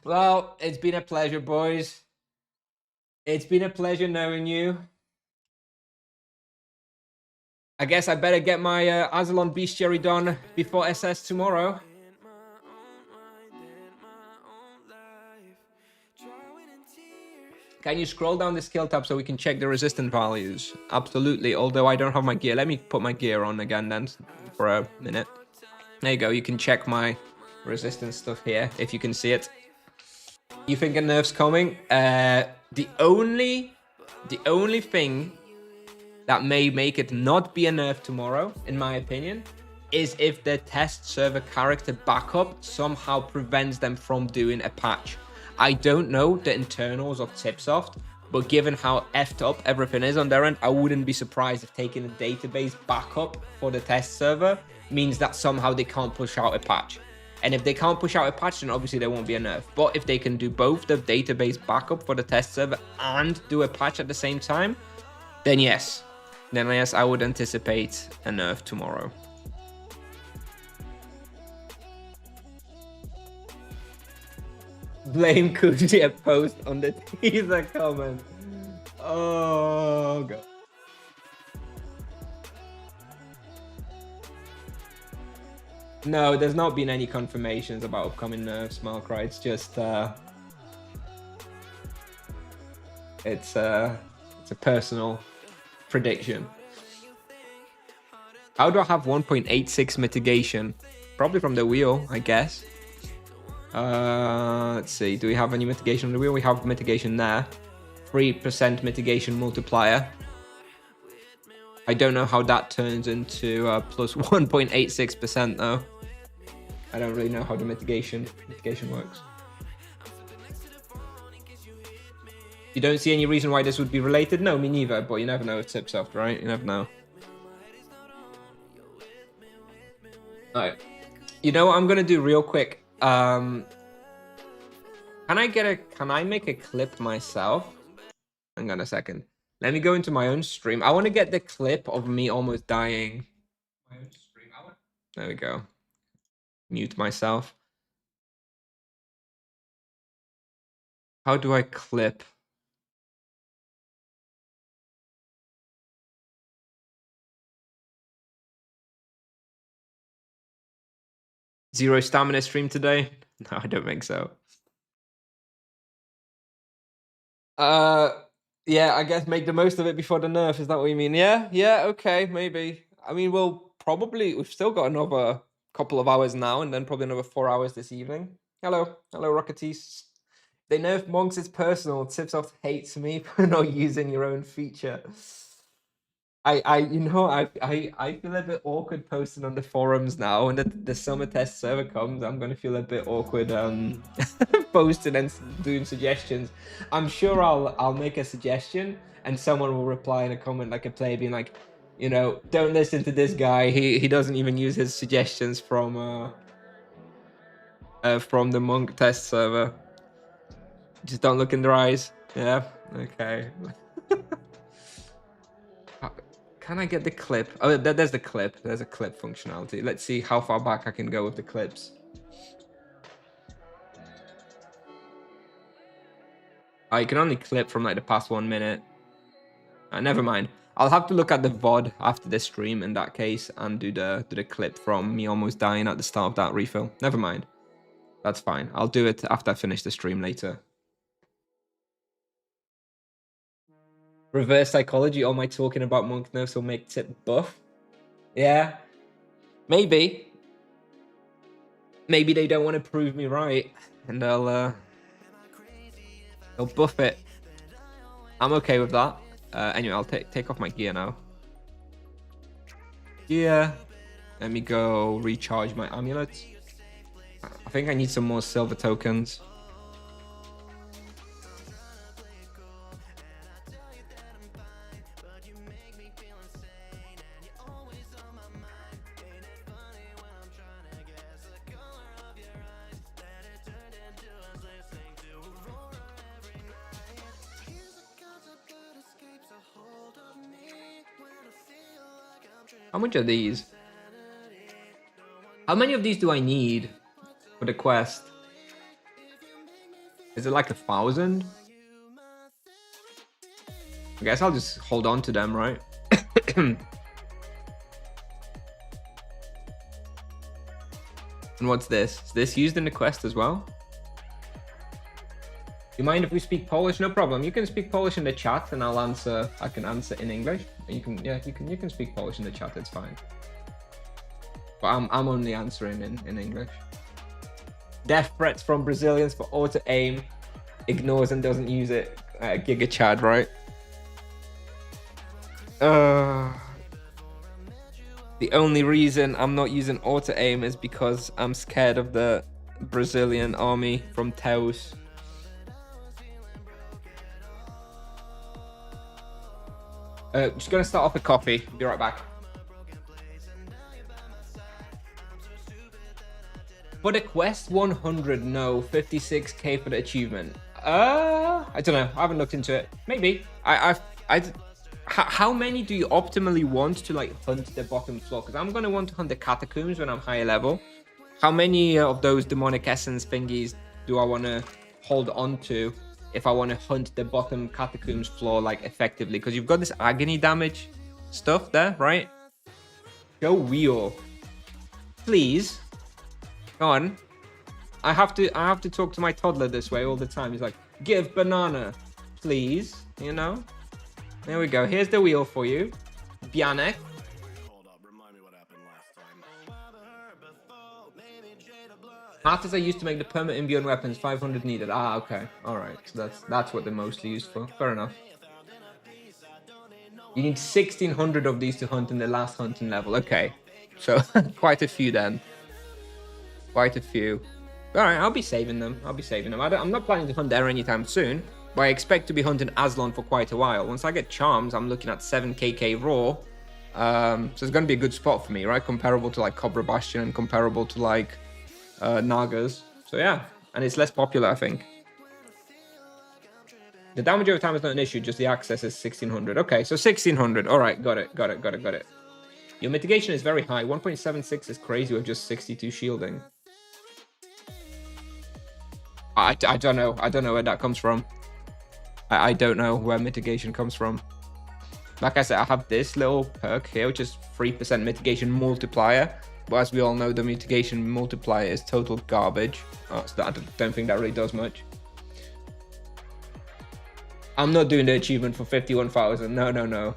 Well, it's been a pleasure, boys. It's been a pleasure knowing you. I guess I better get my Azzilon Bestiary done before SS tomorrow. Can you scroll down the skill tab so we can check the resistant values? Absolutely, although I don't have my gear. Let me put my gear on again then for a minute. There you go, you can check my resistance stuff here, if you can see it. You think a nerf's coming? The only thing that may make it not be a nerf tomorrow, in my opinion, is if the test server character backup somehow prevents them from doing a patch. I don't know the internals of Tipsoft, but given how effed up everything is on their end, I wouldn't be surprised if taking a database backup for the test server means that somehow they can't push out a patch. And if they can't push out a patch, then obviously there won't be a nerf. But if they can do both the database backup for the test server and do a patch at the same time, then yes. Then yes, I would anticipate a nerf tomorrow. Blame Kusnier post on the teaser comment. Oh god. No, there's not been any confirmations about upcoming nerfs, Malcry. It's just it's a personal prediction. How do I have 1.86 mitigation? Probably from the wheel, I guess. Let's see, do we have any mitigation on the wheel? We have mitigation there. 3% mitigation multiplier. I don't know how that turns into plus 1.86% though. I don't really know how the mitigation works. You don't see any reason why this would be related? No, me neither, but you never know with Tipsoft, right? You never know. Alright. You know what I'm gonna do real quick? Can I make a clip myself? Hang on a second. Let me go into my own stream. I want to get the clip of me almost dying. There we go. Mute myself. How do I clip? Zero stamina stream today? No, I don't think so. Yeah, I guess make the most of it before the nerf. Is that what you mean? Yeah, okay, maybe. I mean, we've still got another couple of hours now, and then probably another 4 hours this evening. Hello, Rocketees. They nerf monks, it's personal. Tipsoft hates me for not using your own feature. I feel a bit awkward posting on the forums now. When the summer test server comes, I'm gonna feel a bit awkward posting and doing suggestions. I'm sure I'll make a suggestion and someone will reply in a comment like a player being like, you know, don't listen to this guy. He doesn't even use his suggestions from the monk test server. Just don't look in their eyes. Yeah. Okay. Can I get the clip? Oh, there's the clip. There's a clip functionality. Let's see how far back I can go with the clips. Oh, you can only clip from like the past 1 minute. Never mind. I'll have to look at the VOD after the stream in that case and do the clip from me almost dying at the start of that refill. Never mind. That's fine. I'll do it after I finish the stream later. Reverse psychology. All my talking about monk nerfs will make Tip buff. Yeah. Maybe. Maybe they don't want to prove me right, and they'll buff it. I'm okay with that. Anyway, I'll take off my gear now. Yeah. Let me go recharge my amulets. I think I need some more silver tokens. How much are these? How many of these do I need for the quest? Is it like 1,000? I guess I'll just hold on to them, right? And what's this? Is this used in the quest as well? You mind if we speak Polish? No problem. You can speak Polish in the chat, and I'll answer. I can answer in English. You can, yeah, you can speak Polish in the chat. It's fine. But I'm only answering in English. Death threats from Brazilians for auto aim, ignores and doesn't use it. Giga Chad, right? The only reason I'm not using auto aim is because I'm scared of the Brazilian army from Taos. Just gonna start off with coffee. Be right back. For the quest 100, no. 56k for the achievement. I don't know. I haven't looked into it. Maybe. How many do you optimally want to like hunt the bottom floor? Because I'm gonna want to hunt the catacombs when I'm higher level. How many of those demonic essence thingies do I want to hold on to if I want to hunt the bottom catacombs floor like effectively? Because you've got this agony damage stuff there, right? Go wheel, please. Go on. I have to talk to my toddler this way all the time. He's like, give banana, please. You know. There we go. Here's the wheel for you, Bianek. Artists are used to make the permanent imbue weapons, 500 needed. Ah, okay. Alright, so that's what they're mostly used for. Fair enough. You need 1600 of these to hunt in the last hunting level. Okay. So, quite a few then. Quite a few. Alright, I'll be saving them. I'm not planning to hunt there anytime soon, but I expect to be hunting Azzilon for quite a while. Once I get charms, I'm looking at 7kk raw. So it's going to be a good spot for me, right? Comparable to like Cobra Bastion and comparable to like Nagas. So yeah, and it's less popular, I think. The damage over time is not an issue, just the access is 1600. Okay, so 1600. All right, got it. Your mitigation is very high. 1.76 is crazy with just 62 shielding. I don't know. I don't know where that comes from. I don't know where mitigation comes from. Like I said, I have this little perk here, which is 3% mitigation multiplier. But as we all know, the mitigation multiplier is total garbage. So I don't think that really does much. I'm not doing the achievement for 51,000. No.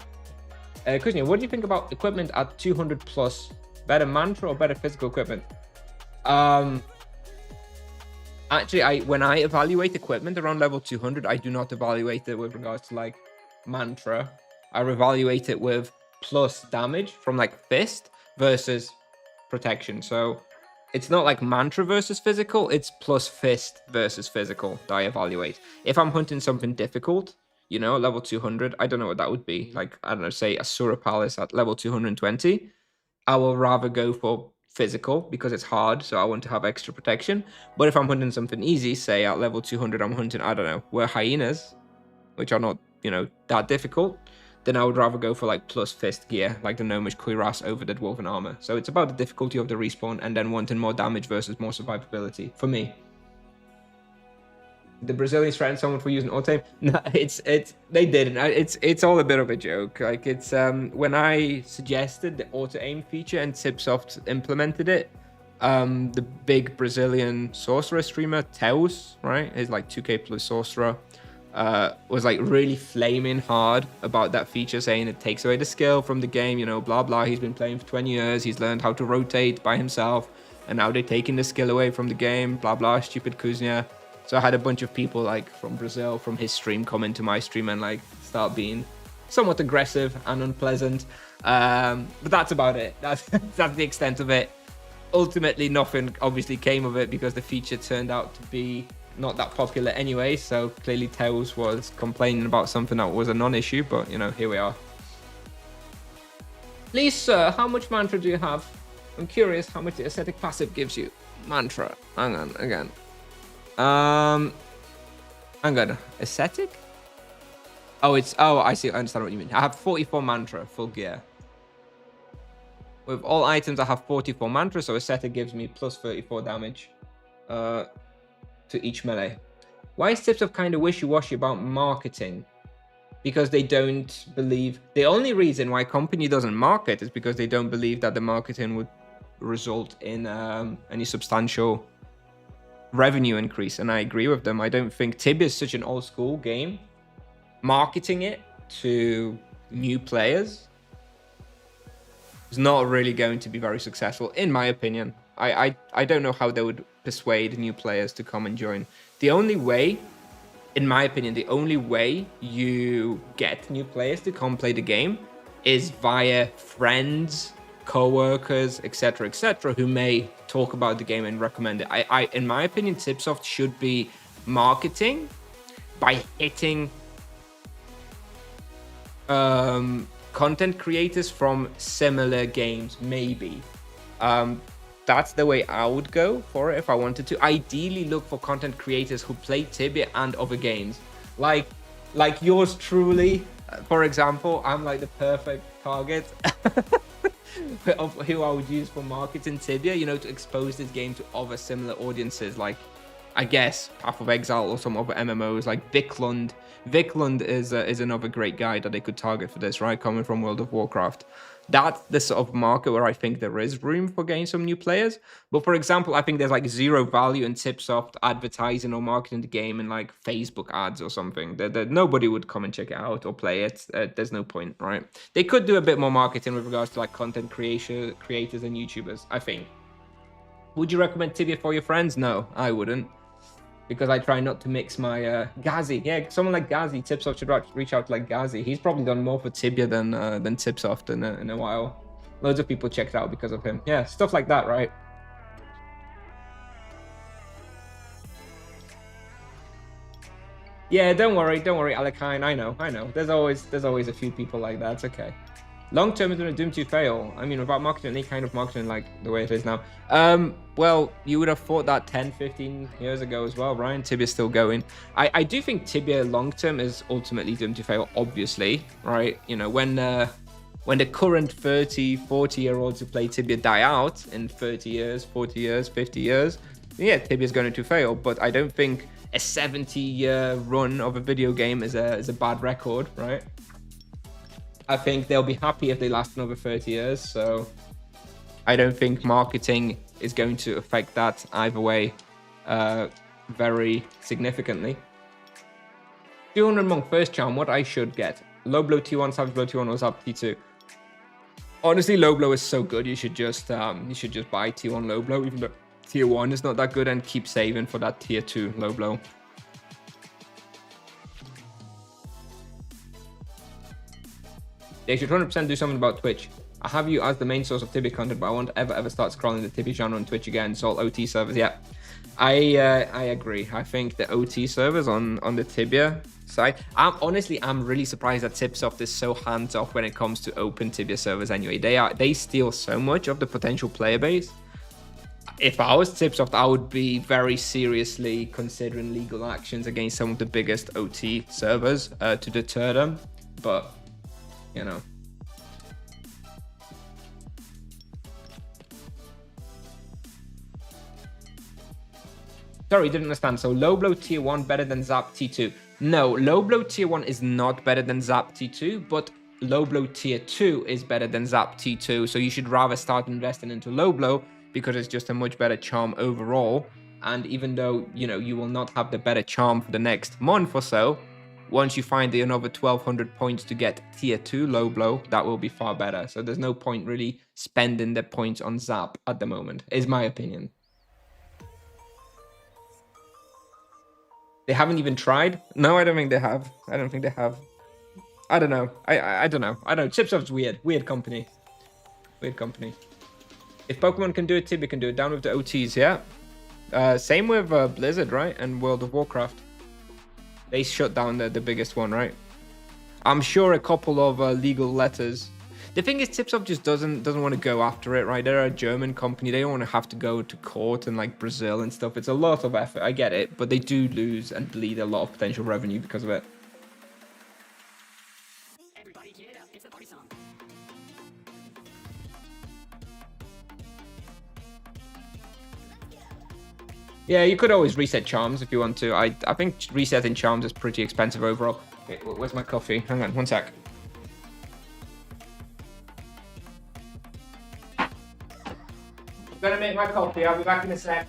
Kusnier, what do you think about equipment at 200 plus? Better mantra or better physical equipment? Actually, when I evaluate equipment around level 200, I do not evaluate it with regards to like mantra. I evaluate it with plus damage from like fist versus protection. So it's not like mantra versus physical, it's plus fist versus physical that I evaluate. If I'm hunting something difficult, you know, at level 200, I don't know what that would be. Like, I don't know, say Asura Palace at level 220, I will rather go for physical because it's hard, so I want to have extra protection. But if I'm hunting something easy, say at level 200, I'm hunting, I don't know, were hyenas, which are not, you know, that difficult, then I would rather go for like plus fist gear, like the Gnomish Cuirass over the Dwarven armor. So it's about the difficulty of the respawn and then wanting more damage versus more survivability for me. The Brazilians threatened someone for using auto-aim. No, they didn't. It's all a bit of a joke. Like it's when I suggested the auto-aim feature and Tipsoft implemented it, the big Brazilian sorcerer streamer Teus, right, is like 2k plus sorcerer, was like really flaming hard about that feature, saying it takes away the skill from the game, you know, blah blah. He's been playing for 20 years, he's learned how to rotate by himself, and now they're taking the skill away from the game, blah blah, stupid Kusnier. So I had a bunch of people like from Brazil, from his stream, come into my stream and like start being somewhat aggressive and unpleasant. But that's about it. That's the extent of it. Ultimately, nothing obviously came of it because the feature turned out to be not that popular anyway. So clearly Teus was complaining about something that was a non-issue, but you know, here we are. Please, sir, how much mantra do you have? I'm curious how much the ascetic passive gives you. Mantra. Hang on, again. Hang on. Ascetic? Oh, I see. I understand what you mean. I have 44 mantra, full gear. With all items, I have 44 mantra, so ascetic gives me plus 34 damage to each melee. Why is Tipsoft kind of wishy-washy about marketing? Because they don't believe... The only reason why a company doesn't market is because they don't believe that the marketing would result in any substantial revenue increase, and I agree with them. I don't think Tibia is such an old school game. Marketing it to new players is not really going to be very successful, in my opinion. I don't know how they would persuade new players to come and join. The only way, in my opinion, the only way you get new players to come play the game is via friends, co-workers, etc., who may talk about the game and recommend it. In my opinion, Tipsoft should be marketing by hitting content creators from similar games, maybe. That's the way I would go for it if I wanted to. Ideally, look for content creators who play Tibia and other games, like yours truly, for example. I'm like the perfect target of who I would use for marketing Tibia, you know, to expose this game to other similar audiences, like I guess Path of Exile or some other MMOs like Viklund. Viklund is another great guy that they could target for this, right? Coming from World of Warcraft. That's the sort of market where I think there is room for getting some new players. But for example, I think there's like zero value in Tipsoft advertising or marketing the game in like Facebook ads or something. That nobody would come and check it out or play it. There's no point, right? They could do a bit more marketing with regards to like content creators and YouTubers, I think. Would you recommend tibia for your friends? No, I wouldn't. Because I try not to mix my Ghazi. Yeah, someone like Ghazi, Tipsoft should reach out to like Ghazi. He's probably done more for tibia than Tipsoft in a while. Loads of people checked out because of him. Yeah, stuff like that, right? Yeah, don't worry, Alekine. I know. There's always a few people like that. It's okay. Long term is going to doom to fail. I mean, without marketing, any kind of marketing like the way it is now. Well, you would have thought that 10, 15 years ago as well, Ryan. Tibia's still going. I do think Tibia long term is ultimately doomed to fail, obviously, right? You know, when the current 30, 40-year-olds who play Tibia die out in 30 years, 40 years, 50 years, yeah, Tibia's going to fail. But I don't think a 70-year run of a video game is a bad record, right? I think they'll be happy if they last another 30 years. So I don't think marketing is going to affect that either way very significantly. 200 Monk first charm, what I should get? Low blow T1, savage blow T1, or zap T2? Honestly, low blow is so good. You should just buy T1 low blow, even though tier 1 is not that good, and keep saving for that tier 2 low blow. They should 100% do something about Twitch. I have you as the main source of Tibia content, but I won't ever start scrolling the Tibia genre on Twitch again. It's all OT servers. Yeah, I agree. I think the OT servers on the Tibia side. I'm really surprised that Tipsoft is so hands off when it comes to open Tibia servers. Anyway, they steal so much of the potential player base. If I was Tipsoft, I would be very seriously considering legal actions against some of the biggest OT servers to deter them. But you know. Sorry, didn't understand. So low blow tier 1 better than zap T2? No, low blow tier 1 is not better than zap T2, but low blow tier 2 is better than zap T2. So you should rather start investing into low blow because it's just a much better charm overall. And even though, you know, you will not have the better charm for the next month or so, once you find another 1200 points to get tier 2 low blow, that will be far better. So there's no point really spending the points on zap at the moment, is my opinion. They haven't even tried? No, I don't think they have. I don't think they have. I don't know. I don't know. I don't know. Chipsoft's weird. Weird company. Weird company. If Pokemon can do it, Tibia can do it. Down with the OTs, yeah. Same with Blizzard, right? And World of Warcraft. They shut down the biggest one, right? I'm sure a couple of legal letters. The thing is, Tipsoft just doesn't want to go after it, right? They're a German company. They don't want to have to go to court in like Brazil and stuff. It's a lot of effort. I get it, but they do lose and bleed a lot of potential revenue because of it. Everybody get up. It's the party song. Yeah, you could always reset charms if you want to. I think resetting charms is pretty expensive overall. Okay, where's my coffee? Hang on, one sec. I'm gonna make my coffee. I'll be back in a sec.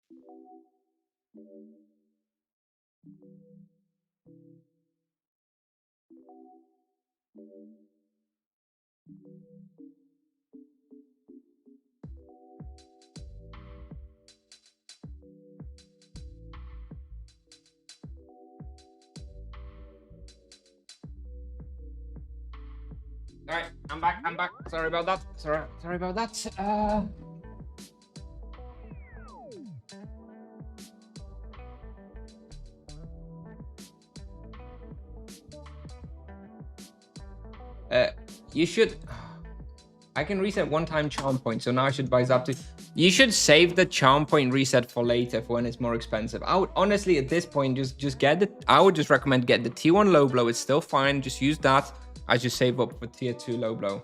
All right, I'm back. Sorry about that. Sorry about that. You should. I can reset one-time charm point, so now I should buy Zapti. You should save the charm point reset for later, for when it's more expensive. I would honestly, at this point, just get the. I would just recommend get the T1 low blow. It's still fine. Just use that as you save up for tier 2 low blow.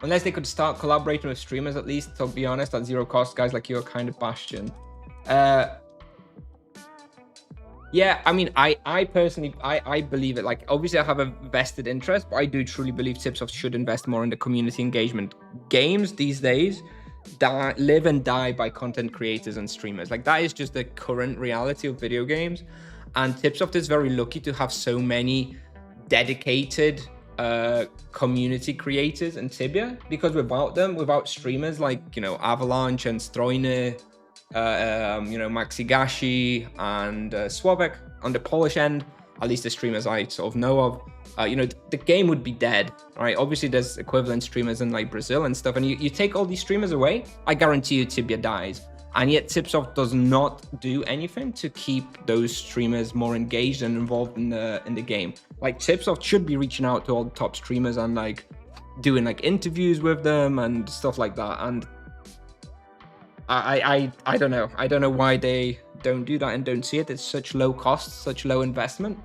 Unless they could start collaborating with streamers at least, to be honest, at zero cost, guys like you are kind of bastion. Yeah, I mean, I personally, I believe it. Like, obviously, I have a vested interest, but I do truly believe Tipsoft should invest more in the community engagement. Games these days live and die by content creators and streamers. Like, that is just the current reality of video games. And Tipsoft is very lucky to have so many dedicated community creators in Tibia, because without them, without streamers like, you know, Avalanche and Stroiner, you know, Maxigashi and Swabek on the Polish end, at least the streamers I sort of know of, you know, the game would be dead, right? Obviously, there's equivalent streamers in like Brazil and stuff, and you take all these streamers away, I guarantee you Tibia dies. And yet Tipsoft does not do anything to keep those streamers more engaged and involved in the game. Like, Tipsoft should be reaching out to all the top streamers and like doing like interviews with them and stuff like that. And I don't know. I don't know why they don't do that and don't see it. It's such low cost, such low investment.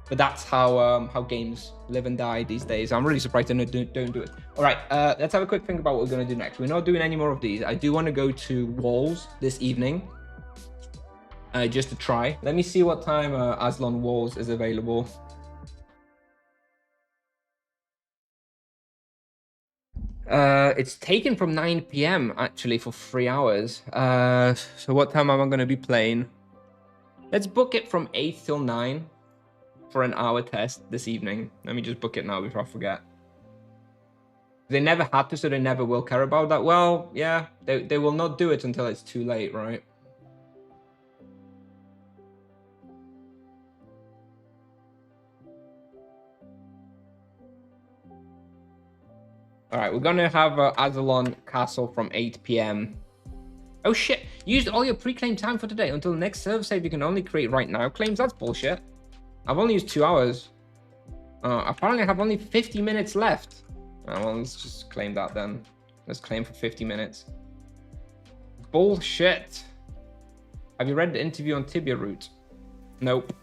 But that's how games live and die these days. I'm really surprised they don't do it. All right, let's have a quick think about what we're going to do next. We're not doing any more of these. I do want to go to Walls this evening, just to try. Let me see what time Azzilon Walls is available. It's taken from 9 p.m. actually for 3 hours. So what time am I going to be playing? Let's book it from 8 till 9 for an hour test this evening. Let me just book it now before I forget. They never had to, so they never will care about that. Well, yeah, they will not do it until it's too late, right? All right, we're gonna have Azzilon Castle from 8 p.m. Oh shit, used all your pre-claim time for today. Until the next server save, you can only create right now claims. That's bullshit. I've only used 2 hours. Apparently I have only 50 minutes left. Well, let's just claim that then. Let's claim for 50 minutes. Bullshit. Have you read the interview on Tibia Root? Nope.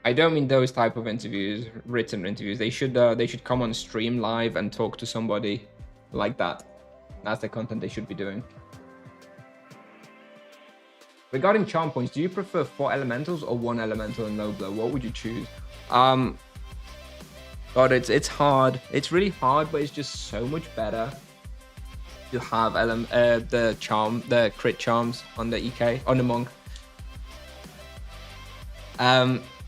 I don't mean those type of interviews, written interviews. They should come on stream live and talk to somebody like that. That's the content they should be doing. Regarding charm points, do you prefer 4 elementals or 1 elemental in low blow? What would you choose? God, it's hard. It's really hard, but it's just so much better to have the crit charms on the EK, on the monk.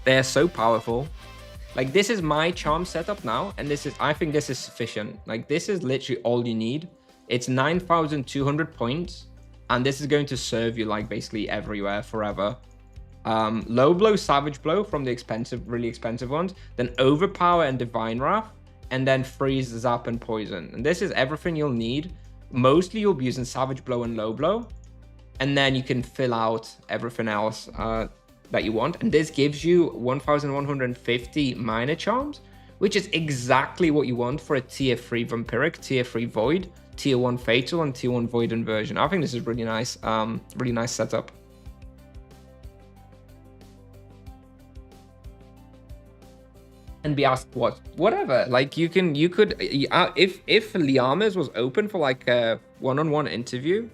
They're so powerful. Like, this is my charm setup now, and I think this is sufficient. Like, this is literally all you need. It's 9,200 points, and this is going to serve you like basically everywhere forever. Low blow, savage blow from the really expensive ones, then overpower and divine wrath, and then freeze, zap, and poison. And this is everything you'll need. Mostly you'll be using savage blow and low blow, and then you can fill out everything else that you want. And this gives you 1,150 minor charms, which is exactly what you want for a tier 3 vampiric, tier 3 void, tier 1 fatal, and tier 1 void inversion. I think this is really nice setup. And be asked whatever. Like, you could if Liamas was open for like a one-on-one interview,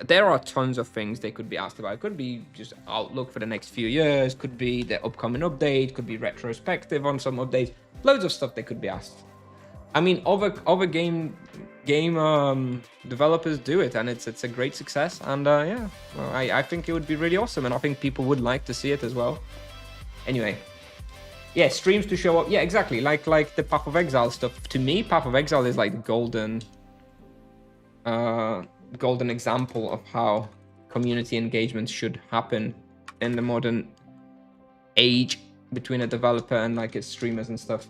there are tons of things they could be asked about. It could be just outlook for the next few years, could be the upcoming update, could be retrospective on some updates, loads of stuff they could be asked. I mean, other game developers do it, and it's a great success. And yeah, well, I think it would be really awesome, and I think people would like to see it as well. Anyway, yeah, streams to show up. Yeah, exactly. Like the Path of Exile stuff. To me, Path of Exile is like the golden example of how community engagement should happen in the modern age between a developer and like its streamers and stuff.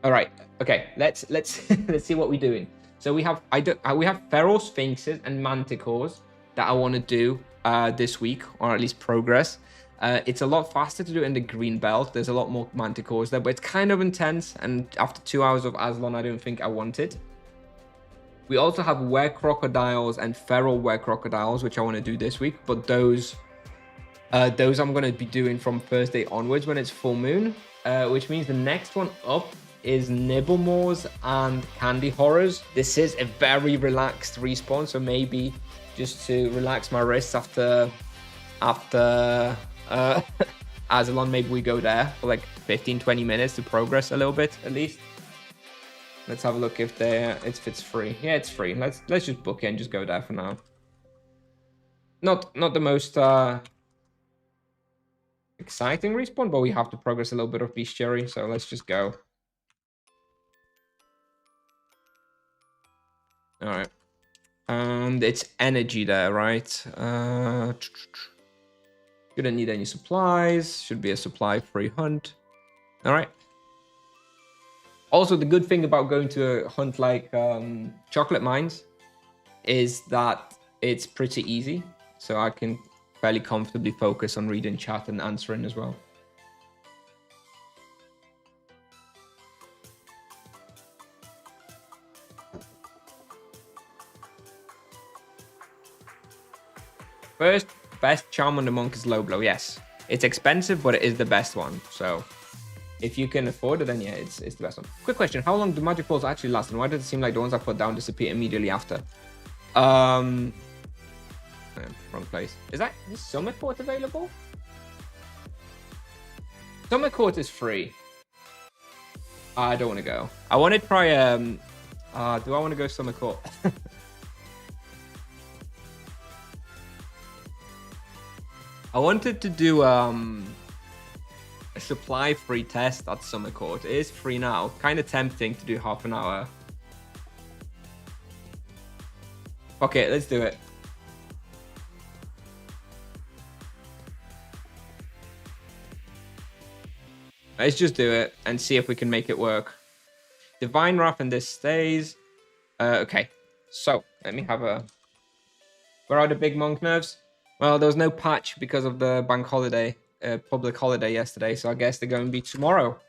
All right, okay, let's let's see what we're doing. So we have we have feral sphinxes and manticores that I want to do this week, or at least progress. It's a lot faster to do it in the green belt. There's a lot more manticores there, but it's kind of intense. And after 2 hours of Azzilon, I don't think I want it. We also have were crocodiles and feral were crocodiles, which I want to do this week. But those I'm going to be doing from Thursday onwards when it's full moon, which means the next one up is Nibblemores and Candy Horrors. This is a very relaxed respawn, so maybe just to relax my wrists after Azzilon, maybe we go there for like 15-20 minutes to progress a little bit at least. Let's have a look if it's free. Yeah, it's free. Let's just book it and just go there for now. Not the most exciting respawn, but we have to progress a little bit of bestiary, so let's just go. All right, and it's energy there, right? Shouldn't need any supplies. Should be a supply-free hunt. All right. Also, the good thing about going to a hunt like Chocolate Mines is that it's pretty easy, so I can fairly comfortably focus on reading chat and answering as well. First, best charm on the monk is low blow. Yes, it's expensive, but it is the best one. So if you can afford it, then yeah, it's the best one. Quick question: how long do magic balls actually last, and why does it seem like the ones I put down disappear immediately after? Wrong place. Is Summer Court available? Summer Court is free. I don't want to go. I want to try. Do I want to go Summer Court? I wanted to do a supply-free test at Summer Court. It is free now. Kind of tempting to do half an hour. Okay, let's do it. Let's just do it and see if we can make it work. Divine Wrath and this stays. Okay, so let me have a... Where are the big monk nerves? Well, there was no patch because of the bank holiday, public holiday yesterday, so I guess they're going to be tomorrow.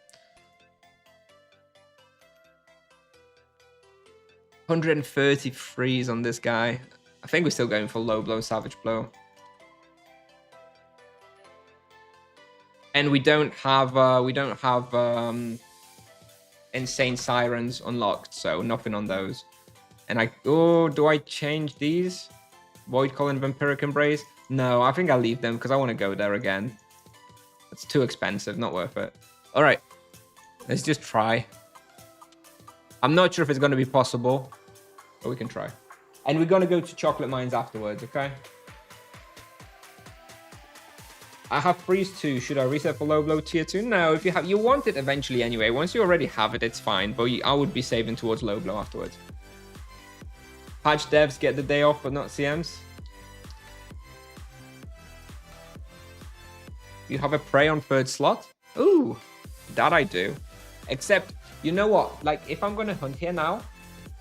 130 freeze on this guy. I think we're still going for low blow, savage blow. And we don't have insane sirens unlocked, so nothing on those. And do I change these? Void Colin Vampiric Embrace? No, I think I'll leave them because I want to go there again. It's too expensive, not worth it. All right, let's just try. I'm not sure if it's going to be possible, but we can try. And we're going to go to Chocolate Mines afterwards, okay? I have freeze 2. Should I reset for low blow tier 2? No, if you want it eventually anyway. Once you already have it, it's fine. But I would be saving towards low blow afterwards. Patch devs get the day off, but not CMs. You have a prey on third slot? Ooh, that I do. Except, you know what? Like, if I'm going to hunt here now,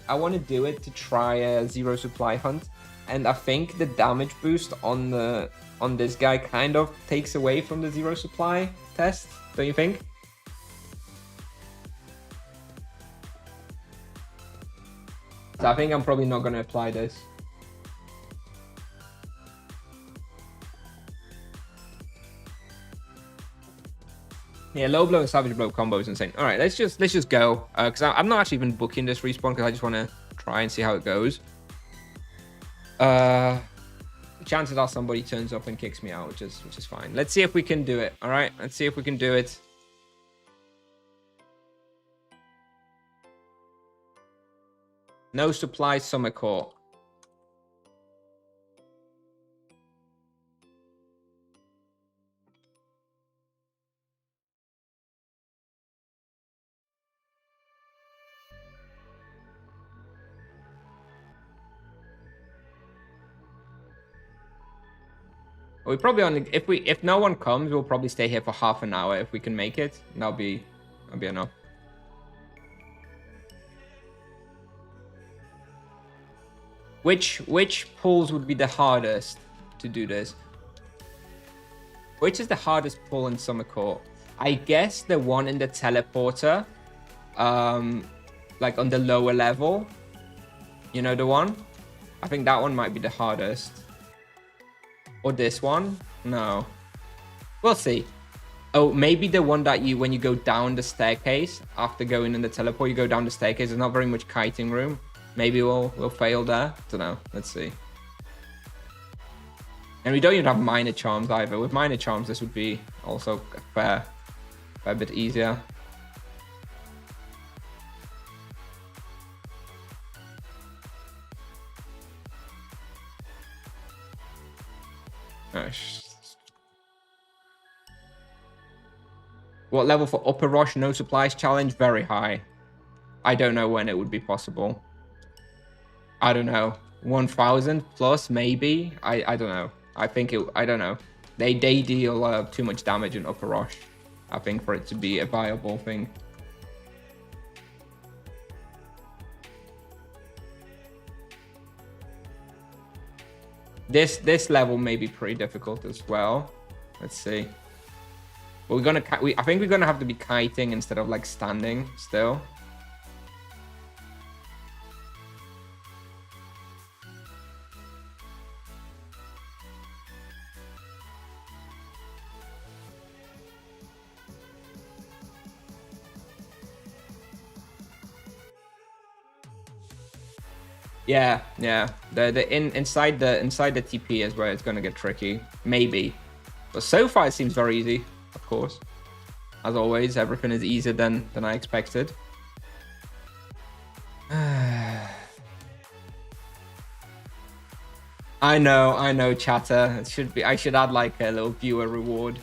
I want to do it to try a zero supply hunt. And I think the damage boost on this guy kind of takes away from the zero supply test, don't you think? So I think I'm probably not going to apply this. Yeah, low blow and savage blow combo is insane. All right, let's just go because I'm not actually even booking this respawn because I just want to try and see how it goes. Chances are somebody turns up and kicks me out, which is fine. Let's see if we can do it. All right, let's see if we can do it. No supplies, Summer Court. We probably only if no one comes, we'll probably stay here for half an hour if we can make it. That'll be enough. Which pulls would be the hardest to do this? Which is the hardest pull in Summer Court? I guess the one in the teleporter, like on the lower level. You know the one? I think that one might be the hardest. Or this one? No. We'll see. Oh, maybe the one that when you go down the staircase, after going in the teleport, you go down the staircase. There's not very much kiting room. Maybe we'll fail there. Don't know. Let's see. And we don't even have minor charms either. With minor charms, this would be also a fair bit easier. What level for Upper Rosh? No supplies challenge? Very high. I don't know when it would be possible. I don't know. 1,000 plus maybe. I don't know. I think it. I don't know. They deal too much damage in Upper Rosh, I think, for it to be a viable thing. This level may be pretty difficult as well. Let's see. But I think we're gonna have to be kiting instead of like standing still. Yeah. Inside the TP is where it's gonna get tricky. Maybe. But so far it seems very easy, of course. As always, everything is easier than I expected. I know, chatter. I should add like a little viewer reward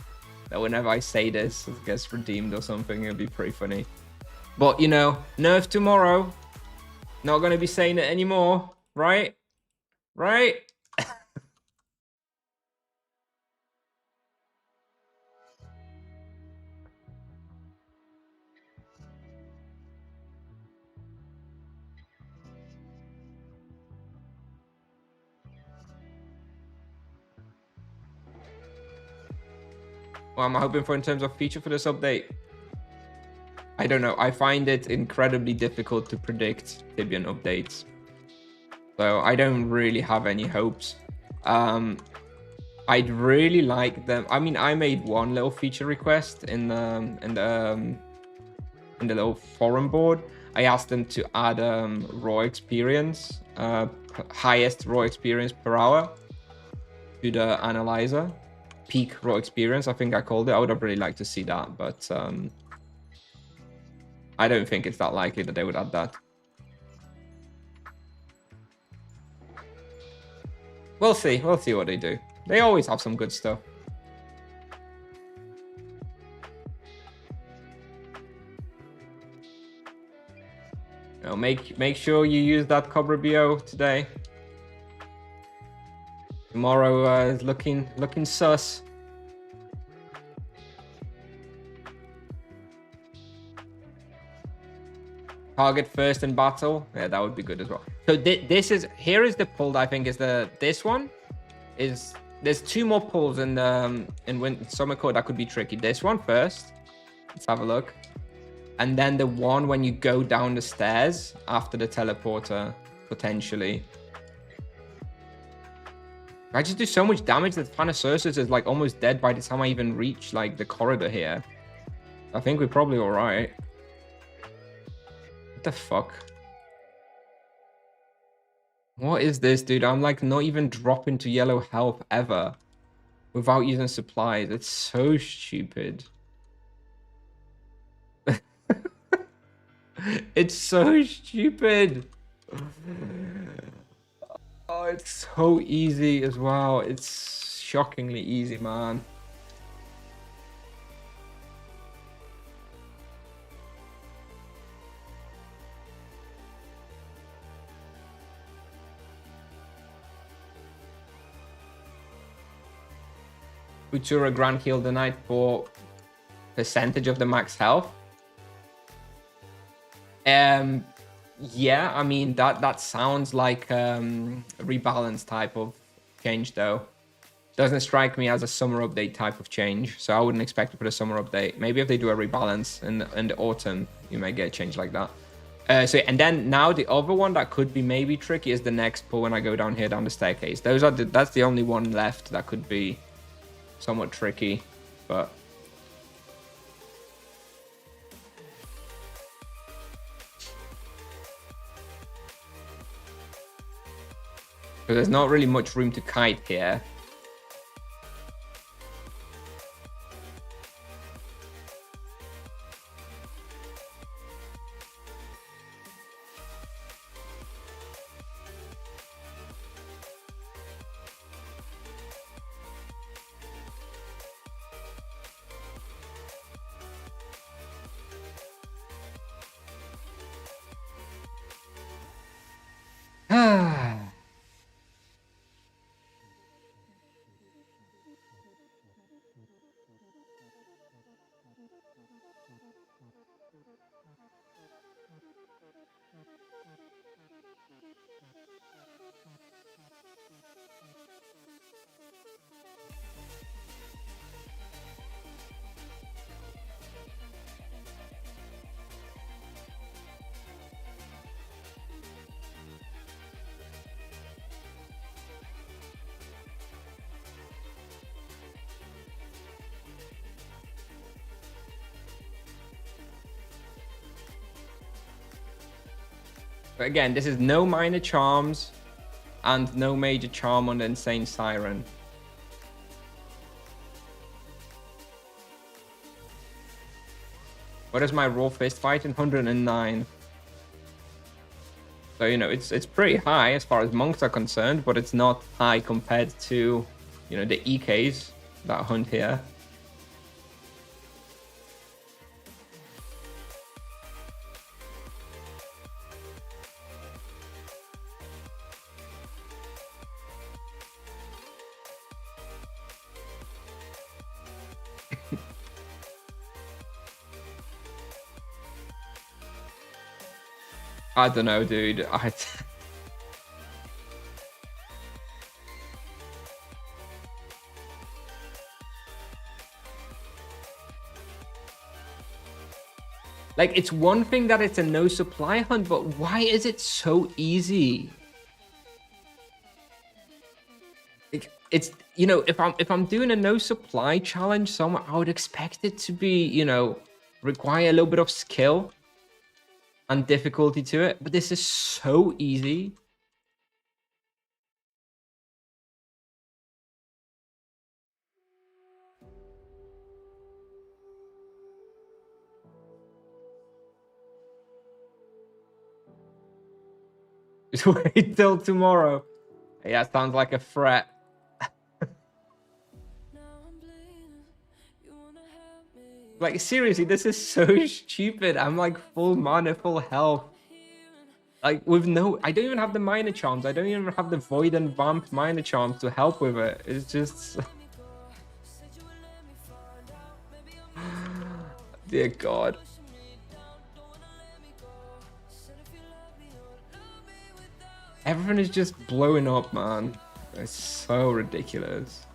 that whenever I say this, it gets redeemed or something. It'd be pretty funny. But you know, nerf tomorrow. Not gonna be saying it anymore, right? Right? What am I hoping for in terms of feature for this update? I don't know. I find it incredibly difficult to predict Tibian updates. So I don't really have any hopes. I'd really like them. I mean, I made one little feature request in the little forum board. I asked them to add raw experience, highest raw experience per hour to the analyzer. Peak raw experience, I think I called it. I would have really liked to see that, but I don't think it's that likely that they would add that. We'll see what they do. They always have some good stuff. Now make sure you use that Cobra BO today. Tomorrow is looking sus. Target first in battle. Yeah, that would be good as well. So here is the pull that I think is this one is there's two more pulls in Summer Court that could be tricky. This one first. Let's have a look. And then the one when you go down the stairs after the teleporter, potentially. I just do so much damage that Panacersus is like almost dead by the time I even reach like the corridor here. I think we're probably all right. What the fuck? What is this, dude? I'm like not even dropping to yellow health ever without using supplies. It's so stupid. It's so stupid. Oh, it's so easy as well. It's shockingly easy, man. Futura Grand Heal the Knight for percentage of the max health. Yeah, I mean that sounds like a rebalance type of change though. Doesn't strike me as a summer update type of change, so I wouldn't expect to put a summer update. Maybe if they do a rebalance in the autumn, you may get a change like that. And then now the other one that could be maybe tricky is the next pull when I go down here down the staircase. That's the only one left that could be somewhat tricky, but because there's not really much room to kite here. But again, this is no minor charms and no major charm on the Insane Siren. What is my raw fist fight in 109? So, you know, it's pretty high as far as monks are concerned, but it's not high compared to, you know, the EKs that hunt here. I don't know, dude. Like, it's one thing that it's a no supply hunt, but why is it so easy? Like, it's, you know, if I'm doing a no supply challenge somewhere, I would expect it to be, you know, require a little bit of skill and difficulty to it, but this is so easy. Just wait till tomorrow. Yeah, sounds like a threat. Like, seriously, this is so stupid. I'm like full mana, full health. Like, with no... I don't even have the minor charms. I don't even have the void and vamp minor charms to help with it. It's just... Dear God. Everything is just blowing up, man. It's so ridiculous.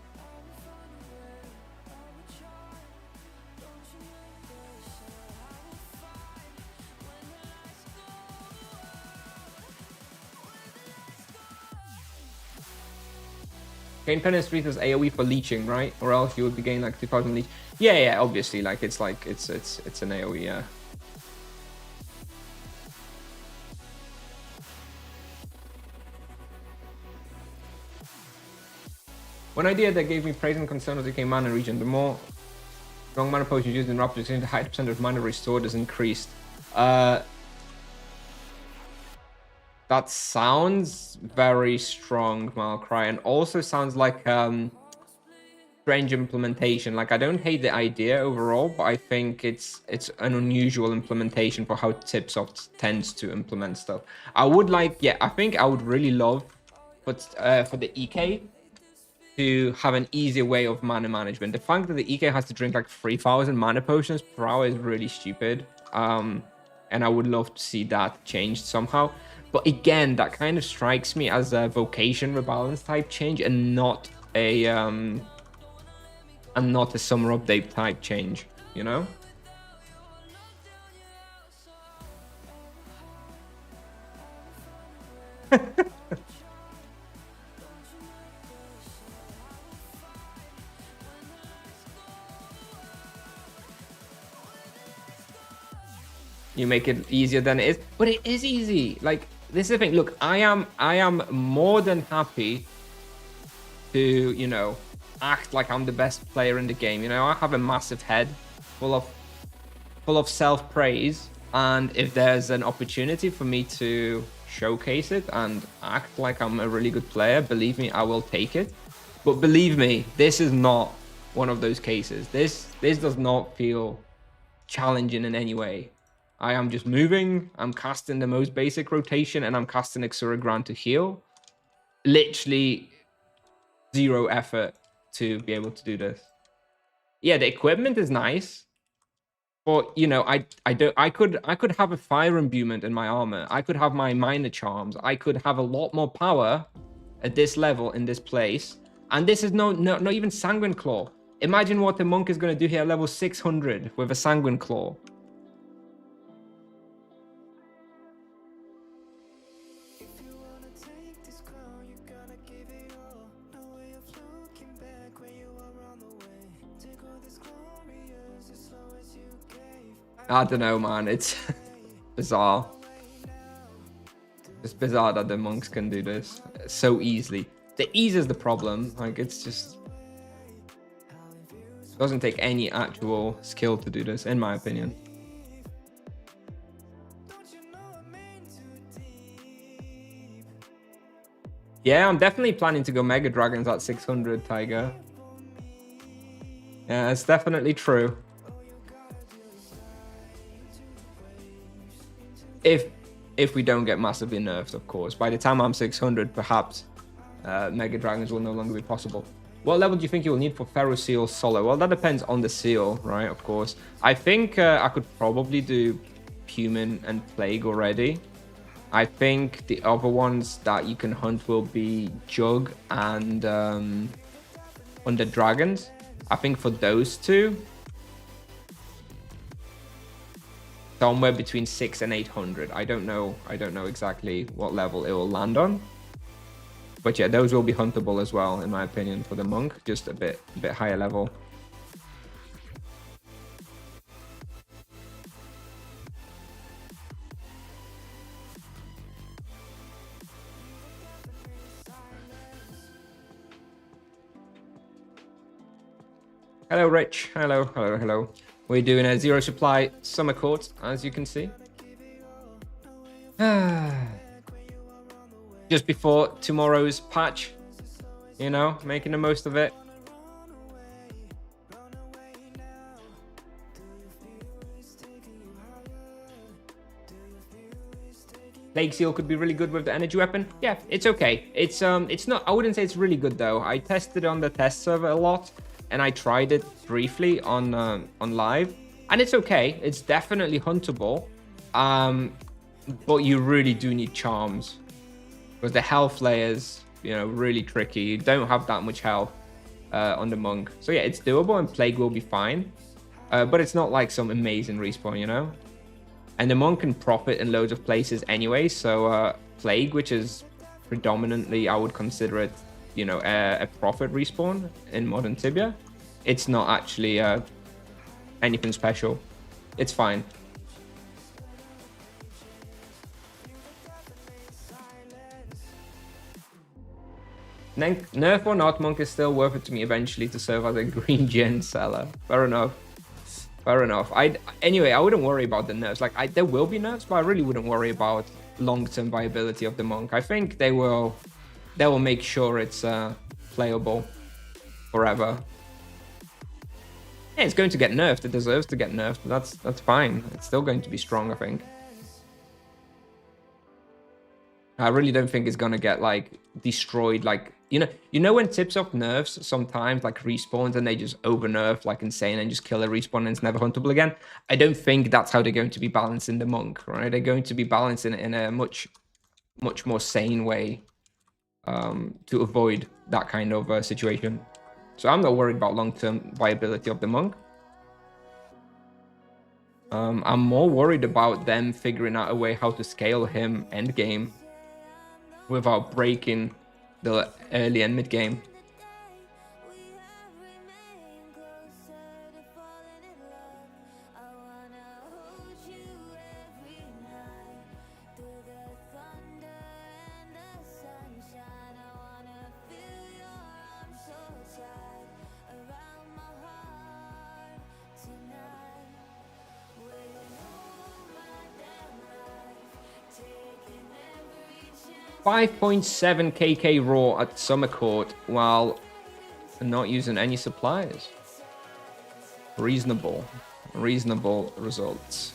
Gain Penance 3 is AoE for leeching, right? Or else you would be gaining like 2000 leech. Yeah, obviously, like it's an AoE, yeah. One idea that gave me praise and concern was the game mana region. The more strong mana potions used in Raptors, the higher percent of mana restored is increased. That sounds very strong, Malcry, and also sounds like strange implementation. Like, I don't hate the idea overall, but I think it's an unusual implementation for how Tipsoft tends to implement stuff. I would like, yeah, I think I would really love, but for the EK to have an easier way of mana management. The fact that the EK has to drink like 3,000 mana potions per hour is really stupid. And I would love to see that changed somehow. But again, that kind of strikes me as a vocation rebalance type change and not a summer update type change, you know? You make it easier than it is, but it is easy. Like, this is the thing. Look, I am more than happy to, you know, act like I'm the best player in the game. You know, I have a massive head full of self-praise, and if there's an opportunity for me to showcase it and act like I'm a really good player, believe me, I will take it. But believe me, this is not one of those cases. This does not feel challenging in any way. I am just moving, I'm casting the most basic rotation, and I'm casting Exura Grand to heal. Literally zero effort to be able to do this. Yeah, the equipment is nice, but you know, I could have a fire imbuement in my armor. I could have my minor charms. I could have a lot more power at this level in this place. And this is not even Sanguine Claw. Imagine what the monk is going to do here at level 600 with a Sanguine Claw. I don't know, man. It's bizarre. It's bizarre that the monks can do this so easily. The ease is the problem. Like, it's just... It doesn't take any actual skill to do this, in my opinion. Yeah, I'm definitely planning to go Mega Dragons at 600, Tiger. Yeah, it's definitely true. If we don't get massively nerfed, of course. By the time I'm 600, perhaps Mega Dragons will no longer be possible. What level do you think you will need for Ferroseal solo? Well, that depends on the seal, right? Of course. I think I could probably do Human and Plague already. I think the other ones that you can hunt will be Jug and Undead Dragons. I think for those two, somewhere between 600 and 800. I don't know exactly what level it will land on. But yeah, those will be huntable as well, in my opinion, for the monk, just a bit higher level. Hello, Rich. Hello. We're doing a zero supply Summer Court, as you can see. Just before tomorrow's patch, you know, making the most of it. Plague Seal could be really good with the energy weapon. Yeah, it's okay. It's not, I wouldn't say it's really good though. I tested it on the test server a lot, and I tried it briefly on live, and it's okay. It's definitely huntable, but you really do need charms because the health layers, you know, really tricky. You don't have that much health on the monk, so yeah, it's doable, and Plague will be fine, but it's not like some amazing respawn, you know. And the monk can profit in loads of places anyway, so Plague, which is predominantly, I would consider it, you know, a profit respawn in modern Tibia. It's not actually anything special. It's fine. Nerf or not, Monk is still worth it to me eventually to serve as a green gen seller. Fair enough. Fair enough. Anyway, I wouldn't worry about the nerfs. Like, there will be nerfs, but I really wouldn't worry about long-term viability of the Monk. I think they will make sure it's playable forever. Yeah, it's going to get nerfed. It deserves to get nerfed. That's fine. It's still going to be strong, I think. I really don't think it's gonna get like destroyed. Like, you know when tips off nerfs sometimes like respawns and they just over nerf like insane and just kill a respawn and it's never huntable again. I don't think that's how they're going to be balancing the Monk, right? They're going to be balancing it in a much more sane way to avoid that kind of situation. So I'm not worried about long-term viability of the Monk. I'm more worried about them figuring out a way how to scale him end game without breaking the early and mid game. $5.7 KK raw at Summer Court while not using any supplies. Reasonable results.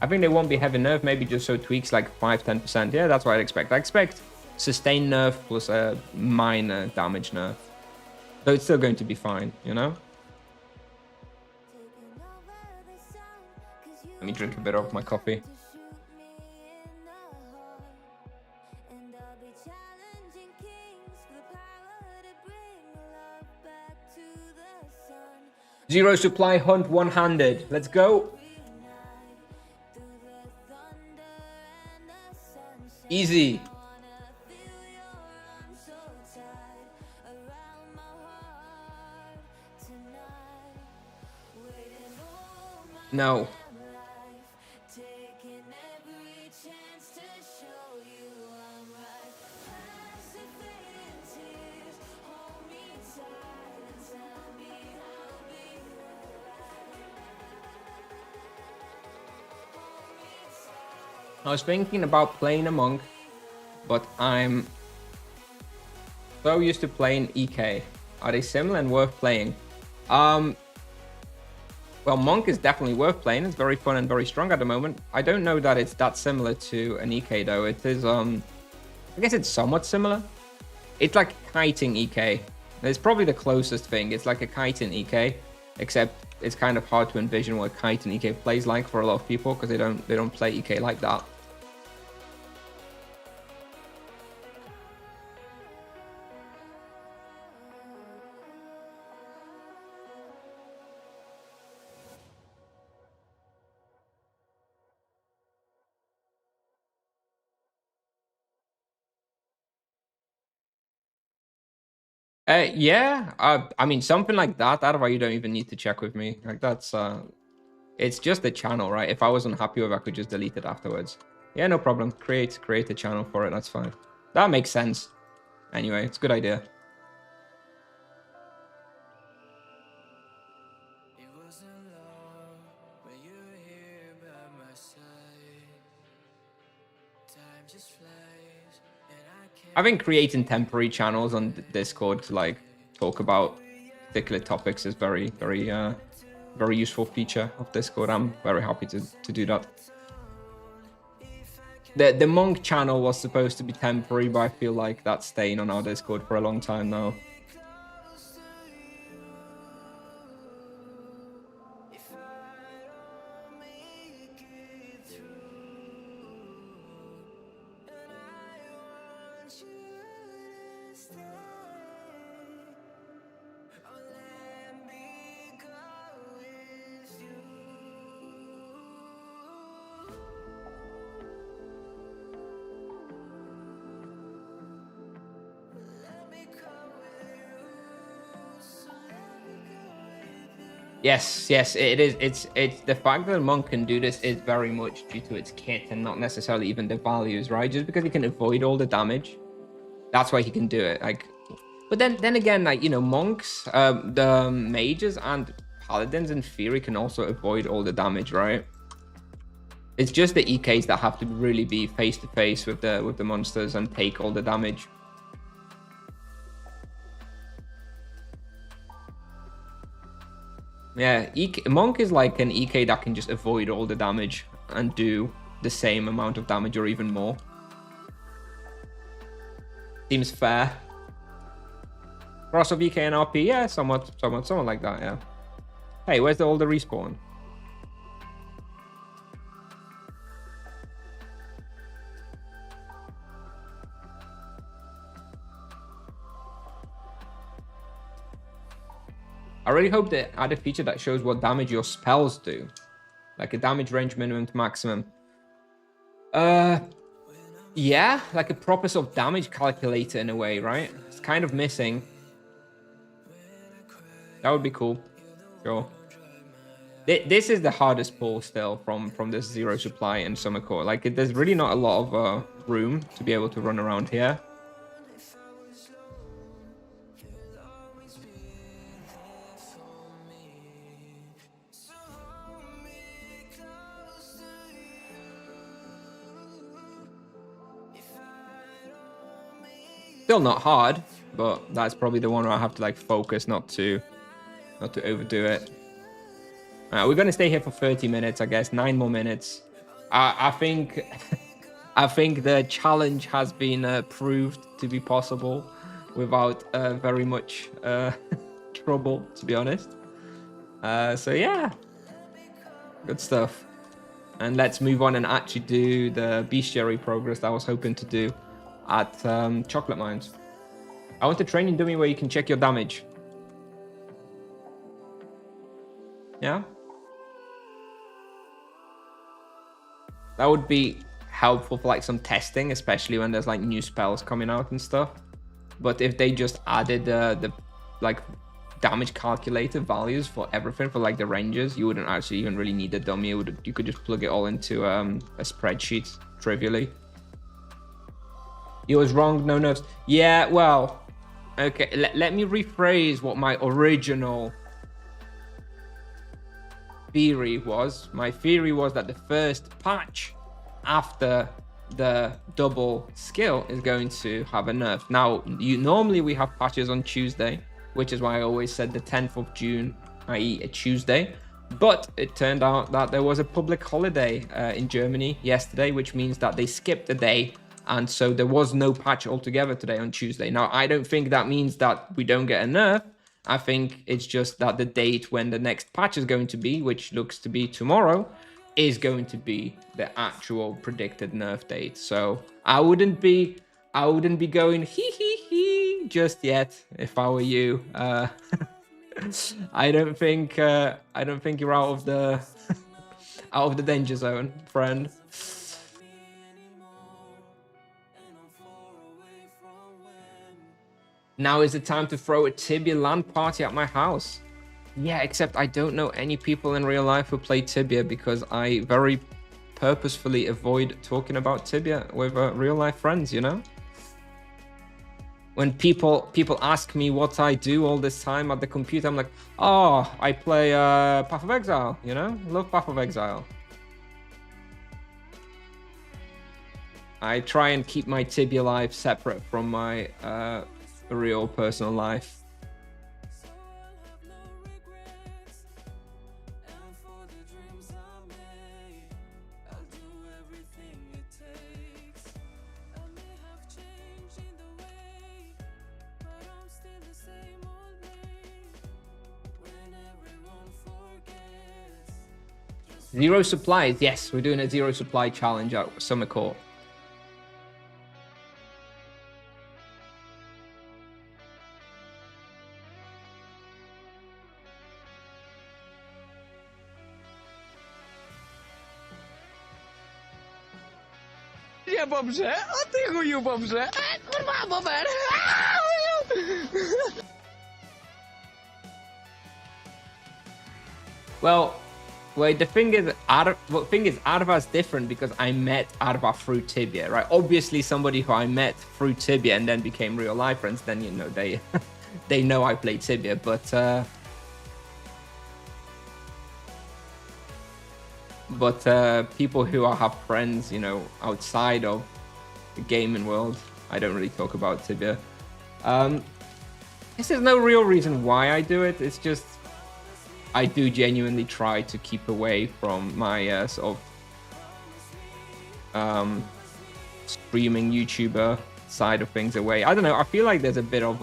I think they won't be heavy nerf, maybe just so tweaks like 5-10%. Yeah, that's what I'd expect. I expect sustained nerf plus a minor damage nerf. Though it's still going to be fine, you know? Let me drink a bit of my coffee. Zero supply hunt one-handed. Let's go. Easy. No. I was thinking about playing a Monk, but I'm so used to playing EK. Are they similar and worth playing? Well, Monk is definitely worth playing. It's very fun and very strong at the moment. I don't know that it's that similar to an EK though. It is, I guess it's somewhat similar. It's like kiting EK. It's probably the closest thing. It's like a kite in EK, except it's kind of hard to envision what a kite in EK plays like for a lot of people because they don't play EK like that. Yeah, I mean, something like that, out of you don't even need to check with me. Like, that's, it's just a channel, right? If I was unhappy with it, I could just delete it afterwards. Yeah, no problem. Create a channel for it, that's fine. That makes sense. Anyway, it's a good idea. I think creating temporary channels on Discord to like talk about particular topics is very useful feature of Discord. I'm very happy to do that. The Monk channel was supposed to be temporary, but I feel like that's staying on our Discord for a long time now. Yes, yes, it is. It's the fact that Monk can do this is very much due to its kit and not necessarily even the values, right? Just because he can avoid all the damage, that's why he can do it. Like, but then again, like, you know, monks, the mages and paladins in theory can also avoid all the damage, right? It's just the EKs that have to really be face to face with the monsters and take all the damage. Yeah, Monk is like an EK that can just avoid all the damage and do the same amount of damage or even more. Seems fair. Cross of EK and RP, yeah, somewhat like that, yeah. Hey, where's all the respawn? I really hope they add a feature that shows what damage your spells do. Like a damage range minimum to maximum. Yeah, like a proper sort of damage calculator in a way, right? It's kind of missing. That would be cool. Sure. This is the hardest pull still from this Zero supply in Summer Court. Like, there's really not a lot of room to be able to run around here. Still not hard, but that's probably the one where I have to like focus not to overdo it. We're gonna stay here for 30 minutes, I guess. 9 more minutes. I think I think the challenge has been proved to be possible without very much trouble, to be honest. So yeah, good stuff. And let's move on and actually do the bestiary progress that I was hoping to do at Chocolate Mines. I want a training dummy where you can check your damage. Yeah? That would be helpful for like some testing, especially when there's like new spells coming out and stuff. But if they just added the like damage calculator values for everything for like the ranges, you wouldn't actually even really need a dummy. You could just plug it all into a spreadsheet trivially. You was wrong, no nerfs. Yeah, well, okay, let me rephrase what my original theory was. My theory was that the first patch after the double skill is going to have a nerf. Now, normally we have patches on Tuesday, which is why I always said the 10th of June, i.e. a Tuesday. But it turned out that there was a public holiday in Germany yesterday, which means that they skipped a day. And so there was no patch altogether today on Tuesday. Now, I don't think that means that we don't get a nerf. I think it's just that the date when the next patch is going to be, which looks to be tomorrow, is going to be the actual predicted nerf date. So I wouldn't be going hee hee hee just yet if I were you. I don't think you're out of the out of the danger zone, friend. Now is the time to throw a Tibia LAN party at my house. Yeah, except I don't know any people in real life who play Tibia because I very purposefully avoid talking about Tibia with real life friends, you know? When people ask me what I do all this time at the computer, I'm like, oh, I play Path of Exile, you know? Love Path of Exile. I try and keep my Tibia life separate from my real personal life. Zero supplies. Yes, we're doing a zero supply challenge at Summer Court. Ja pomrze, a ty chuju pomrze. Kurwa, bober. Well, the thing is, Arva's different because I met Arva through Tibia, right? Obviously, somebody who I met through Tibia and then became real life friends, then, you know, they they know I played Tibia, but people who I have friends, you know, outside of the gaming world, I don't really talk about Tibia. This is no real reason why I do it. It's just I do genuinely try to keep away from my sort of streaming YouTuber side of things away. I don't know. I feel like there's a bit of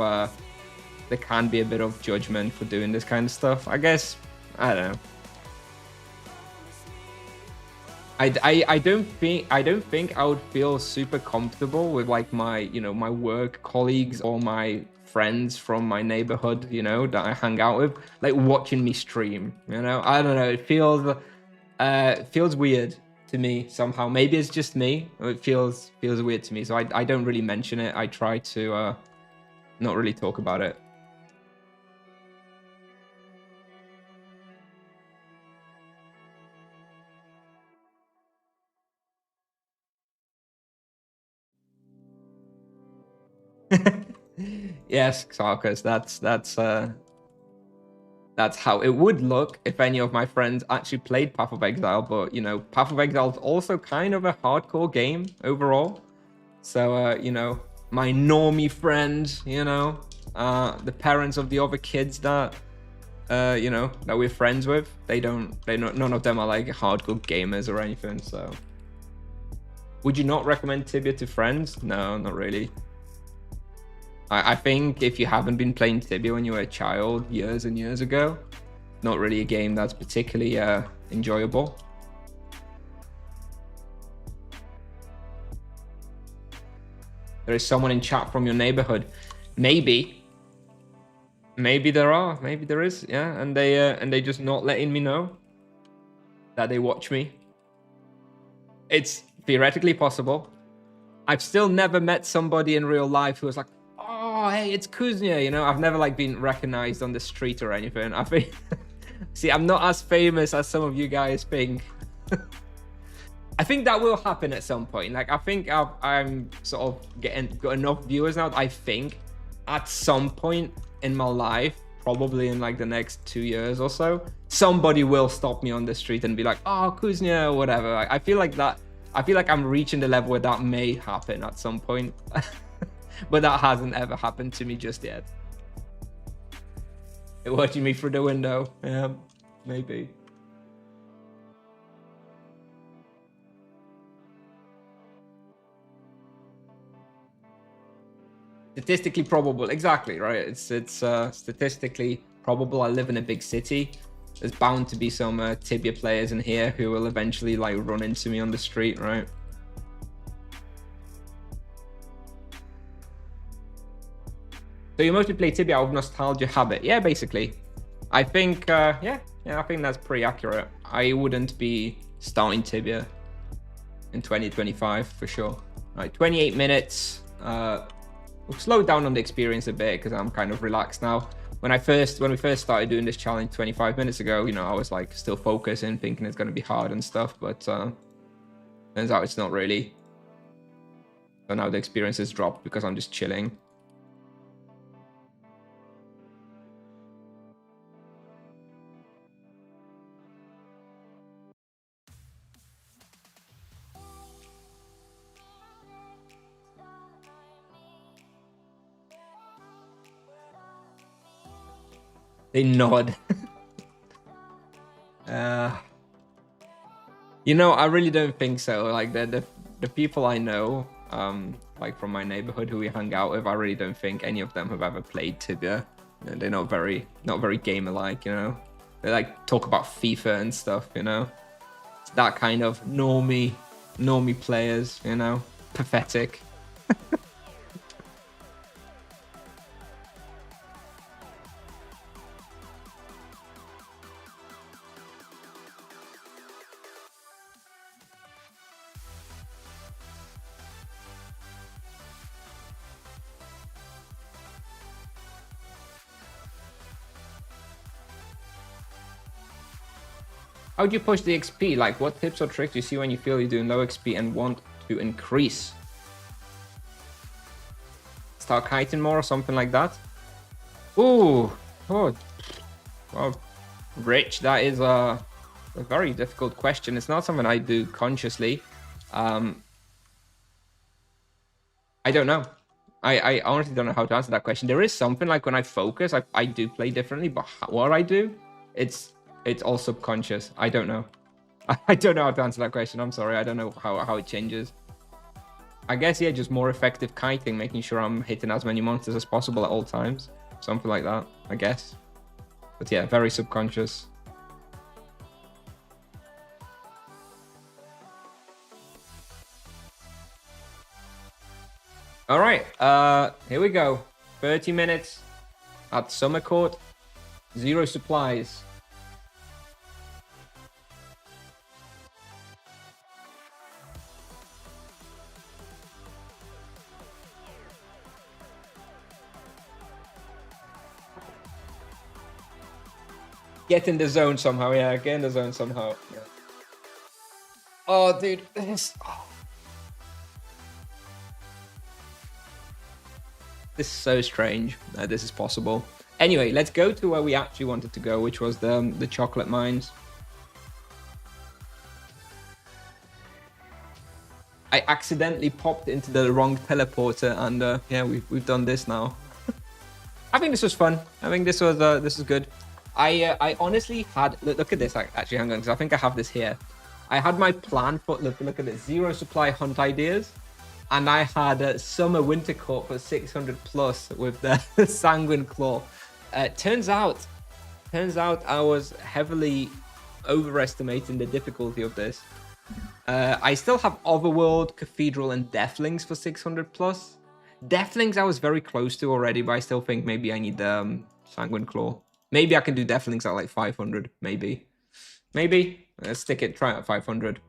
there can be a bit of judgment for doing this kind of stuff. I guess, I don't know. I don't think I would feel super comfortable with like my, you know, my work colleagues or my friends from my neighborhood, you know, that I hang out with, like watching me stream, you know. I don't know, it feels weird to me somehow. Maybe it's just me. It feels weird to me. So I don't really mention it. I try to not really talk about it. Yes, Xarkas, that's how it would look if any of my friends actually played Path of Exile. But, you know, Path of Exile is also kind of a hardcore game overall. So, you know, my normie friends, you know, the parents of the other kids that, you know, that we're friends with, none of them are like hardcore gamers or anything. So, would you not recommend Tibia to friends? No, not really. I think if you haven't been playing Tibia when you were a child years and years ago, not really a game that's particularly enjoyable. There is someone in chat from your neighborhood. Maybe there are. Maybe there is. Yeah, and they just not letting me know that they watch me. It's theoretically possible. I've still never met somebody in real life who was like, oh, hey, it's Kusnier, you know. I've never like been recognized on the street or anything. I think see, I'm not as famous as some of you guys think. I think that will happen at some point. Like, I think I'm sort of got enough viewers now. I think at some point in my life, probably in like the next 2 years or so, somebody will stop me on the street and be like, oh, Kusnier, or whatever. I feel like that. I feel like I'm reaching the level where that may happen at some point. But that hasn't ever happened to me just yet. You're watching me through the window. Yeah, maybe. Statistically probable, exactly, right? It's statistically probable. I live in a big city. There's bound to be some Tibia players in here who will eventually like run into me on the street, right? So you mostly play Tibia out of nostalgia habit. Yeah, basically. I think, yeah, I think that's pretty accurate. I wouldn't be starting Tibia in 2025 for sure. All right, 28 minutes. We'll slow down on the experience a bit because I'm kind of relaxed now. When we first started doing this challenge 25 minutes ago, you know, I was like still focusing, thinking it's going to be hard and stuff, but turns out it's not really. So now the experience has dropped because I'm just chilling. They nod. You know, I really don't think so. Like the people I know, like from my neighborhood who we hung out with, I really don't think any of them have ever played Tibia. They're not very gamer-like, you know. They like talk about FIFA and stuff, you know. It's that kind of normie players, you know. Pathetic. How do you push the XP? Like, what tips or tricks do you see when you feel you're doing low XP and want to increase? Start kiting more or something like that? Ooh, oh, well, Rich, that is a very difficult question. It's not something I do consciously. I don't know. I honestly don't know how to answer that question. There is something like when I focus, I do play differently, but what I do, it's all subconscious. I don't know. I don't know how to answer that question. I'm sorry. I don't know how it changes. I guess, yeah, just more effective kiting, making sure I'm hitting as many monsters as possible at all times. Something like that, I guess. But yeah, very subconscious. All right, here we go. 30 minutes at Summer Court. 0 supplies. Get in the zone somehow, yeah. Get in the zone somehow. Yeah. Oh, dude, this. Oh. This is so strange that this is possible. Anyway, let's go to where we actually wanted to go, which was the chocolate mines. I accidentally popped into the wrong teleporter, and yeah, we've done this now. I think this was fun. I think this is good. I honestly had look at this. Actually, hang on, because I think I have this here. I had my plan for look at this 0 supply hunt ideas. And I had Summer Winter Court for 600 plus with the Sanguine Claw. Turns out I was heavily overestimating the difficulty of this. I still have Overworld, Cathedral, and Deathlings for 600 plus. Deathlings I was very close to already, but I still think maybe I need Sanguine Claw. Maybe I can do Deathlings at like 500, maybe. Let's stick it, try it at 500.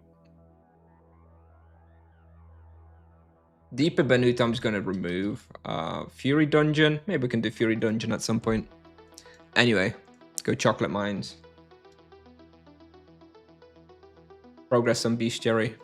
Deeper Benut I'm just going to remove. Fury Dungeon. Maybe we can do Fury Dungeon at some point. Anyway, let's go Chocolate Mines. Progress on Bestiary.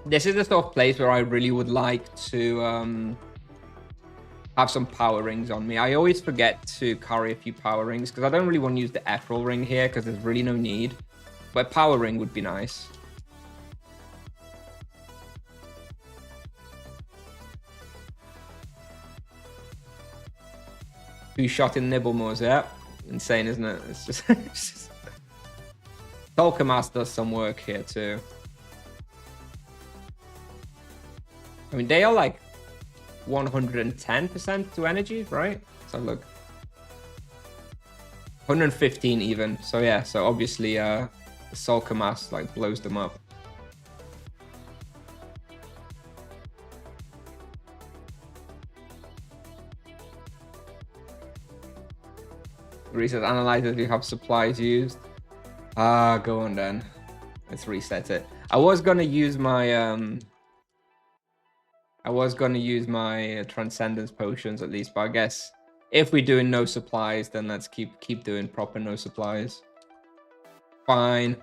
This is the sort of place where I really would like to have some power rings on me. I always forget to carry a few power rings because I don't really want to use the Ethereal ring here because there's really no need. But a power ring would be nice. Two-shot in Nibblemores, yeah. Insane, isn't it? It's just... Tolkamas does some work here too. I mean, they are like 110% to energy, right? So look. 115 even. So yeah, so obviously Solkamas like blows them up. Reset analyzers, you have supplies used. Go on then. Let's reset it. I was gonna use my Transcendence potions at least, but I guess if we're doing no supplies, then let's keep doing proper no supplies. Fine.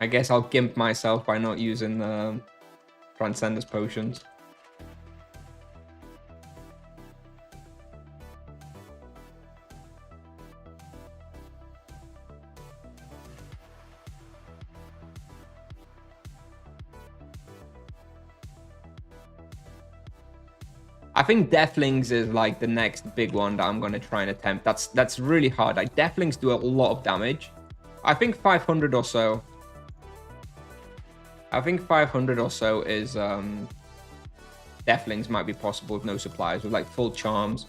I guess I'll gimp myself by not using the Transcendence potions. I think Deathlings is like the next big one that I'm going to try and attempt. That's really hard. Like Deathlings do a lot of damage. I think 500 or so. I think 500 or so is Deathlings might be possible with no supplies, with like full charms.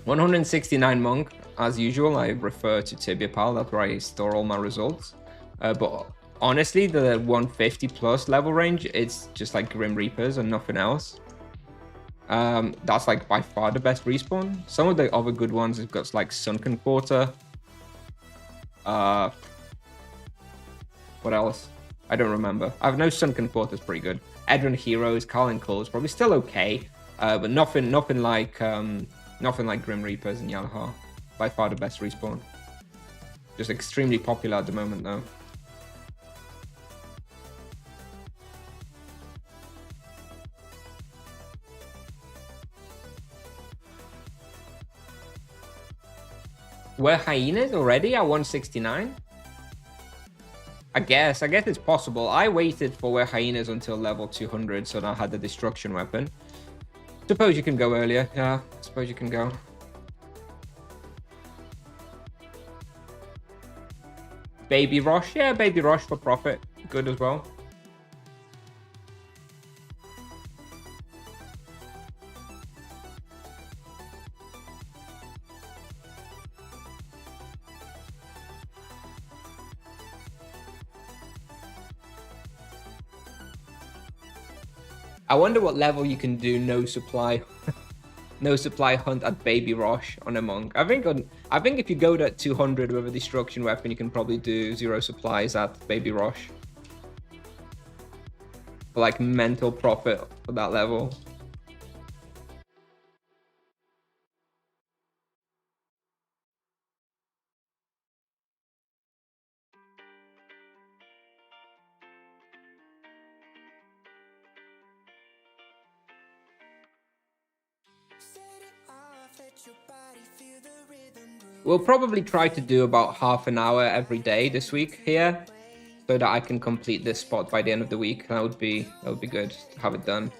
169 Monk, as usual. I refer to Tibia Pal. That's where I store all my results. But honestly, the 150 plus level range, it's just like Grim Reapers and nothing else. That's like by far the best respawn. Some of the other good ones have got like Sunken Quarter. What else? I don't remember. I know Sunken Quarter is pretty good. Edron Heroes, Carlin Call is probably still okay, but nothing like Grim Reapers and Yalahar. By far the best respawn. Just extremely popular at the moment though. Were hyenas already at 169? I guess it's possible. I waited for were hyenas until level 200, so I had the destruction weapon. Suppose you can go earlier. Yeah, suppose you can go. Baby Rosh, yeah, Baby Rosh for profit, good as well. I wonder what level you can do no supply no supply hunt at Baby Rosh on a monk. I think if you go to 200 with a destruction weapon, you can probably do 0 supplies at Baby Rosh. For like mental profit for that level. We'll probably try to do about half an hour every day this week here, so that I can complete this spot by the end of the week. That would be good to have it done.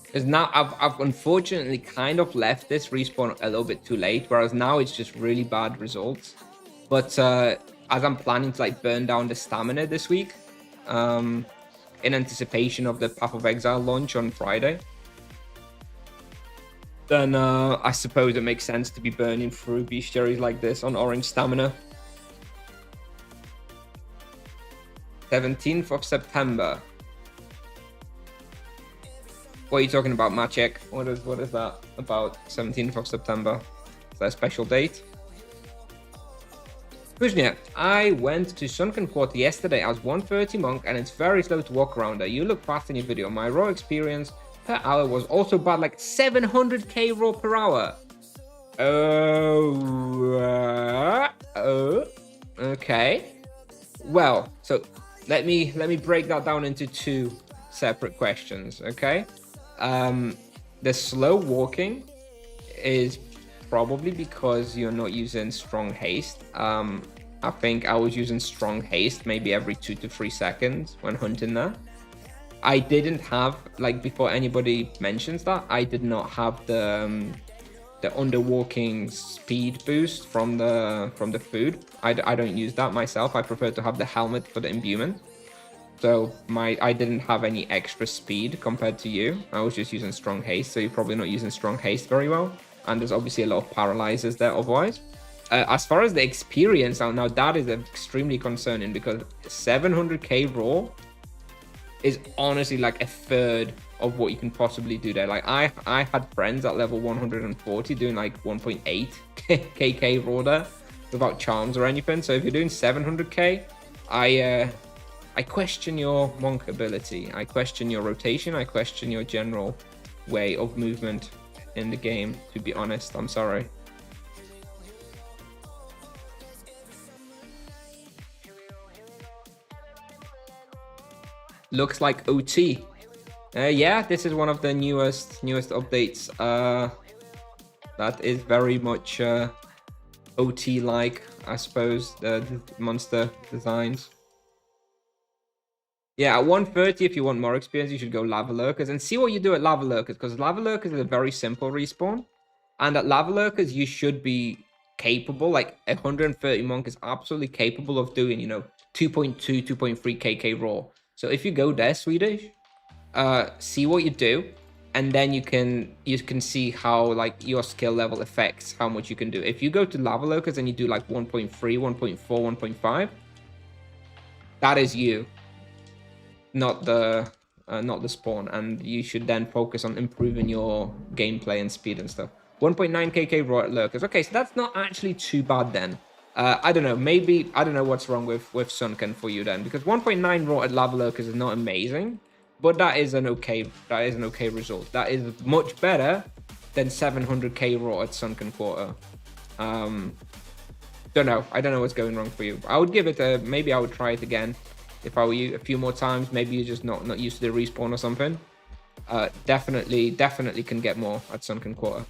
Because now I've unfortunately kind of left this respawn a little bit too late, whereas now it's just really bad results. But as I'm planning to like burn down the stamina this week, in anticipation of the Path of Exile launch on Friday, then I suppose it makes sense to be burning through bestiaries like this on orange stamina. 17th of September. What are you talking about, Maciek? What is that about? 17th of September. Is that a special date? Kusnier, I went to Sunken Quarter yesterday as 130 monk and it's very slow to walk around there. You look fast in your video. My raw experience per hour was also bad, like 700k raw per hour. Okay. Well, so let me break that down into two separate questions, okay? The slow walking is probably because you're not using strong haste. I think I was using strong haste maybe every 2 to 3 seconds when hunting there. I didn't have, like, before anybody mentions that, I did not have the underwalking speed boost from the food. I don't use that myself. I prefer to have the helmet for the imbuement. So I didn't have any extra speed compared to you. I was just using strong haste, so you're probably not using strong haste very well. And there's obviously a lot of paralyzers there otherwise. As far as the experience, now that is extremely concerning because 700k raw is honestly like a third of what you can possibly do there. Like I had friends at level 140 doing like 1.8 kk raw there without charms or anything. So if you're doing 700k, I question your monk ability. I question your rotation. I question your general way of movement in the game, to be honest. I'm sorry. Looks like OT. Yeah, this is one of the newest updates. That is very much OT-like, I suppose, the monster designs. Yeah, at 130, if you want more experience, you should go Lava Lurkers and see what you do at Lava Lurkers, because Lava Lurkers is a very simple respawn. And at lava lurkers, you should be capable, like 130 monk is absolutely capable of doing, 2.2, 2.3 KK raw. So if you go there, Swedish, see what you do, and then you can see how like your skill level affects how much you can do. If you go to lava lurkers and you do like 1.3, 1.4, 1.5, that is you, not the spawn, and you should then focus on improving your gameplay and speed and stuff. 1.9 KK raw at lurkers. Okay, so that's not actually too bad then. I don't know, maybe I don't know what's wrong with Sunken for you then, because 1.9 raw at lava lurkers is not amazing, but that is an okay result. That is much better than 700k raw at Sunken Quarter. Don't know. I don't know what's going wrong for you. I would give it a, maybe I would try it again if I were you a few more times. Maybe you're just not used to the respawn or something. Definitely can get more at Sunken Quarter.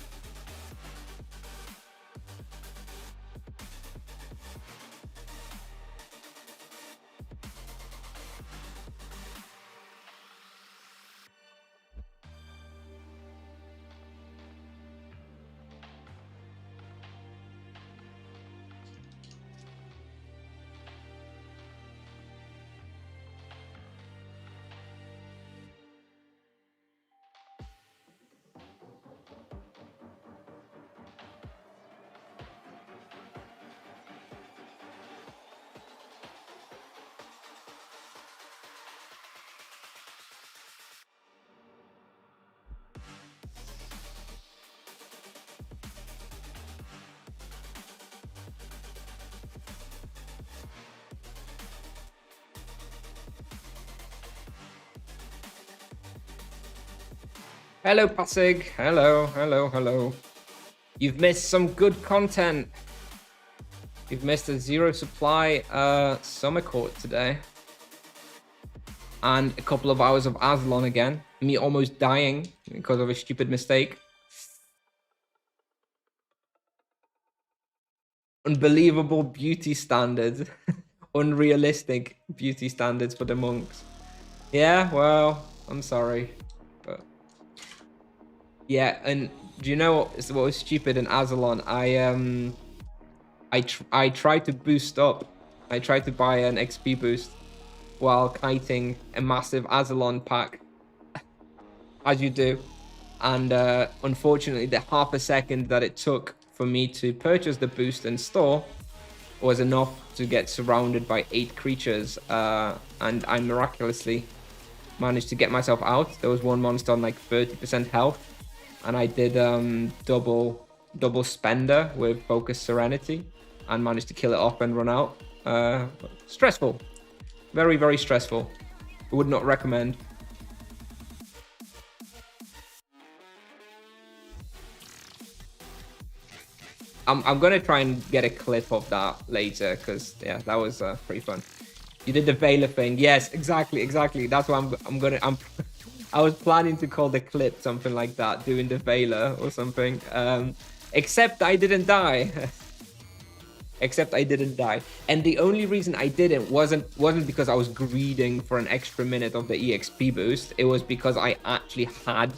Hello, Passig. Hello. You've missed some good content. You've missed a zero supply Summer Court today. And a couple of hours of Azzilon again. Me almost dying because of a stupid mistake. Unbelievable beauty standards. Unrealistic beauty standards for the monks. Yeah, well, I'm sorry. But yeah, and do you know what was stupid in Azzilon? I tried to boost up. I tried to buy an XP boost while kiting a massive Azzilon pack, as you do. And unfortunately, the half a second that it took for me to purchase the boost and store was enough to get surrounded by 8 creatures. And I miraculously managed to get myself out. There was one monster on like 30% health. And I did double spender with Focus Serenity and managed to kill it off and run out. Stressful. Very, very stressful. Would not recommend. I'm gonna try and get a clip of that later because yeah, that was pretty fun. You did the Veiler thing. Yes, exactly. That's what I was planning to call the clip something like that, doing the Veiler or something. Except I didn't die. Except I didn't die. And the only reason I didn't wasn't because I was greeding for an extra minute of the EXP boost. It was because I actually had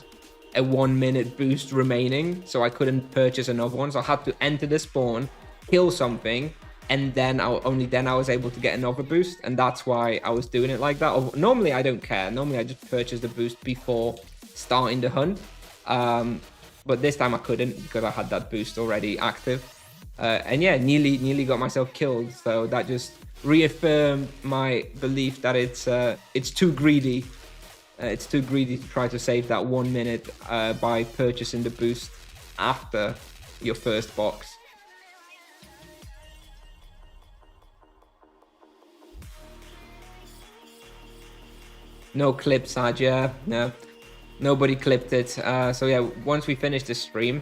a 1 minute boost remaining, so I couldn't purchase another one. So I had to enter the spawn, kill something, and then only then I was able to get another boost, and that's why I was doing it like that. Normally I don't care. Normally I just purchase the boost before starting the hunt, but this time I couldn't because I had that boost already active, and yeah, nearly got myself killed. So that just reaffirmed my belief that it's too greedy. It's too greedy to try to save that 1 minute by purchasing the boost after your first box. No clips, Aj. Yeah, no, nobody clipped it. So yeah, once we finish the stream,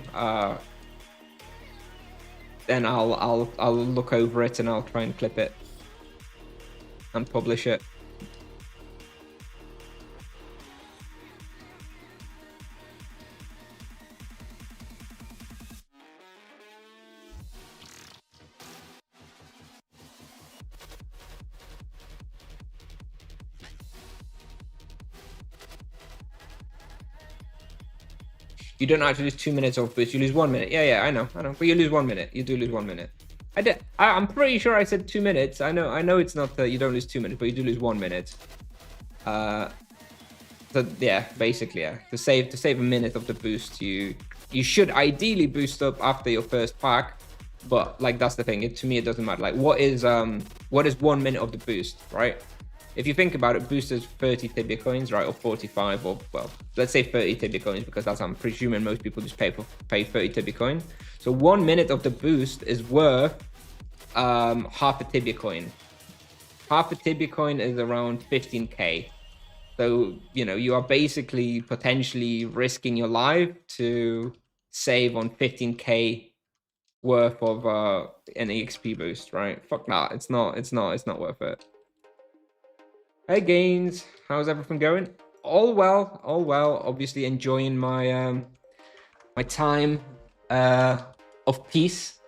then I'll look over it and I'll try and clip it and publish it. You don't actually lose 2 minutes off boost. You lose 1 minute. Yeah, I know. But you lose 1 minute. You do lose 1 minute. I'm pretty sure I said 2 minutes. I know it's not that you don't lose 2 minutes, but you do lose 1 minute. So yeah, basically, yeah. To save a minute of the boost, you should ideally boost up after your first pack, but like that's the thing. To me, it doesn't matter. Like, what is 1 minute of the boost, right? If you think about it, boost is 30 Tibia coins, right, or 45, or well, let's say 30 Tibia coins because that's I'm presuming most people just pay 30 Tibia coins. So 1 minute of the boost is worth half a Tibia coin. Half a Tibia coin is around 15k. So, you know, you are basically potentially risking your life to save on 15k worth of an EXP boost, right? Fuck that. It's not worth it. Hey Gains, how's everything going? All well. Obviously enjoying my my time of peace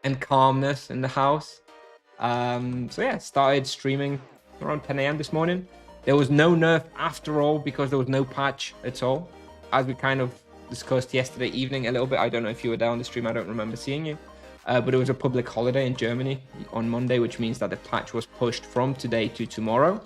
and calmness in the house. So yeah, started streaming around 10 a.m. this morning. There was no nerf after all because there was no patch at all, as we kind of discussed yesterday evening a little bit. I don't know if you were there on the stream. I don't remember seeing you. But it was a public holiday in Germany on Monday, which means that the patch was pushed from today to tomorrow.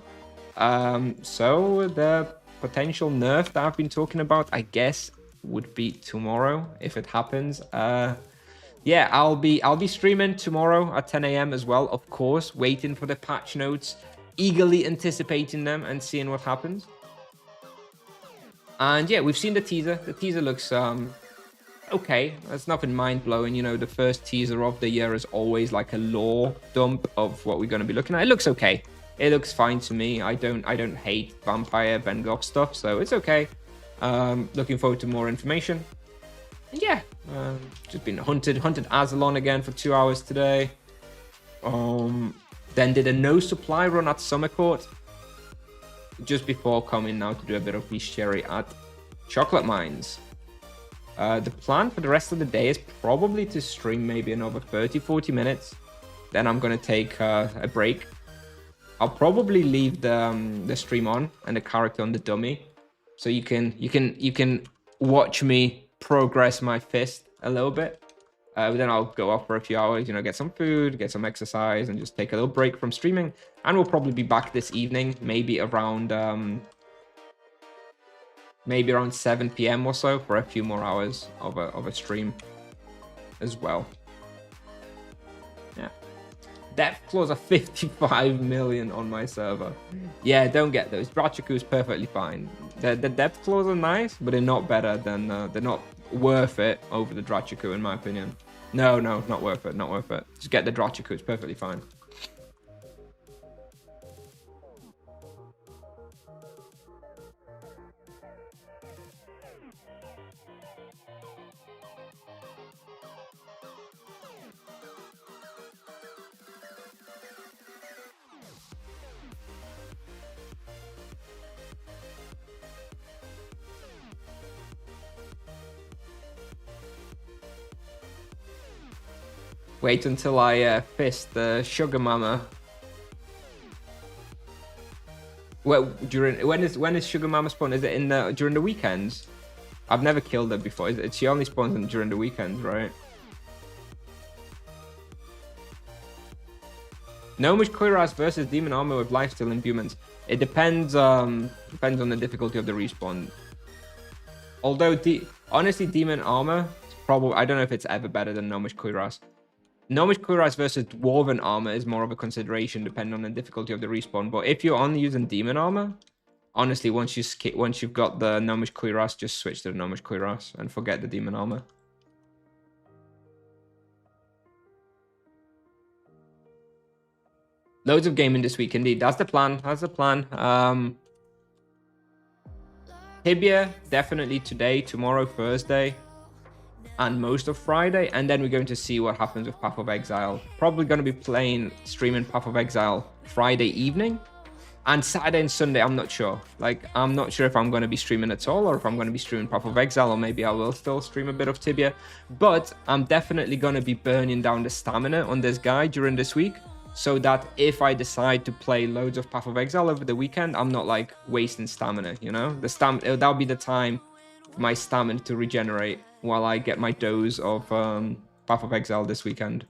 So the potential nerf that I've been talking about, I guess, would be tomorrow if it happens. Yeah, I'll be streaming tomorrow at 10 a.m. as well, of course, waiting for the patch notes, eagerly anticipating them and seeing what happens. And yeah, we've seen the teaser. The teaser looks okay. It's nothing mind-blowing. You know, the first teaser of the year is always like a lore dump of what we're going to be looking at. It looks okay. It looks fine to me. I don't hate vampire Ben Goff stuff, so it's okay. Looking forward to more information. And yeah, just been hunted Azzilon again for 2 hours today. Then did a no supply run at Summer Court just before coming now to do a bit of bestiary at Chocolate Mines. The plan for the rest of the day is probably to stream maybe another 30-40 minutes. Then I'm gonna take a break. I'll probably leave the stream on and the character on the dummy, so you can watch me progress my fist a little bit. Then I'll go off for a few hours, you know, get some food, get some exercise, and just take a little break from streaming. And we'll probably be back this evening, maybe around 7 p.m. or so for a few more hours of a stream as well. Yeah. Depth claws are 55 million on my server. Yeah, don't get those. Drachaku is perfectly fine. The depth claws are nice, but they're not better than they're not worth it over the Drachaku in my opinion. No, not worth it. Just get the Drachaku, it's perfectly fine. Wait until I fist the Sugar Mama. Well, when is Sugar Mama spawn? Is it in during the weekends? I've never killed her before. She only spawns during the weekends, right? Gnomish Cuirass versus Demon Armor with Lifesteal Imbuements. It depends on the difficulty of the respawn. Although honestly, Demon Armor is probably, I don't know if it's ever better than Gnomish Cuirass. Gnomish Cuirass versus Dwarven Armor is more of a consideration depending on the difficulty of the respawn. But if you're only using Demon Armor, honestly, once you've got the Gnomish Cuirass, just switch to the Gnomish Cuirass and forget the Demon Armor. Loads of gaming this week, indeed. That's the plan. Tibia, definitely today, tomorrow, Thursday, and most of Friday. And then we're going to see what happens with Path of Exile. Probably going to be streaming Path of Exile Friday evening. And Saturday and Sunday, I'm not sure. Like, I'm not sure if I'm going to be streaming at all, or if I'm going to be streaming Path of Exile, or maybe I will still stream a bit of Tibia. But I'm definitely going to be burning down the stamina on this guy during this week, so that if I decide to play loads of Path of Exile over the weekend, I'm not like wasting stamina, you know? That'll be the time my stamina to regenerate while I get my dose of Path of Exile this weekend.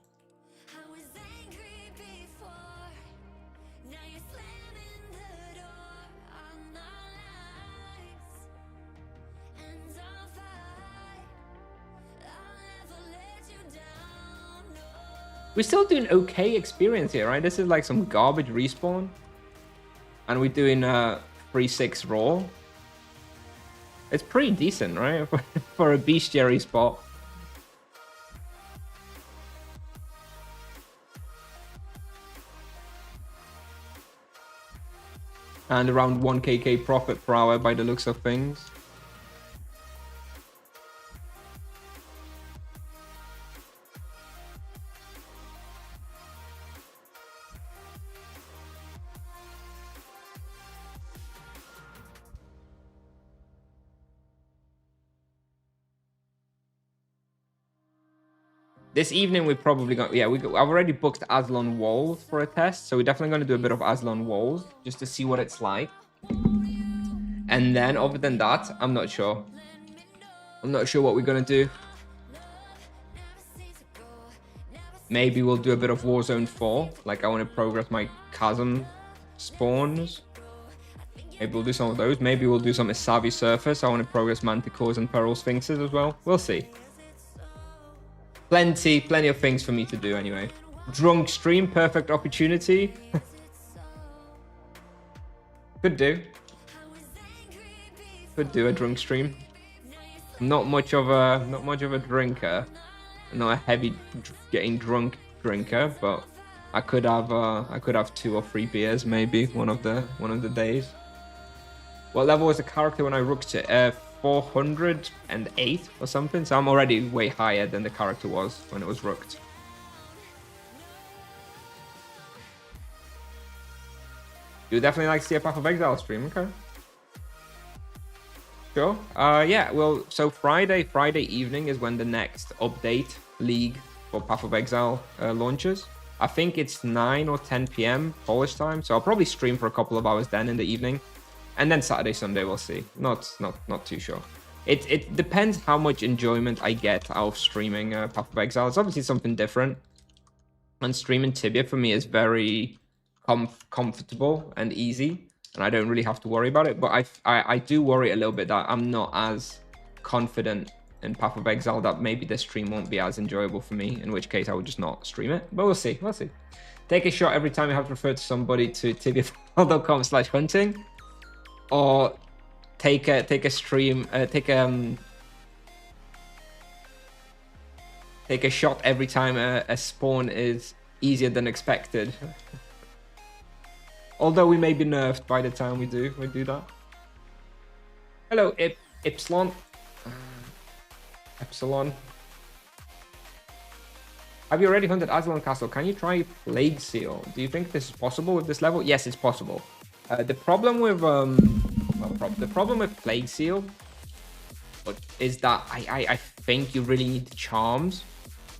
We're still doing okay experience here, right? This is like some garbage respawn. And we're doing 3-6 raw. It's pretty decent, right? For a bestiary spot. And around 1kk profit per hour by the looks of things. This evening we're probably going, yeah, I've already booked Azzilon Walls for a test, so we're definitely going to do a bit of Azzilon Walls just to see what it's like. And then other than that, I'm not sure. I'm not sure what we're going to do. Maybe we'll do a bit of Warzone 4, like I want to progress my Chasm spawns. Maybe we'll do some of those. Maybe we'll do some Savvy Surface. I want to progress Manticores and Feral Sphinxes as well. We'll see. Plenty of things for me to do anyway. Drunk stream, perfect opportunity. Could do a drunk stream. Not much of a drinker. Not a heavy getting drunk drinker, but I could have 2 or 3 beers maybe one of the days. What level was the character when I rooked it? 408 or something, so I'm already way higher than the character was when it was rooked. You definitely like to see a Path of Exile stream, okay? Sure. Yeah, well, so Friday evening is when the next update league for Path of Exile launches. I think it's 9 or 10 p.m. Polish time, so I'll probably stream for a couple of hours then in the evening. And then Saturday, Sunday, we'll see. Not too sure. It depends how much enjoyment I get out of streaming Path of Exile. It's obviously something different. And streaming Tibia for me is very comfortable and easy. And I don't really have to worry about it. But I do worry a little bit that I'm not as confident in Path of Exile that maybe the stream won't be as enjoyable for me. In which case I would just not stream it. But we'll see. We'll see. Take a shot every time you have to refer to somebody to tibiafl.com/hunting. Or take a stream, take a shot every time a spawn is easier than expected. Although we may be nerfed by the time we do that. Hello, Epsilon. Epsilon. Have you already hunted Azzilon Castle? Can you try Plague Seal? Do you think this is possible with this level? Yes, it's possible. The problem with Plague Seal is that I think you really need charms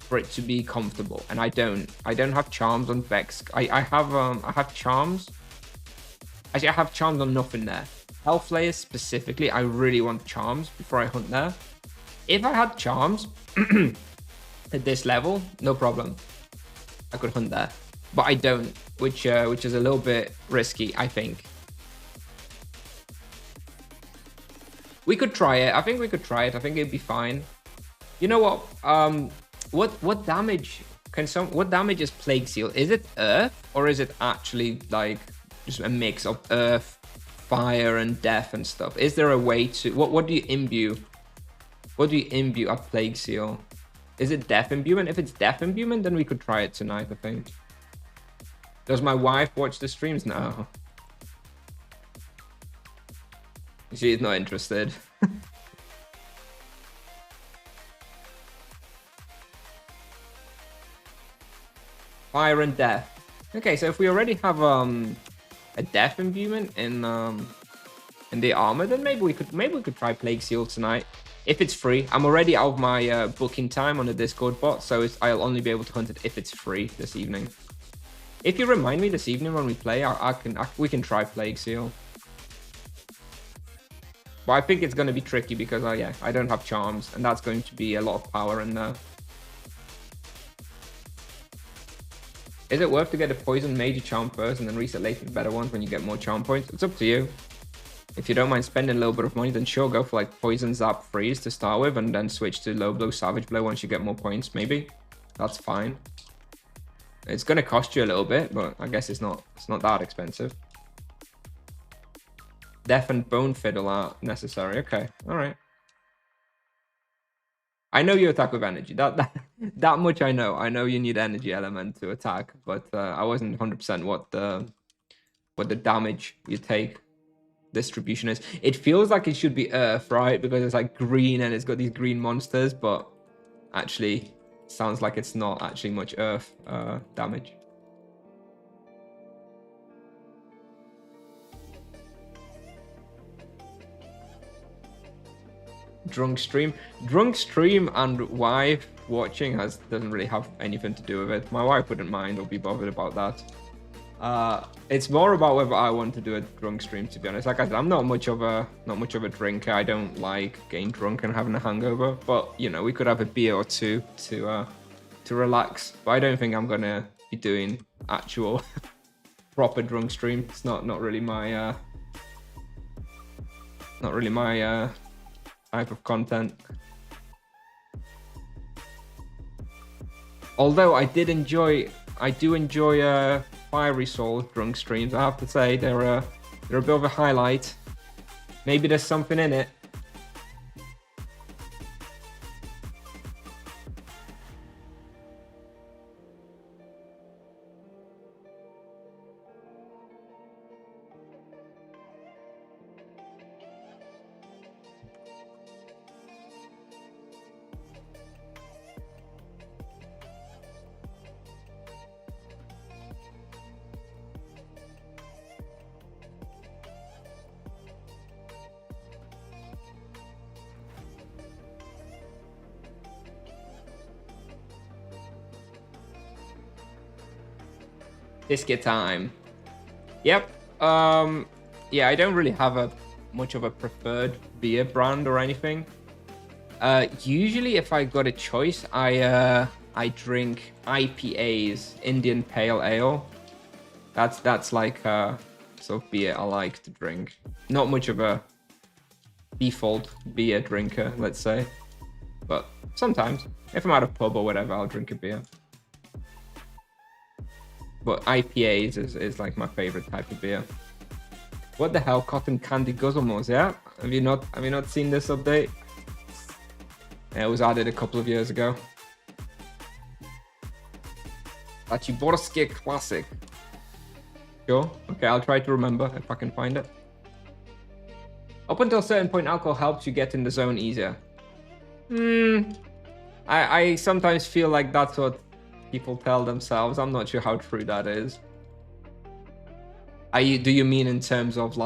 for it to be comfortable, and I don't have charms on Vex. I have charms. Actually, I have charms on nothing there. Hellflayer specifically, I really want charms before I hunt there. If I had charms at this level, no problem. I could hunt there, but I don't, which is a little bit risky, I think. We could try it. I think we could try it. I think it'd be fine. You know what? What damage what damage is Plague Seal? Is it earth, or is it actually like just a mix of earth, fire, and death and stuff? Is there a way to what do you imbue? What do you imbue a Plague Seal? Is it death imbuement? If it's death imbuement, then we could try it tonight, I think. Does my wife watch the streams? No. She's not interested. Fire and death. Okay, so if we already have a death imbuement in the armor, then maybe we could try Plague Seal tonight. If it's free. I'm already out of my booking time on the Discord bot, so I'll only be able to hunt it if it's free this evening. If you remind me this evening when we play, we can try Plague Seal. But I think it's going to be tricky because, yeah, I don't have charms, and that's going to be a lot of power in there. Is it worth to get a poison major charm first and then reset later the better ones when you get more charm points? It's up to you. If you don't mind spending a little bit of money, then sure, go for like poison, zap, freeze to start with, and then switch to low blow, savage blow once you get more points. Maybe that's fine. It's going to cost you a little bit, but I guess it's not that expensive. Death and Bone Fiddle are necessary. Okay, all right. I know you attack with energy. That much I know. I know you need energy element to attack, but I wasn't 100% what the damage you take distribution is. It feels like it should be Earth, right? Because it's like green and it's got these green monsters, but actually sounds like it's not actually much Earth damage. Drunk stream and wife watching doesn't really have anything to do with it. My wife wouldn't mind or be bothered about that. It's more about whether I want to do a drunk stream, to be honest. Like I said, I'm not much of a drinker. I don't like getting drunk and having a hangover, but you know, we could have a beer or two to relax. But I don't think I'm gonna be doing actual proper drunk stream. It's not really my type of content. Although I do enjoy Fiery Soul drunk streams. I have to say they're a bit of a highlight. Maybe there's something in it. Biscuit time. Yep. Yeah, I don't really have much of a preferred beer brand or anything. Usually if I got a choice, I drink IPAs, Indian Pale Ale. That's like sort of beer I like to drink. Not much of a default beer drinker, let's say. But sometimes, if I'm at a pub or whatever, I'll drink a beer. But IPAs is like my favorite type of beer. What the hell, cotton candy guzzlemores? Yeah, have you not seen this update? Yeah, it was added a couple of years ago. Raciborski Classic. Sure. Okay, I'll try to remember if I can find it. Up until a certain point, alcohol helps you get in the zone easier. I sometimes feel like that's what people tell themselves. I'm not sure how true that is. Do you mean in terms of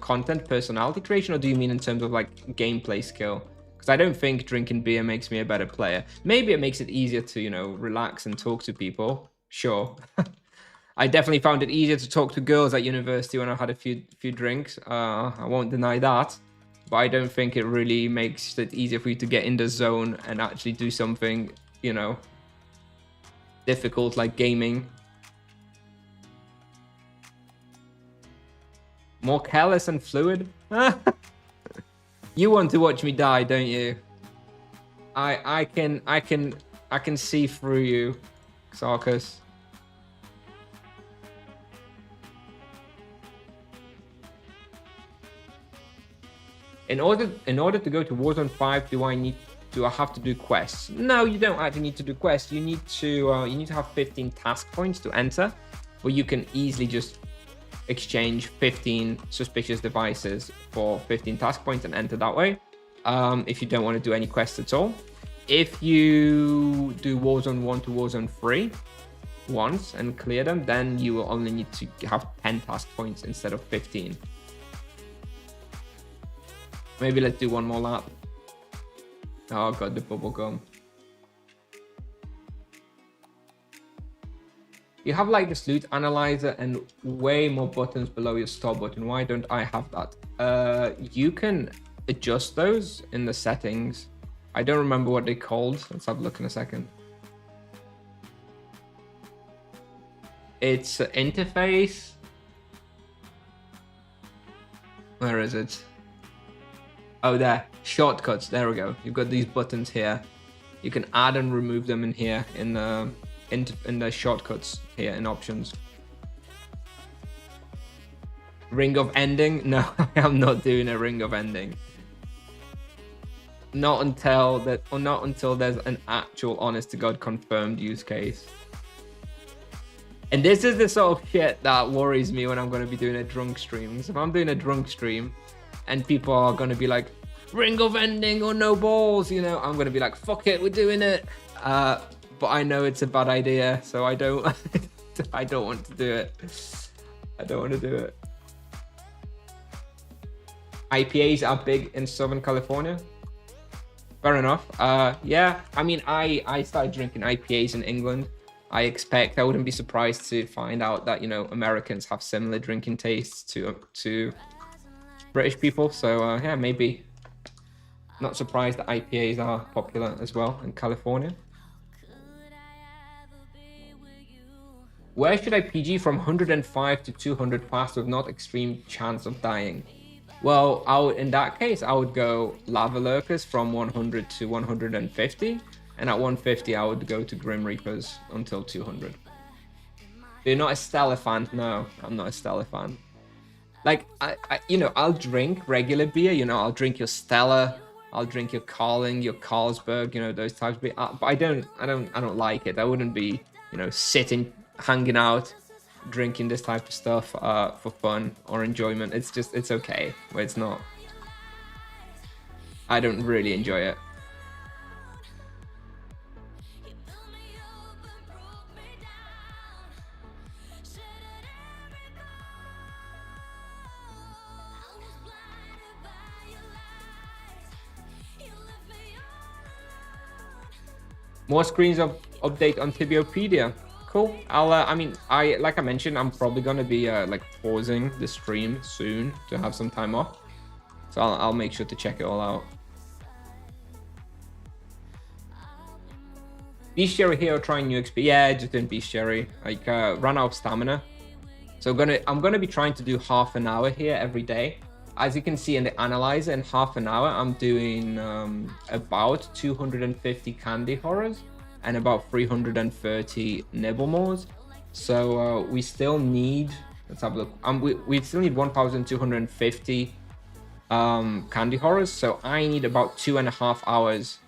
content, personality creation, or do you mean in terms of like gameplay skill? Because I don't think drinking beer makes me a better player. Maybe it makes it easier to, you know, relax and talk to people. Sure. I definitely found it easier to talk to girls at university when I had a few drinks. I won't deny that. But I don't think it really makes it easier for you to get in the zone and actually do something, you know, difficult like gaming. More careless and fluid? You want to watch me die, don't you? I can see through you, Xarcus. In order to go to Warzone 5, do I have to do quests? No, you don't actually need to do quests. You need to have 15 task points to enter, but you can easily just exchange 15 suspicious devices for 15 task points and enter that way. If you don't want to do any quests at all. If you do Warzone 1 to Warzone 3 once and clear them, then you will only need to have 10 task points instead of 15. Maybe let's do one more lap. Oh god, the bubble gum. You have like the salute analyzer and way more buttons below your stop button. Why don't I have that? You can adjust those in the settings. I don't remember what they're called. Let's have a look in a second. It's interface. Where is it? Oh, there. Shortcuts. There we go. You've got these buttons here. You can add and remove them in here in the shortcuts here in options. Ring of ending? No, I am not doing a ring of ending. Not until there's an actual honest to God confirmed use case. And this is the sort of shit that worries me when I'm going to be doing a drunk stream. Because if I'm doing a drunk stream and people are going to be like, ring of ending or no balls, you know, I'm going to be like, fuck it, we're doing it. But I know it's a bad idea, so I don't I don't want to do it. I don't want to do it. IPAs are big in Southern California. Fair enough. Yeah, I mean, I started drinking IPAs in England. I wouldn't be surprised to find out that, you know, Americans have similar drinking tastes to British people. So yeah, maybe not surprised that IPAs are popular as well in California. Where should I PG from 105 to 200 fast with not extreme chance of dying? Well, in that case, I would go Lava Lurkers from 100 to 150. And at 150, I would go to Grim Reapers until 200. You're not a Stella fan? No, I'm not a Stella fan. Like, you know, I'll drink regular beer. You know, I'll drink your Stella. I'll drink your Carling, your Carlsberg. You know, those types of beer. But I don't like it. I wouldn't be, you know, sitting, hanging out, drinking this type of stuff for fun or enjoyment. It's okay, but it's not. I don't really enjoy it. More screens of update on Tibiopedia. Cool. Like I mentioned, I'm probably gonna be like pausing the stream soon to have some time off. So I'll make sure to check it all out. Bestiary here trying new XP. Yeah, just doing Bestiary. Like ran out of stamina. So I'm gonna be trying to do half an hour here every day. As you can see in the analyzer, in half an hour, I'm doing about 250 candy horrors and about 330 Nibblemores. So we still need, let's have a look. We still need 1,250 candy horrors. So I need about 2.5 hours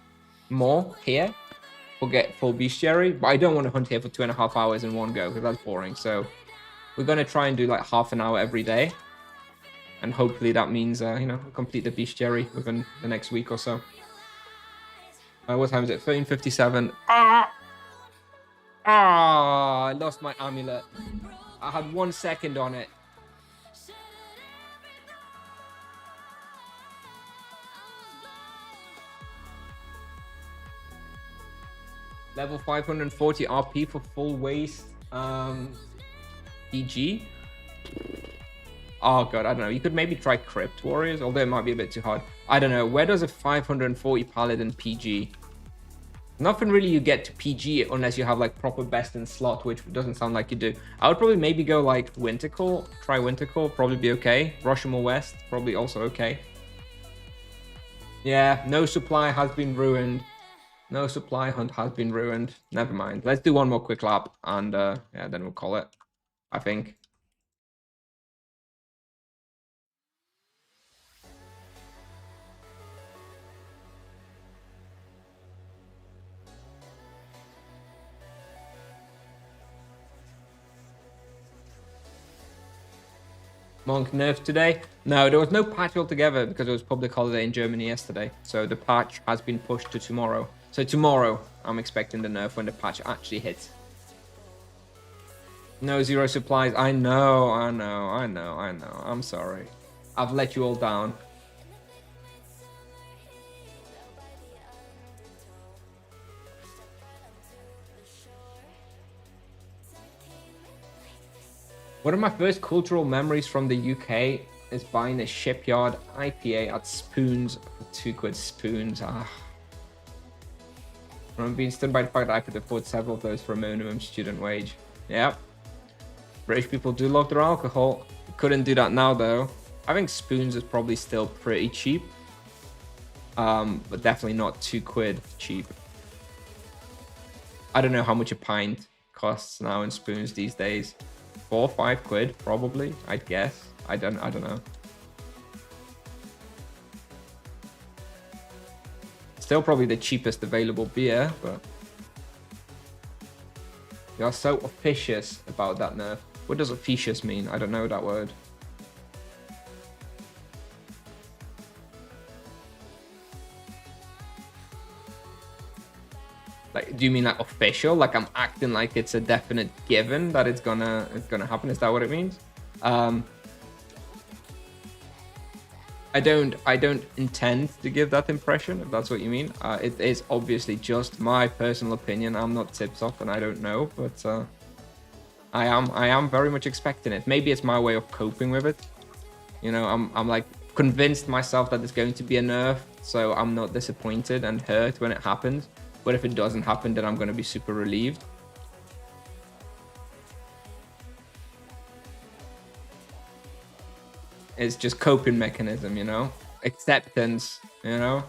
more here to get full bestiary. But I don't want to hunt here for 2.5 hours in one go because that's boring. So we're gonna try and do like half an hour every day. And hopefully that means, you know, complete the bestiary within the next week or so. What time is it? 13:57. I lost my amulet. I had 1 second on it. Level 540 RP for full waste PG. Oh god, I don't know. You could maybe try Crypt Warriors, although it might be a bit too hard. I don't know. Where does a 540 Paladin PG? Nothing really you get to PG unless you have like proper best in slot, which doesn't sound like you do. I would probably maybe go like Wintercore. Try Wintercore, probably be okay. Roshamore West, probably also okay. Yeah, no supply has been ruined. No supply hunt has been ruined. Never mind. Let's do one more quick lap and yeah, then we'll call it, I think. Monk nerfed today? No, there was no patch altogether because it was public holiday in Germany yesterday. So the patch has been pushed to tomorrow. So tomorrow, I'm expecting the nerf when the patch actually hits. No zero supplies. I know. I'm sorry. I've let you all down. One of my first cultural memories from the UK is buying a shipyard IPA at Spoons for £2 Spoons. I remember being stunned by the fact that I could afford several of those for a minimum student wage. Yep. British people do love their alcohol. Couldn't do that now though. I think Spoons is probably still pretty cheap. But definitely not £2 cheap. I don't know how much a pint costs now in Spoons these days. 4 or 5 quid probably, I'd guess. I don't know. Still probably the cheapest available beer, but you are so officious about that nerf. What does officious mean? I don't know that word. Like, do you mean like official? Like I'm acting like it's a definite given that it's gonna happen? Is that what it means? I don't intend to give that impression, if that's what you mean. It is obviously just my personal opinion. I'm not tips off and I don't know, but I am very much expecting it. Maybe it's my way of coping with it. You know, I'm like convinced myself that there's going to be a nerf, so I'm not disappointed and hurt when it happens. But if it doesn't happen, then I'm going to be super relieved. It's just coping mechanism, you know? Acceptance, you know?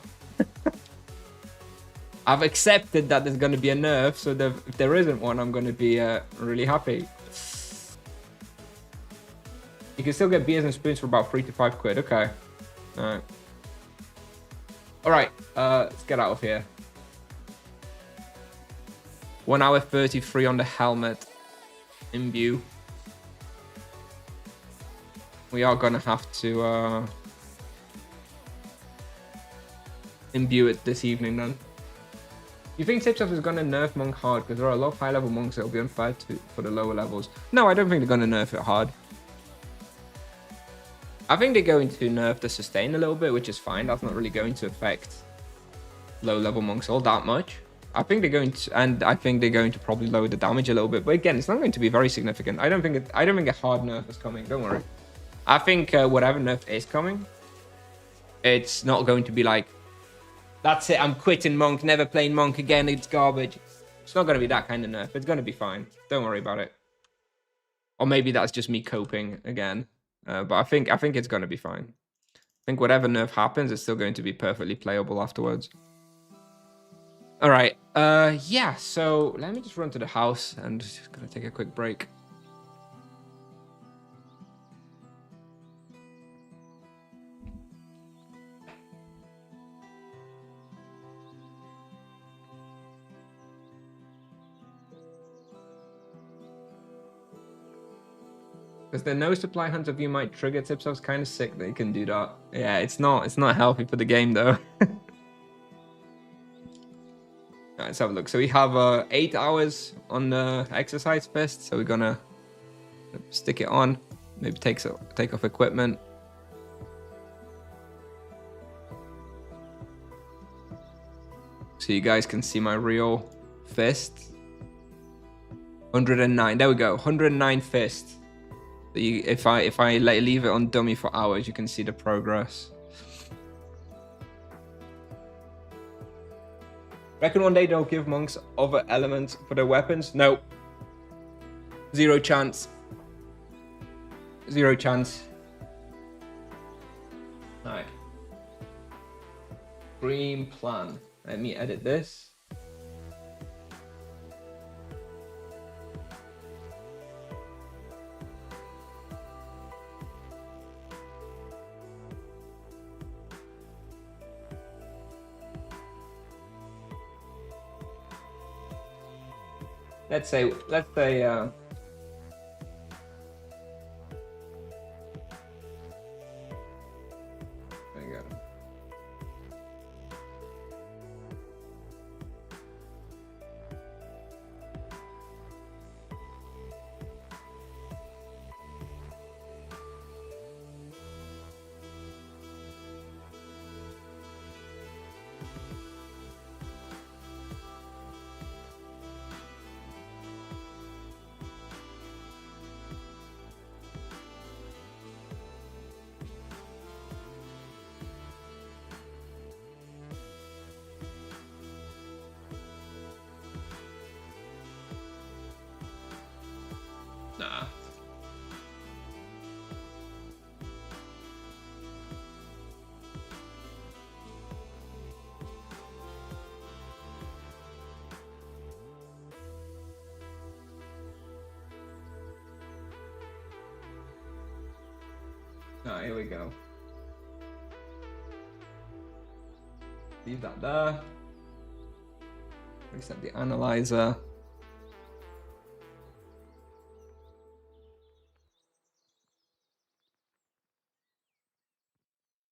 I've accepted that there's going to be a nerf, so if there isn't one, I'm going to be really happy. You can still get beers and spoons for about 3 to 5 quid. Okay. Alright. Alright, let's get out of here. 1 hour 33 on the helmet. Imbue. We are gonna have to imbue it this evening then. You think Tipsoft is gonna nerf monk hard because there are a lot of high level monks that will be unfair for the lower levels? No, I don't think they're gonna nerf it hard. I think they're going to nerf the sustain a little bit, which is fine. That's not really going to affect low level monks all that much. I think they're going to, and I think they're going to probably lower the damage a little bit. But again, it's not going to be very significant. I don't think a hard nerf is coming. Don't worry. I think whatever nerf is coming, it's not going to be like, that's it, I'm quitting monk, never playing monk again, it's garbage. It's not going to be that kind of nerf. It's going to be fine. Don't worry about it. Or maybe that's just me coping again. But I think it's going to be fine. I think whatever nerf happens, it's still going to be perfectly playable afterwards. All right. Yeah, so let me just run to the house and just going to take a quick break. Because the no supply hunter view might trigger tips. I was kind of sick that you can do that. Yeah, it's not healthy for the game though. Right, let's have a look. So we have 8 hours on the exercise fist. So we're gonna stick it on. Maybe take off equipment. So you guys can see my real fist. 109. There we go. 109 fist. If I leave it on dummy for hours, you can see the progress. Reckon one day they'll give monks other elements for their weapons? Nope. Zero chance. Zero chance. Alright. Dream plan. Let me edit this. Let's say there you go. Here we go. Leave that there. Reset the analyzer.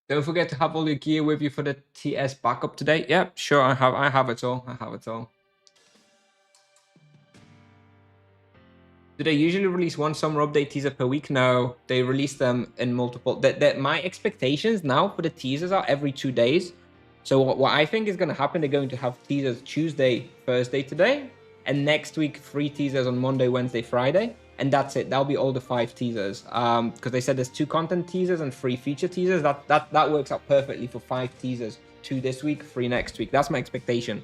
Don't forget to have all your gear with you for the TS backup today. Yeah, sure, I have it all. I have it all. Do they usually release one summer update teaser per week? No, they release them in multiple. My expectations now for the teasers are every 2 days. So what I think is going to happen, they're going to have teasers Tuesday, Thursday today, and next week 3 teasers on Monday, Wednesday, Friday, and that's it. That'll be all the 5 teasers. Because they said there's 2 content teasers and 3 feature teasers. That works out perfectly for 5 teasers. 2 this week, 3 next week. That's my expectation.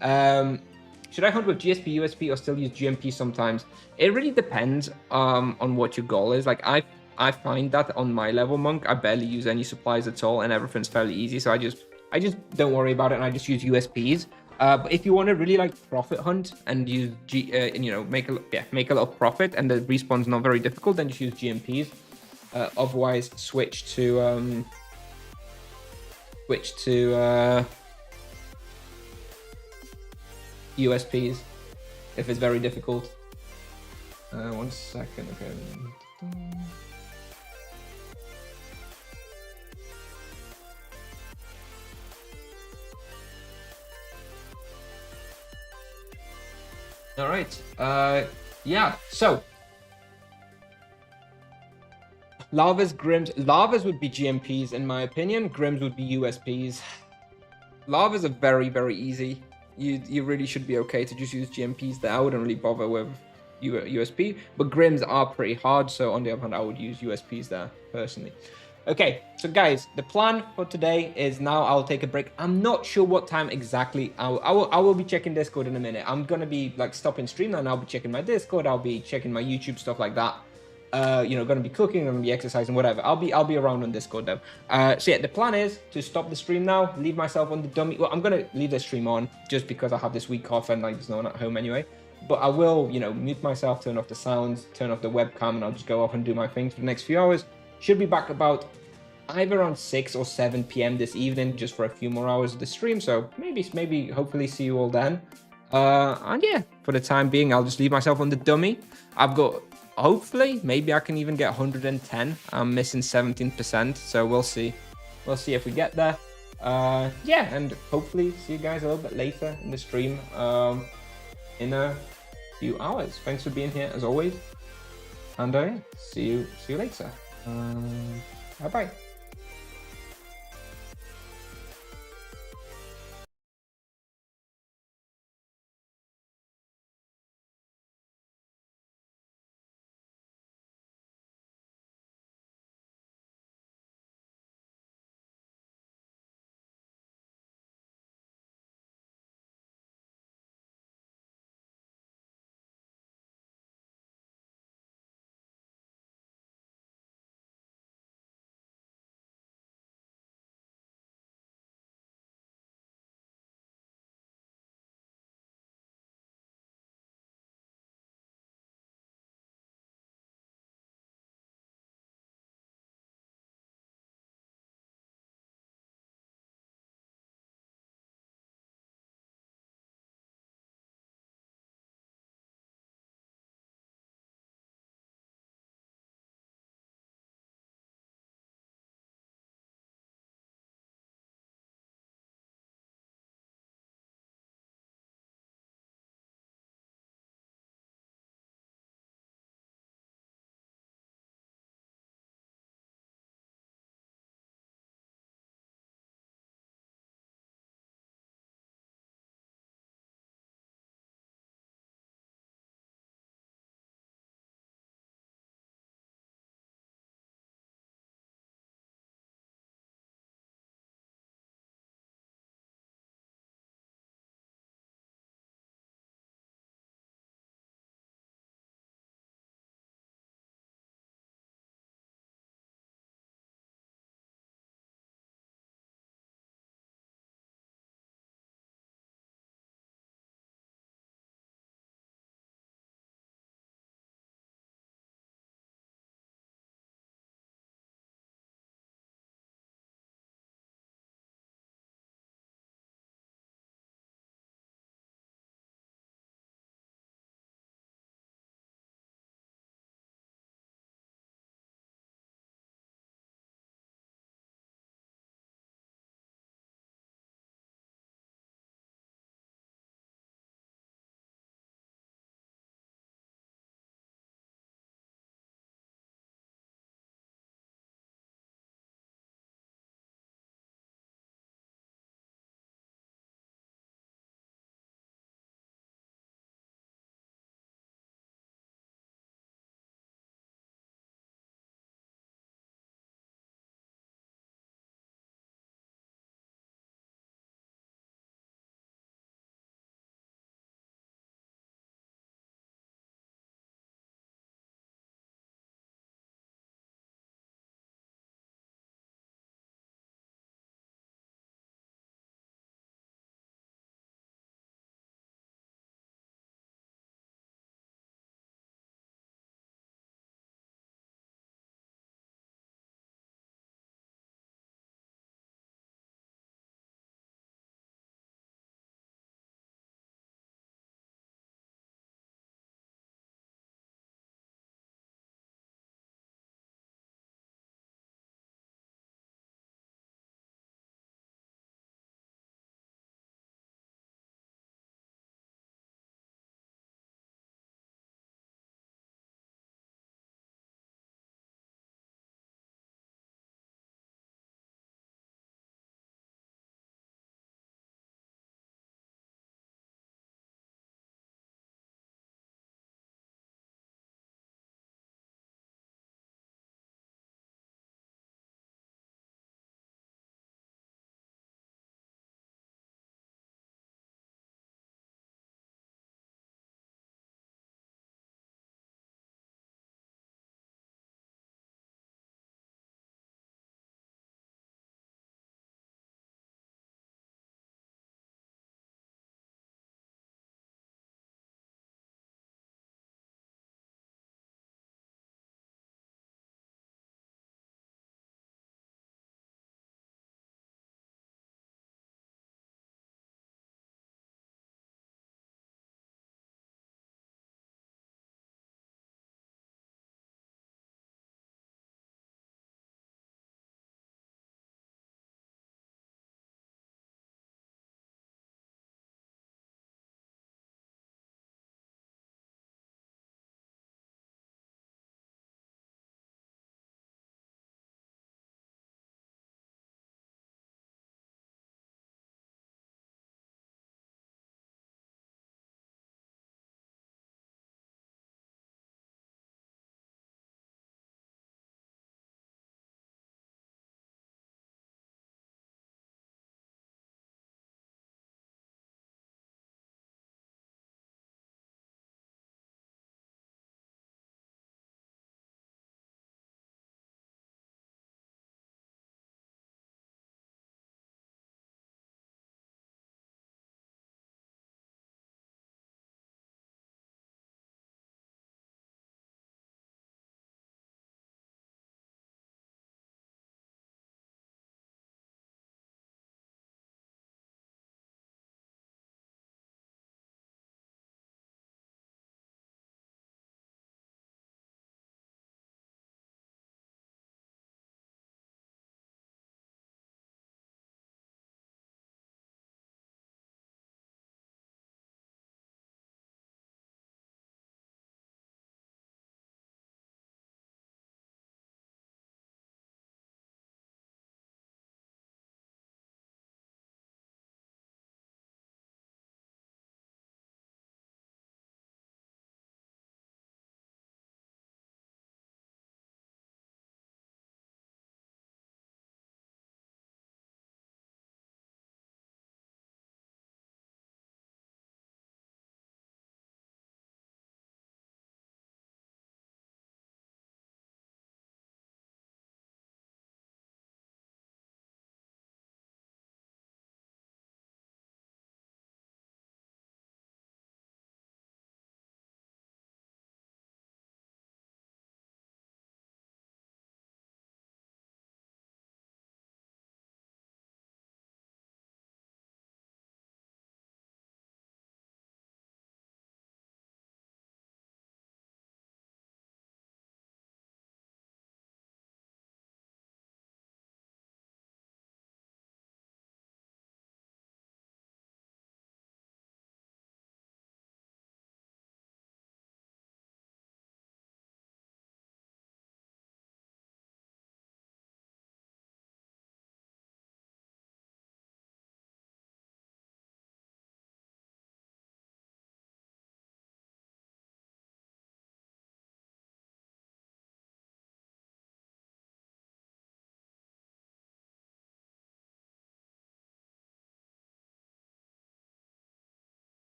Should I hunt with GSP, USP, or still use GMP sometimes? It really depends on what your goal is. Like I find that on my level monk, I barely use any supplies at all, and everything's fairly easy. So I just don't worry about it, and I just use USPs. But if you want to really like profit hunt and use make a lot of profit, and the respawn's not very difficult, then just use GMPs. Otherwise, switch to USPs if it's very difficult. 1 second, okay. All right. Yeah. So Lavas, Grims. Lavas would be GMPs in my opinion. Grims would be USPs. Lavas are very, very easy. You really should be okay to just use GMPs there. I wouldn't really bother with USP, but Grims are pretty hard. So on the other hand, I would use USPs there personally. Okay, so guys, the plan for today is now I'll take a break. I'm not sure what time exactly. I will be checking Discord in a minute. I'm gonna be like stopping stream and I'll be checking my Discord. I'll be checking my YouTube, stuff like that. Gonna be cooking, gonna be exercising, whatever. I'll be around on Discord though. So yeah, the plan is to stop the stream now, leave myself on the dummy. Well, I'm gonna leave the stream on just because I have this week off and like there's no one at home anyway. But I will, mute myself, turn off the sounds, turn off the webcam, and I'll just go off and do my things for the next few hours. Should be back about either around 6 or 7 p.m. this evening, just for a few more hours of the stream. So maybe, hopefully see you all then. And yeah, for the time being, I'll just leave myself on the dummy. I've got, hopefully, maybe I can even get 110. I'm missing 17%, so we'll see. We'll see if we get there. Yeah, and hopefully see you guys a little bit later in the stream in a few hours. Thanks for being here as always, and see you later. Bye bye.